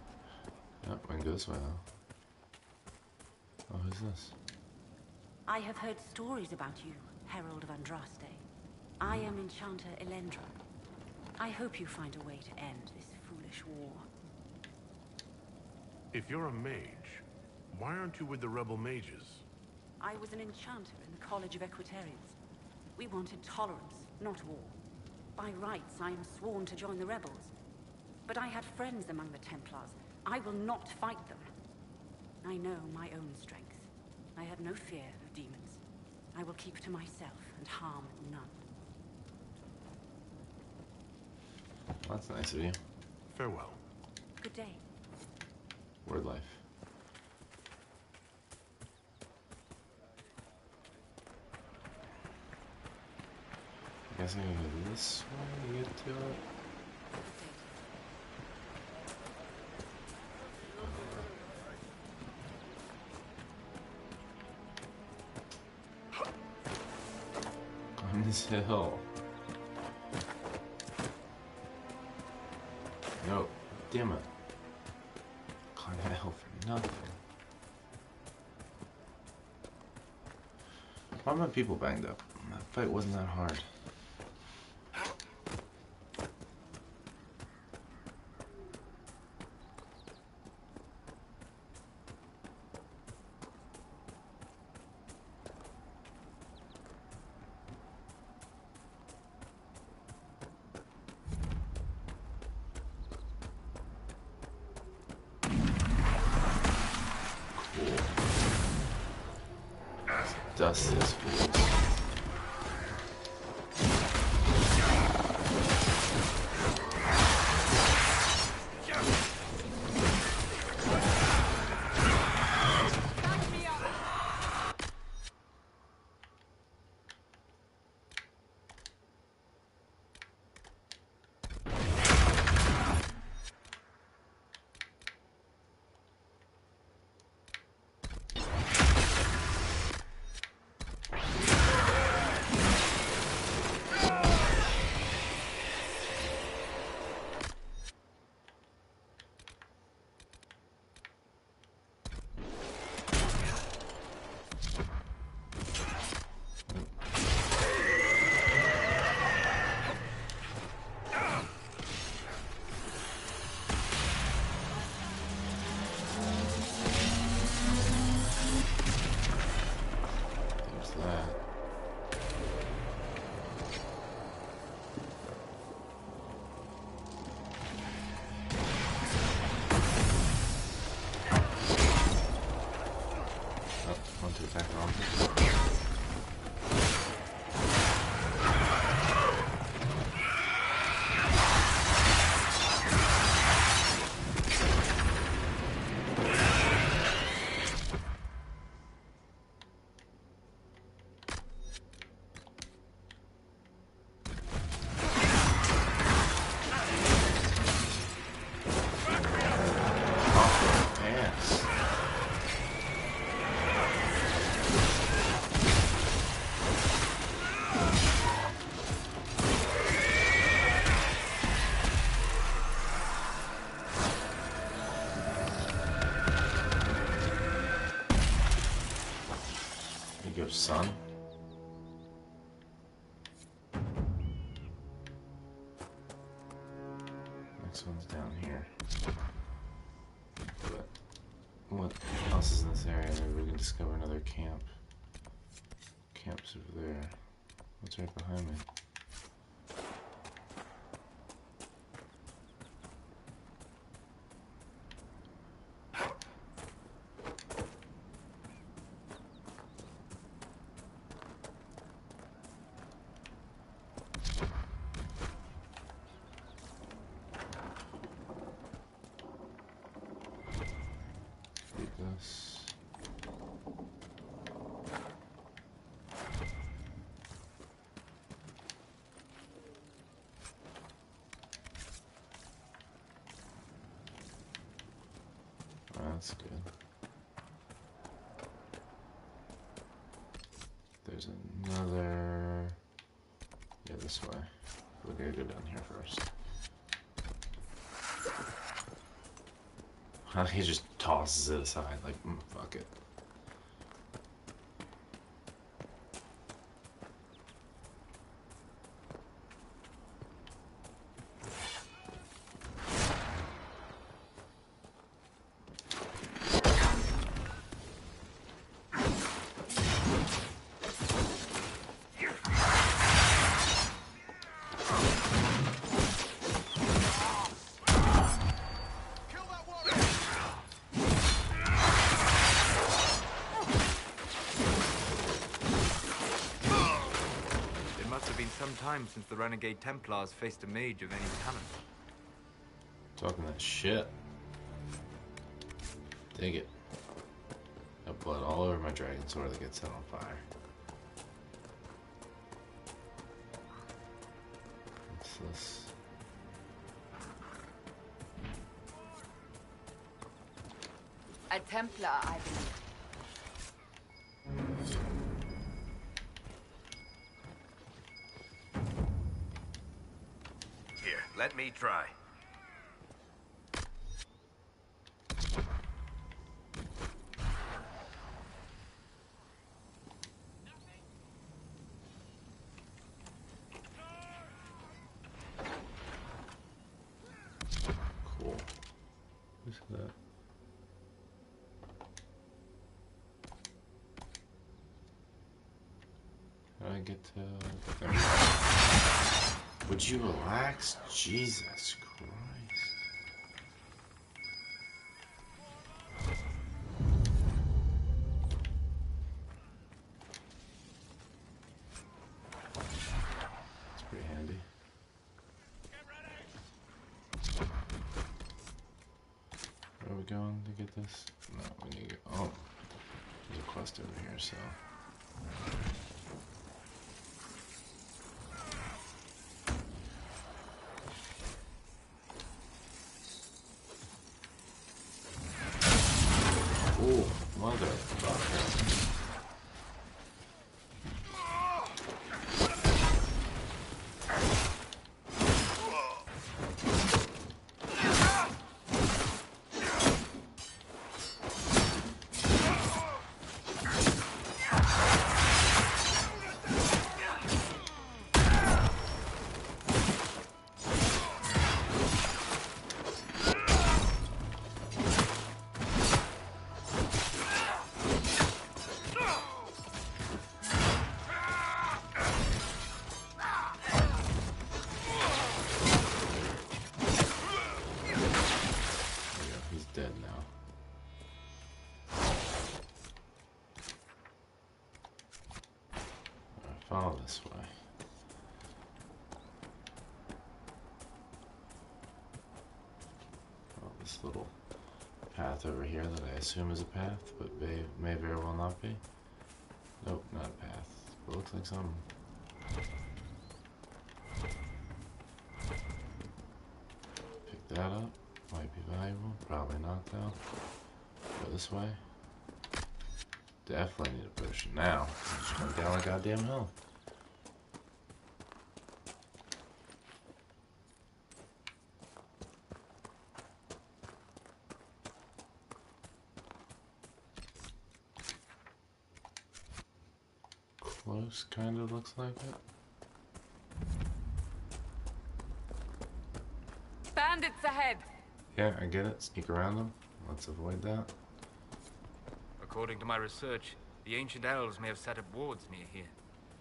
Yep, we can go this way though. Oh, who's this? I have heard stories about you, Herald of Andraste. I am Enchanter Elendra. I hope you find a way to end this foolish war. If you're a mage, why aren't you with the rebel mages? I was an enchanter in the College of Equitarians. We wanted tolerance, not war. By rights, I am sworn to join the rebels. But I had friends among the Templars. I will not fight them. I know my own strength. I have no fear of demons. I will keep to myself and harm none. That's nice of you. Farewell. Good day. Word life. I guess I can go this way to get to it. On this hill. No, damn it. Climb that hill for nothing. Why are my people banged up? That fight wasn't that hard. Dust this fool. Father's son? Next one's down here. But what else is in this area? Maybe we can discover another camp. Camp's over there. What's right behind me? That's good. There's another... Yeah, this way. We're gonna go down here first. He just tosses it aside, like, fuck it. Time since the Renegade Templars faced a mage of any talent. Talking that shit. Dig it. Got blood all over my dragon sword that gets set on fire. What's this? A Templar, I believe. Let me try. Cool. Who's that? How do I get to... There we go. Would you relax? Jesus Christ. It's pretty handy. Where are we going to get this? No, we need to go. Oh, there's a quest over here, so. Oh, motherfucker. Dead now. Follow this way. Follow this little path over here that I assume is a path, but may very well not be. Nope, not a path. But looks like something. Pick that up. Might be valuable. Probably not though. Go this way. Definitely need a potion now. I'm just going down a goddamn hill. Almost kind of looks like it. Bandits ahead! Yeah, I get it. Sneak around them. Let's avoid that. According to my research, the ancient elves may have set up wards near here.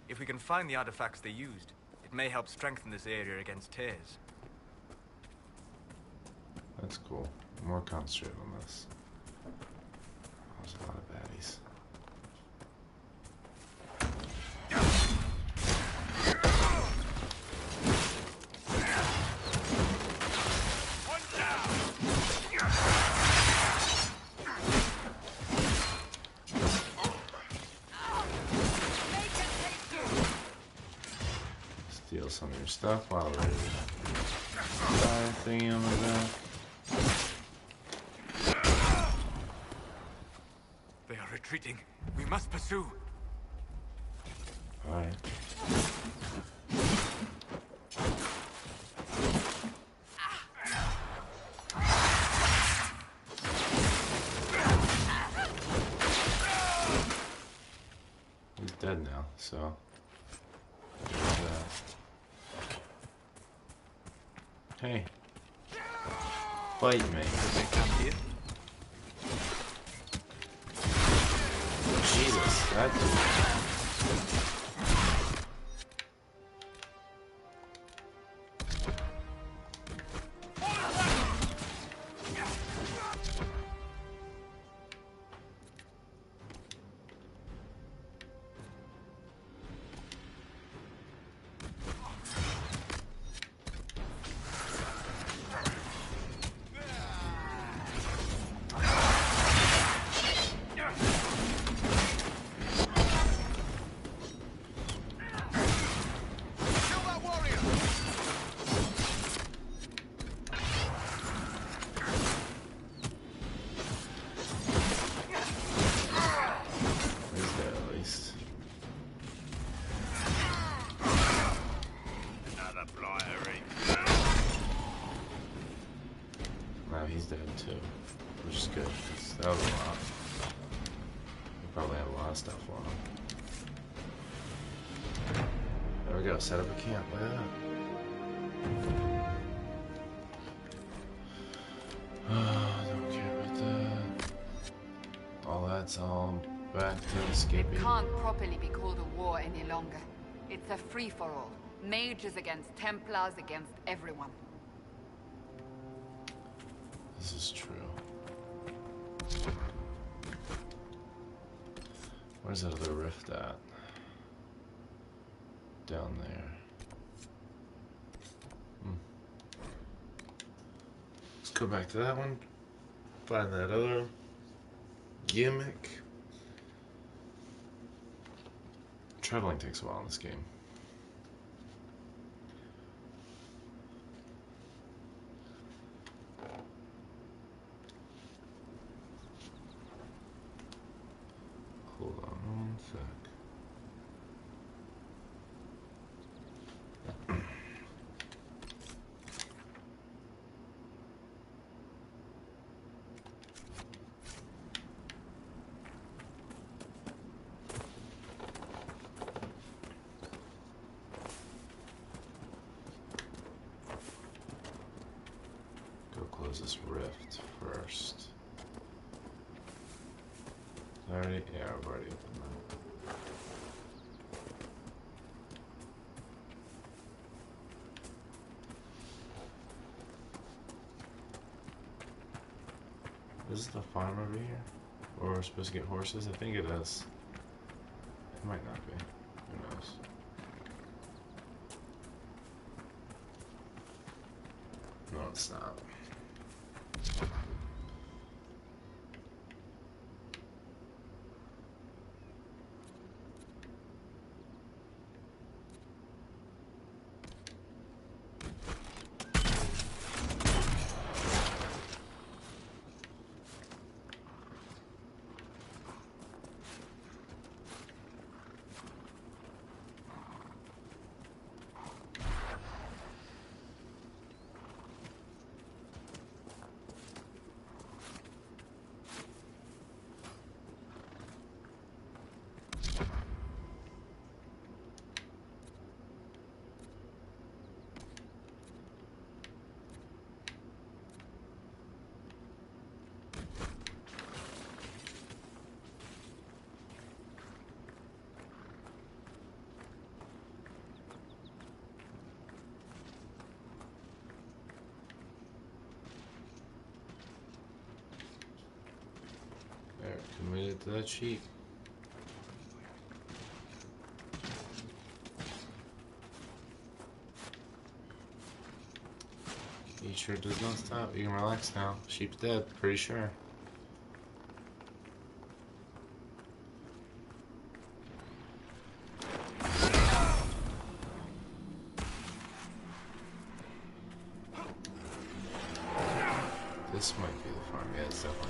If we can find the artifacts they used, it may help strengthen this area against tears. That's cool. More concentrate on this. There's a lot of baddies. Steal some of your stuff while we're fire thingy on the back. They are retreating. We must pursue. Alright. He's dead now, so there's that. Hey. Bite me. Jesus, that dude. He's dead too, which is good. That was a lot. We probably have a lot of stuff on him. There we go. Set up a camp. Look at that. Don't care about that. All that's all back to escaping. It can't properly be called a war any longer. It's a free-for-all. Mages against Templars against everyone. This is true. Where's that other rift at? Down there. Let's go back to that one. Find that other gimmick. Traveling takes a while in this game. Hold on one sec. Go close this rift first. Already? Yeah, I've already opened that. Is this the farm over here? Or we're supposed to get horses? I think it is. It might not be. Who knows? No, it's not. They're committed to that sheep. He sure does not stop. You can relax now. Sheep's dead, pretty sure. This might be the farm. Yeah, it's definitely.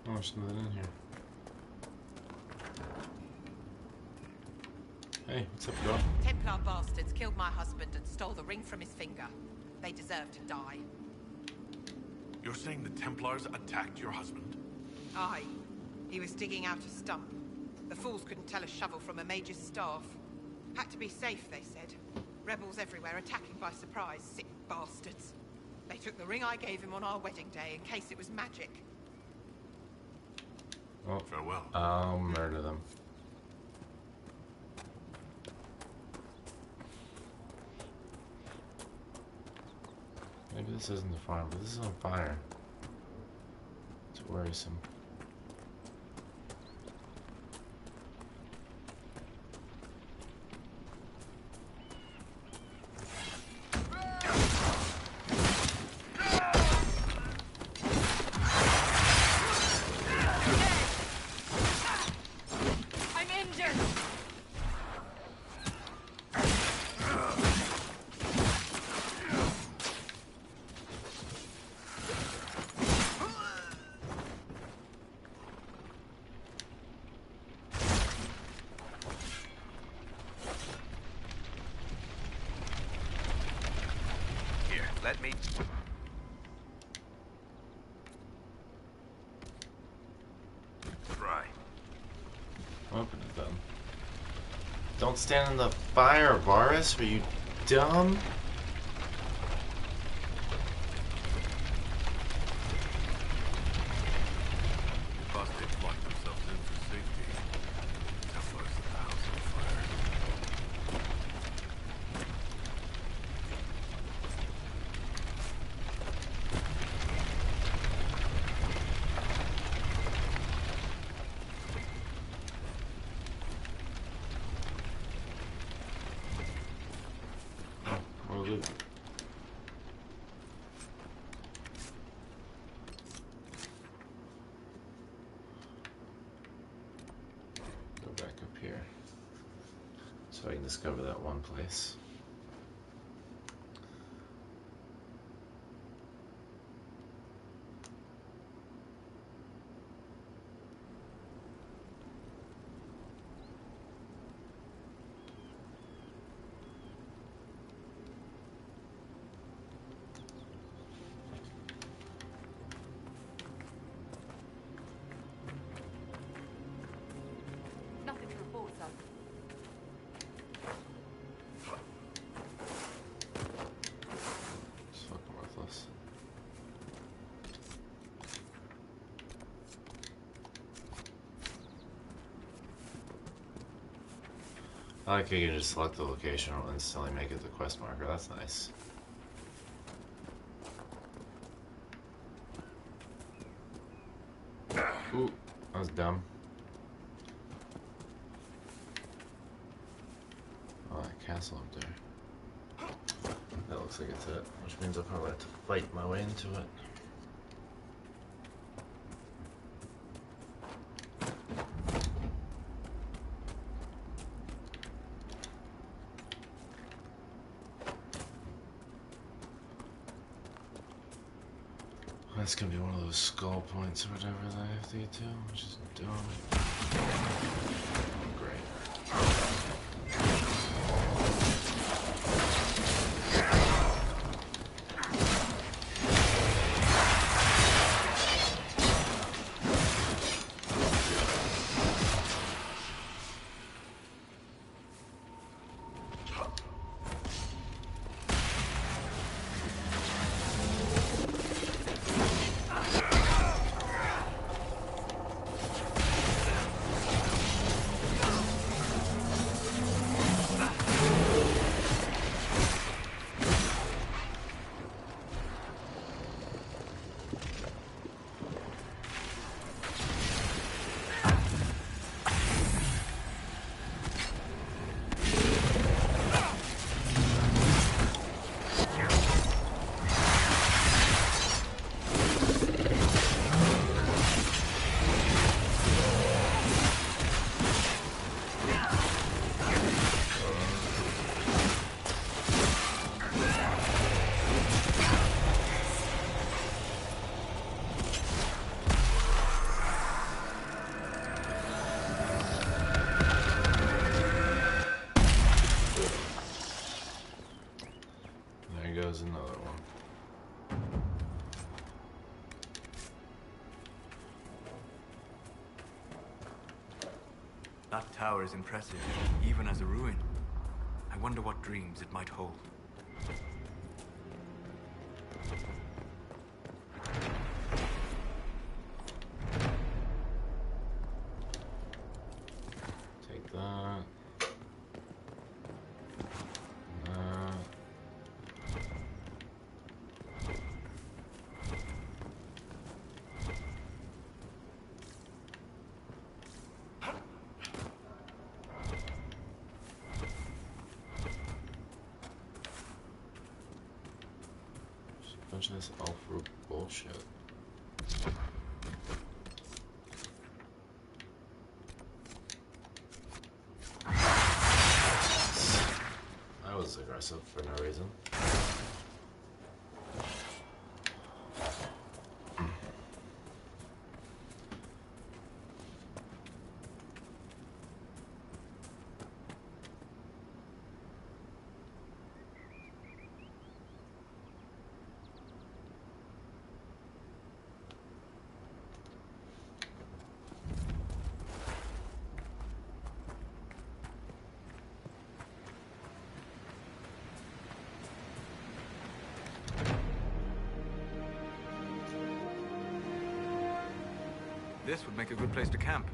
There's something in here. Hey, what's up, girl? Templar bastards killed my husband and stole the ring from his finger. They deserve to die. You're saying the Templars attacked your husband? Aye. He was digging out a stump. The fools couldn't tell a shovel from a mage's staff. Had to be safe, they said. Rebels everywhere attacking by surprise, sick bastards. They took the ring I gave him on our wedding day in case it was magic. Well, farewell. I'll murder them. Maybe this isn't the farm, but this is on fire. It's worrisome. Let me... Try. Open it then. Don't stand in the fire, Varus. Are you dumb? Bastards locked themselves in for safety. Templars set the house on fire. Go back up here so I can discover that one place. Nothing to report, sir. It's fucking worthless. I like how you can just select the location and instantly make it the quest marker. That's nice. Ooh, that was dumb. Oh, that castle up there. That looks like it's it, which means I'll probably have to fight my way into it. That's gonna be one of those skull points or whatever that I have to get to, which is dumb. Great. Goes another one. That tower is impressive, even as a ruin. I wonder what dreams it might hold. Take that. Bunch of this all-fruit bullshit. I was aggressive for no reason. This would make a good place to camp.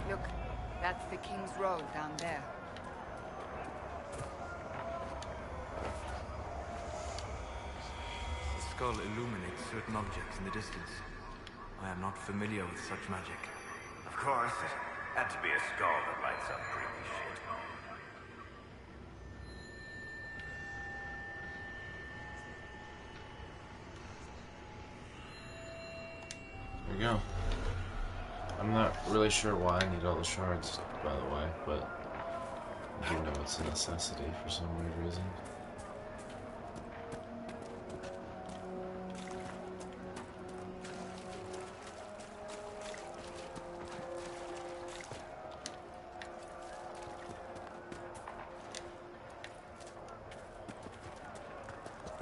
Look, that's the King's Road down there. The skull illuminates certain objects in the distance. I am not familiar with such magic. Of course, it had to be a skull that lights up creepy shit. we go. I'm not really sure why I need all the shards, by the way, but I do know it's a necessity for some weird reason.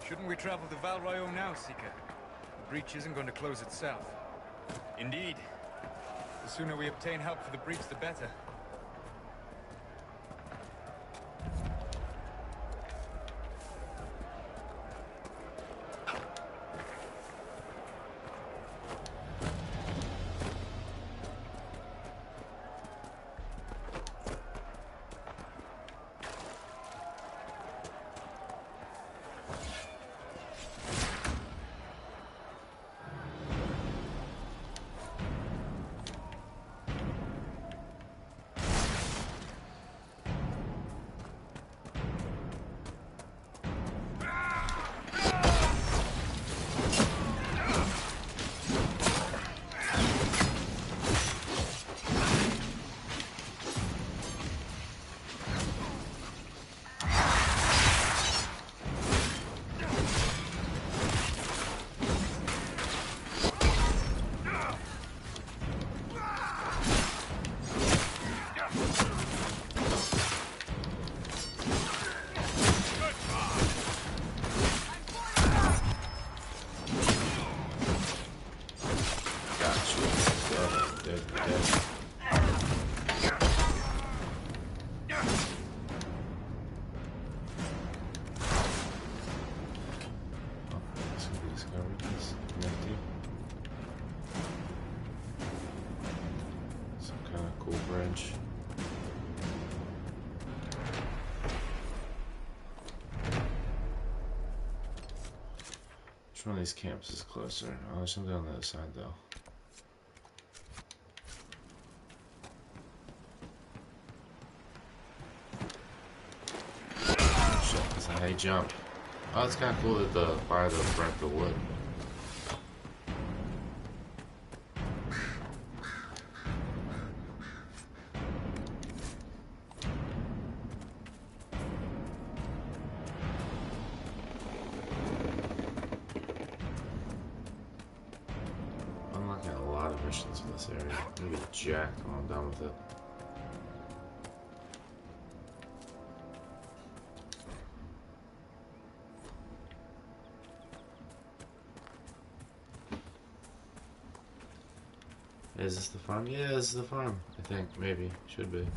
Shouldn't we travel to Val Royeaux now, Seeker? The breach isn't going to close itself. Indeed. The sooner we obtain help for the breach, the better. Which one of these camps is closer? Oh, there's something on the other side, though. Oh, shit, that's a high jump. Oh, it's kind of cool that the fire that burnt the wood. In this area. I'm gonna get jacked when I'm done with it. Is this the farm? Yeah, this is the farm. I think, maybe. Should be.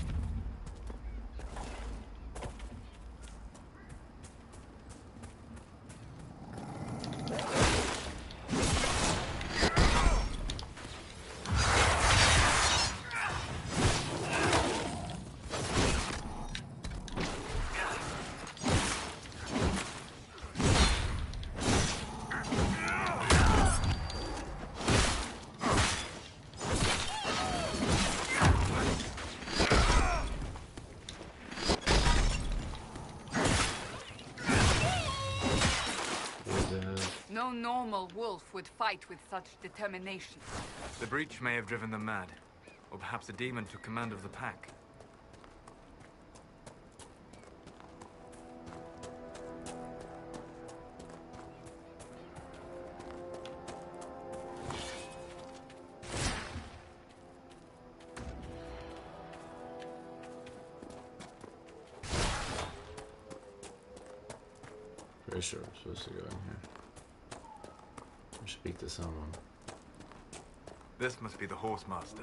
No normal wolf would fight with such determination. The breach may have driven them mad. Or perhaps a demon took command of the pack. Pretty sure I'm supposed to go in here. Or speak to someone. This must be the Horsemaster.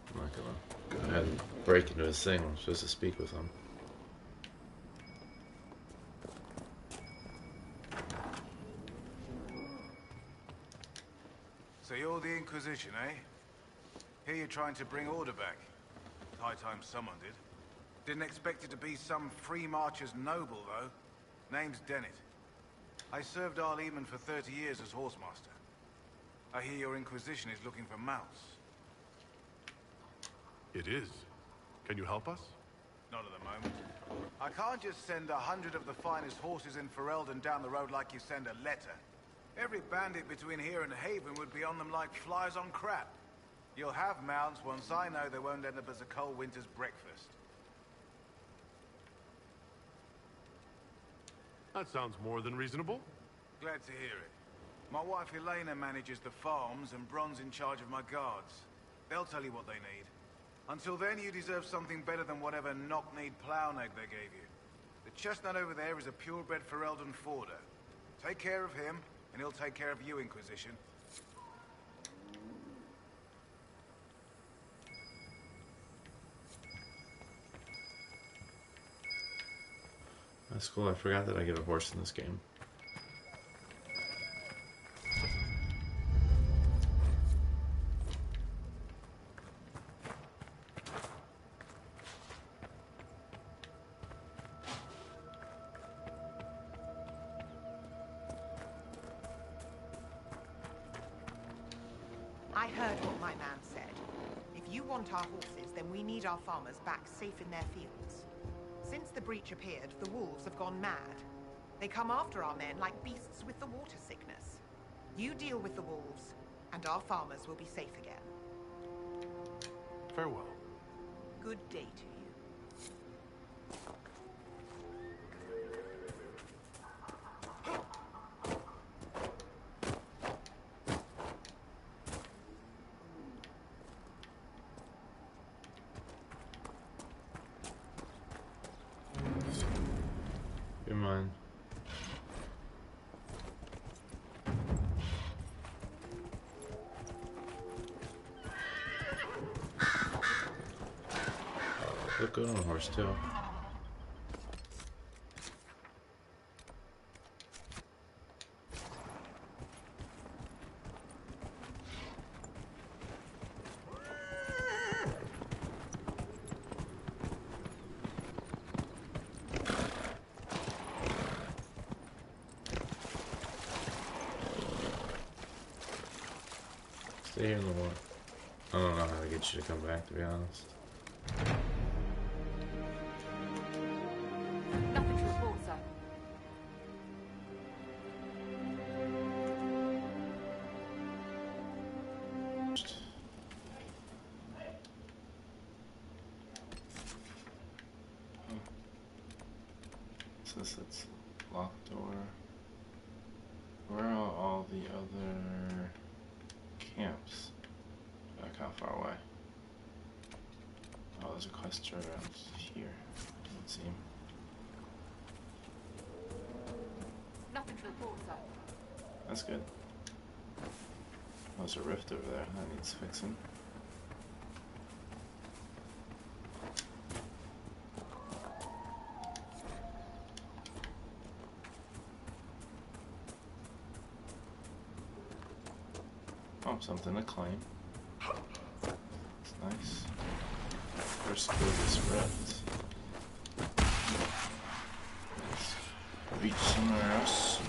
I'm not gonna go ahead and break into his thing. I'm supposed to speak with him. So you're the Inquisition, eh? Here you're trying to bring order back. High time someone did. Didn't expect it to be some free marcher's noble, though. Name's Dennett. I served Arl Eamon for 30 years as Horsemaster. I hear your Inquisition is looking for mounts. It is. Can you help us? Not at the moment. I can't just send 100 of the finest horses in Ferelden down the road like you send a letter. Every bandit between here and Haven would be on them like flies on crap. You'll have mounts once I know they won't end up as a cold winter's breakfast. That sounds more than reasonable. Glad to hear it. My wife Elena manages the farms and Bron's in charge of my guards. They'll tell you what they need. Until then, you deserve something better than whatever knock-kneed plow-neg they gave you. The chestnut over there is a purebred Ferelden forder. Take care of him, and he'll take care of you, Inquisition. That's cool. I forgot that I get a horse in this game. I heard what my man said. If you want our horses, then we need our farmers back safe in their fields. Since the breach appeared, the wolves have gone mad. They come after our men like beasts with the water sickness. You deal with the wolves, and our farmers will be safe again. Farewell. Good day to you. Come on. Look good on a horse too. Stay here in the water. I don't know how to get you to come back, to be honest. Nothing to report, sir. Says it's locked door. Where are all the other camps? Back how far away? Oh, there's a quest around here. Doesn't seem. Nothing to report, sir. That's good. Oh, there's a rift over there. That needs fixing. Oh, something to claim. That's nice. First go this rift. Let's reach somewhere else.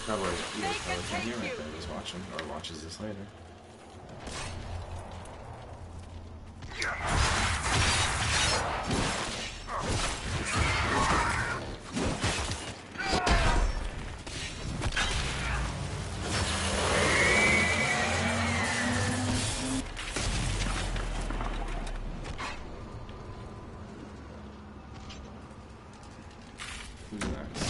Probably he was probably here right there. He's watching or watches this later. Who's next?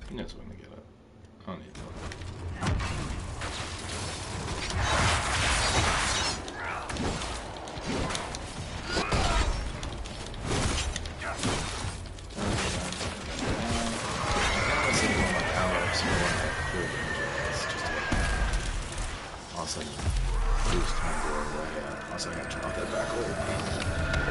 He knows when to get up. I don't need to. Awesome. Boost my board, right? Also, I got to turn off that back order.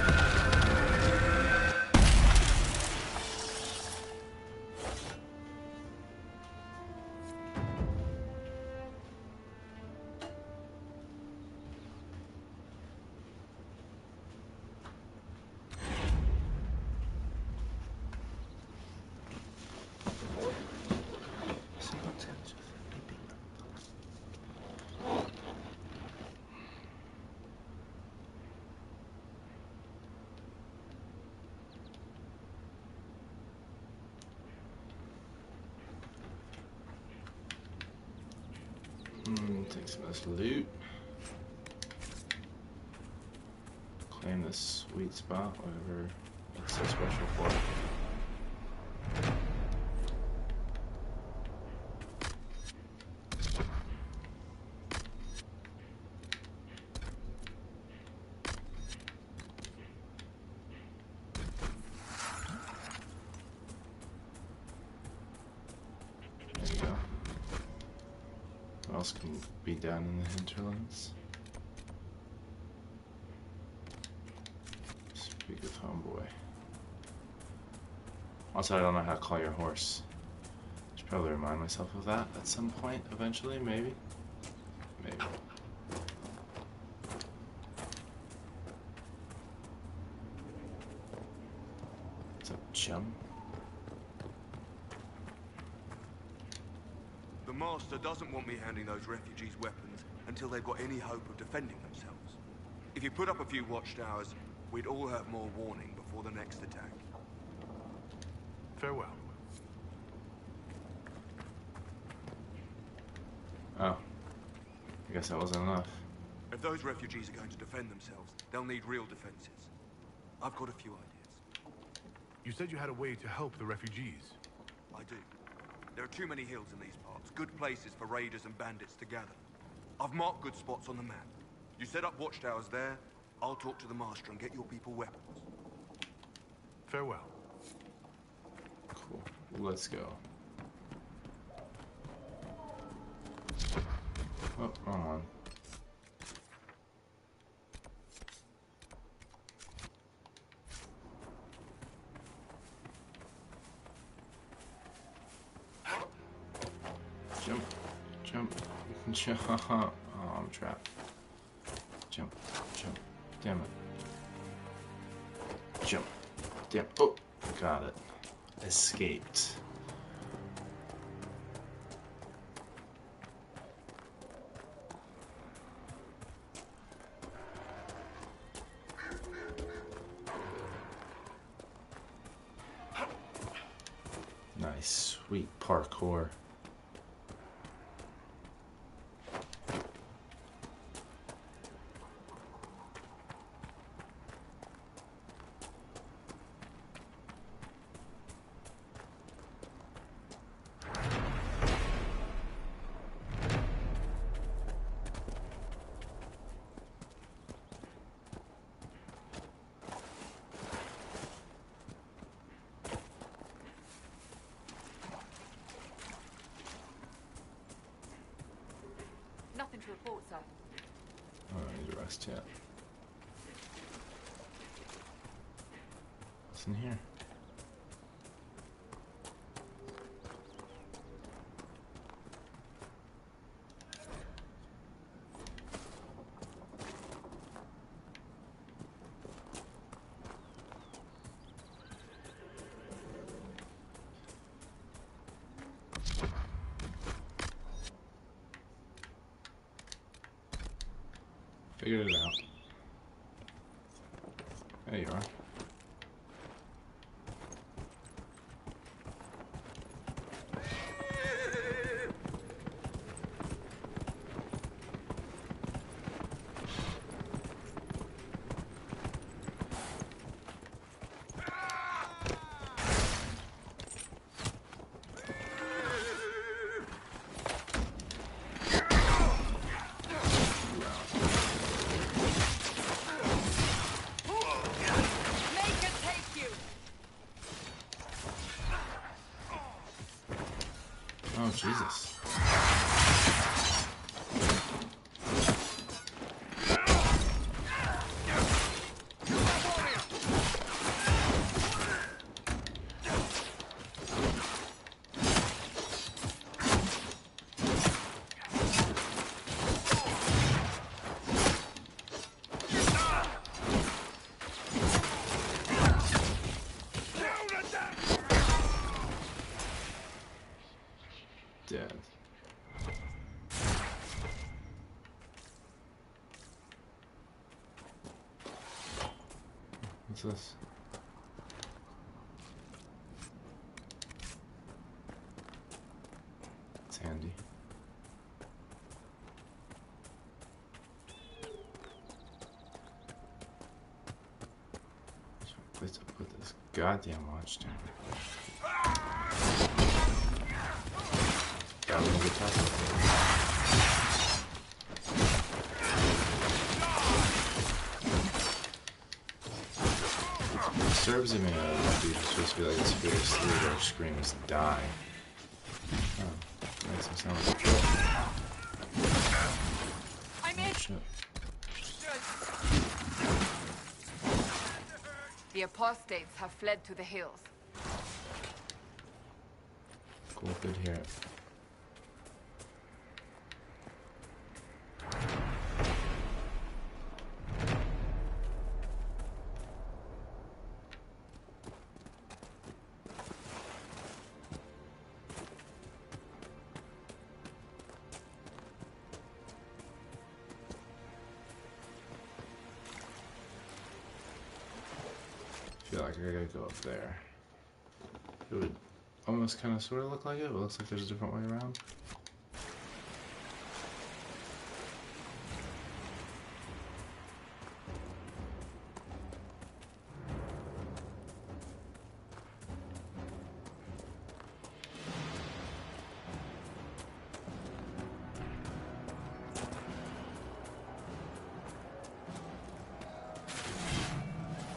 Take some of this loot. Claim this sweet spot, whatever it's so special for. There you go. What else can be down in the hinterlands? Speak of homeboy. Also, I don't know how to call your horse. Should probably remind myself of that at some point, eventually, maybe. Maybe. What's up, chum? The Master doesn't want me handing those refugees weapons until they've got any hope of defending themselves. If you put up a few watchtowers, we'd all have more warning before the next attack. Farewell. Oh. I guess that wasn't enough. If those refugees are going to defend themselves, they'll need real defenses. I've got a few ideas. You said you had a way to help the refugees. I do. There are too many hills in these parts, good places for raiders and bandits to gather. I've marked good spots on the map. You set up watchtowers there, I'll talk to the Master and get your people weapons. Farewell. Cool. Let's go. Oh, wrong one. Jump. Jump. Jump. Oh, I'm trapped. Jump. Jump. Damn it. Jump. Damn. Oh, got it. Escaped. Nice, sweet parkour. Nothing to report, sir. Oh, I need to rest yet. What's in here? Figured it out. There you are. Oh, Jesus. dead. What's this? It's handy. Let's put this goddamn watchtower. Got a little bit tough. Disturbs me. Dude, it's supposed to be like a serious 3-door screams die. Oh, makes him sound like a joke. I'm in. Shit. The apostates have fled to the hills. Cool, good to hear it. I feel like I gotta go up there. It would almost kind of sort of look like it, but it looks like there's a different way around.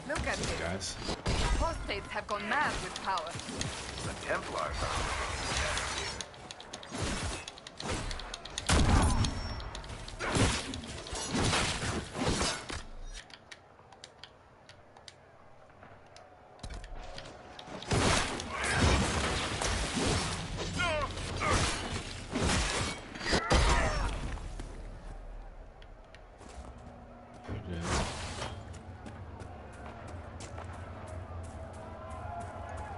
Look at this. Guys. Apostates have gone mad with power. The Templars are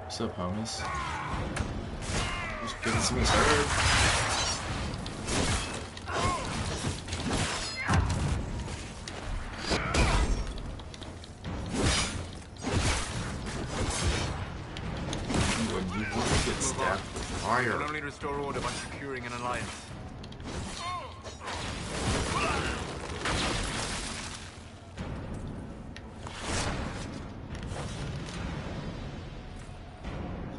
What's up, homies? Just getting some herb. When you want to get stabbed with fire. You can only restore order by securing an alliance.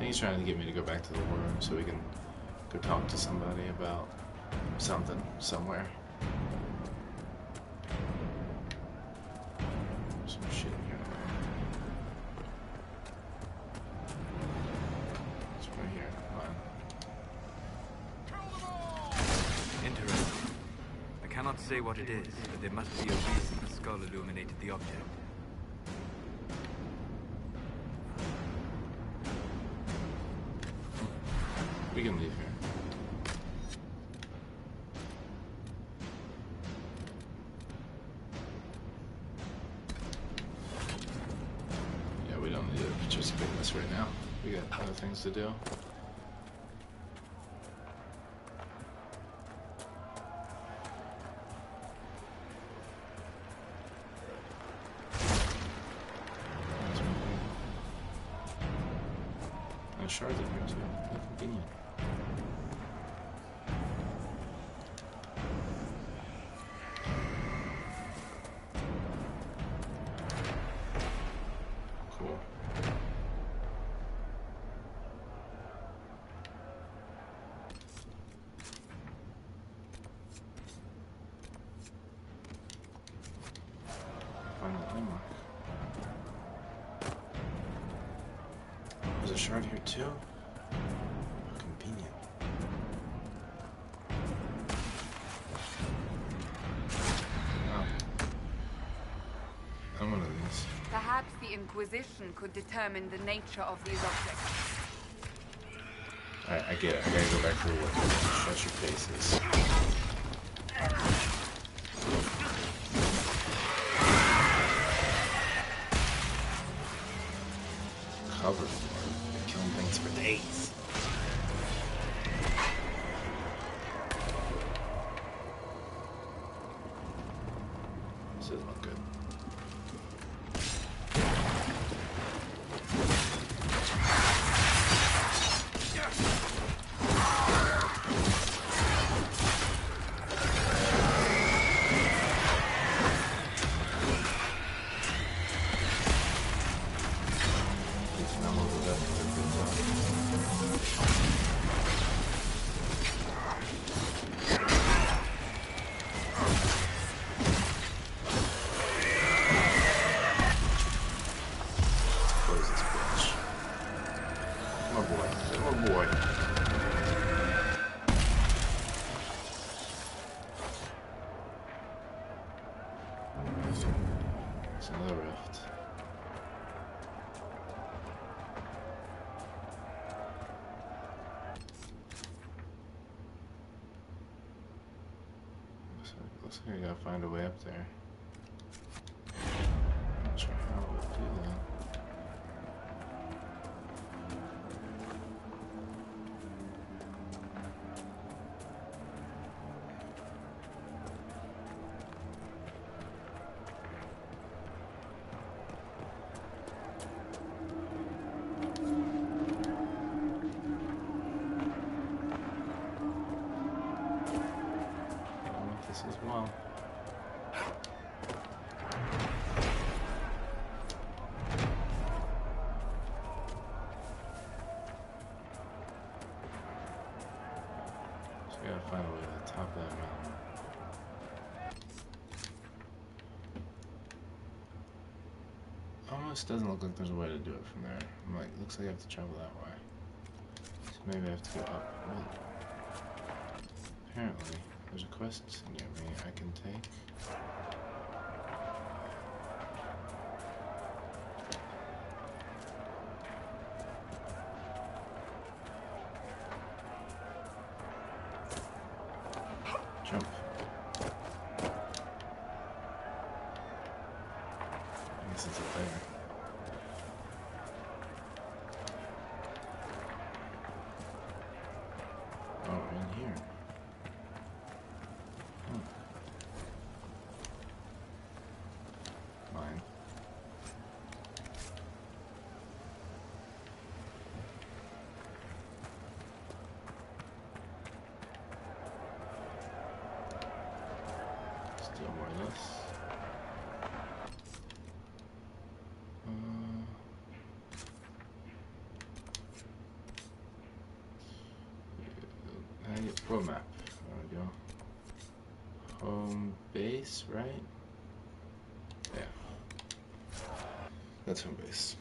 He's trying to get me to go back to the war room so we can go talk to somebody about something somewhere. Some shit in here. It's right here. Fine. Interesting. I cannot say what it is, but there must be a reason the skull illuminated the object. We can leave here. Yeah, we don't need to participate in this right now. We got other things to do. And shards in here too. How convenient. Cool. Find the landmark. There's a shard here too? How convenient. Oh. I'm one of these. Perhaps the Inquisition could determine the nature of these objects. Alright, I get it. I gotta go back to the window. Shut your faces. Covered for killing things for days. Another rift. Looks like I gotta find a way up there. Not sure how I would do that. As well. So we gotta find a way to the top of that mountain. Almost doesn't look like there's a way to do it from there. I'm like, looks like I have to travel that way. So maybe I have to go up. Well, apparently. There's a quest near me I can take. Jump. I guess it's up there. Oh, in here. Mine. Still more of this. Pro map. There we go. Home base, right? Yeah. That's home base.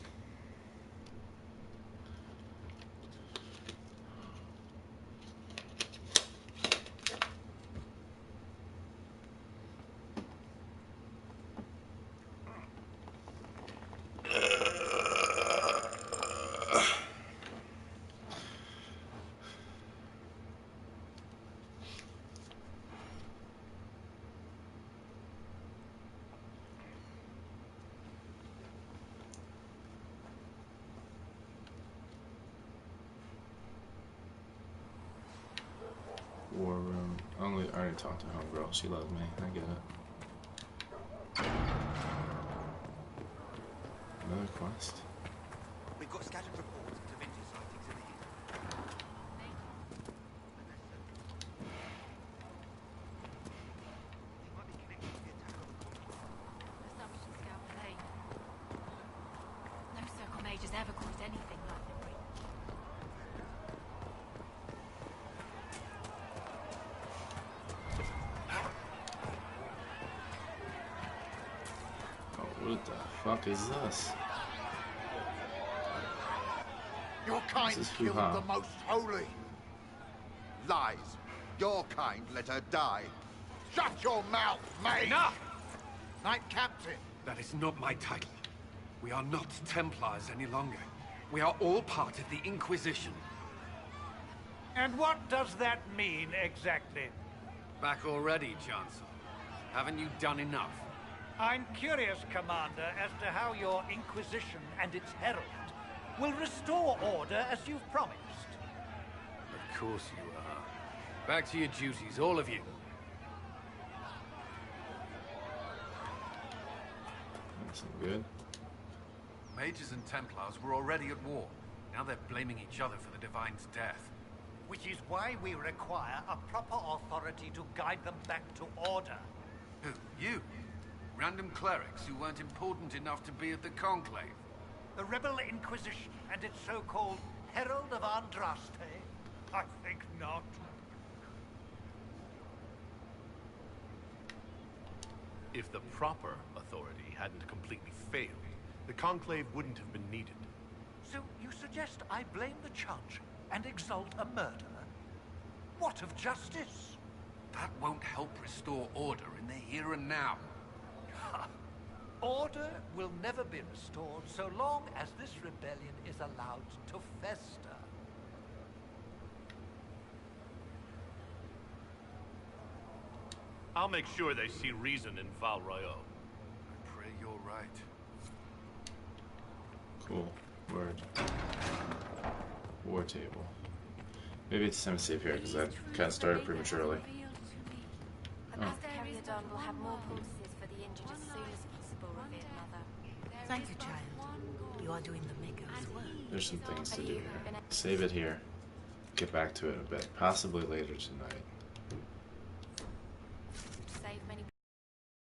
War room. I already talked to homegirl. She loves me. I get it. Another quest. We've got scattered reports of Vintage sightings in the hill. Assumption Scout Plane. No Circle Mage has ever caused anything like the breach. What the fuck is this? Your kind This is killed hoo-ha. the most holy. Lies. Your kind let her die. Shut your mouth, mate! Enough! Knight Captain. That is not my title. We are not Templars any longer. We are all part of the Inquisition. And what does that mean, exactly? Back already, Chancellor. Haven't you done enough? I'm curious, Commander, as to how your Inquisition and its Herald will restore order as you've promised. Of course you are. Back to your duties, all of you. That's good. Mages and Templars were already at war. Now they're blaming each other for the Divine's death. Which is why we require a proper authority to guide them back to order. Who? You? Random clerics who weren't important enough to be at the Conclave? The Rebel Inquisition and its so-called Herald of Andraste? I think not. If the proper authority hadn't completely failed, the Conclave wouldn't have been needed. So you suggest I blame the Chantry and exalt a murderer? What of justice? That won't help restore order in the here and now. Order will never be restored so long as this rebellion is allowed to fester. I'll make sure they see reason in Val Royeaux. I pray you're right. Cool. Word. War table. Maybe it's time to save here because I kind of started prematurely. The master carrier Don will have more pulses for the injured as soon as possible, revered mother. Thank you, child. You are doing the Maker's work. There's some things to do here. Save it here. Get back to it a bit. Possibly later tonight. Save many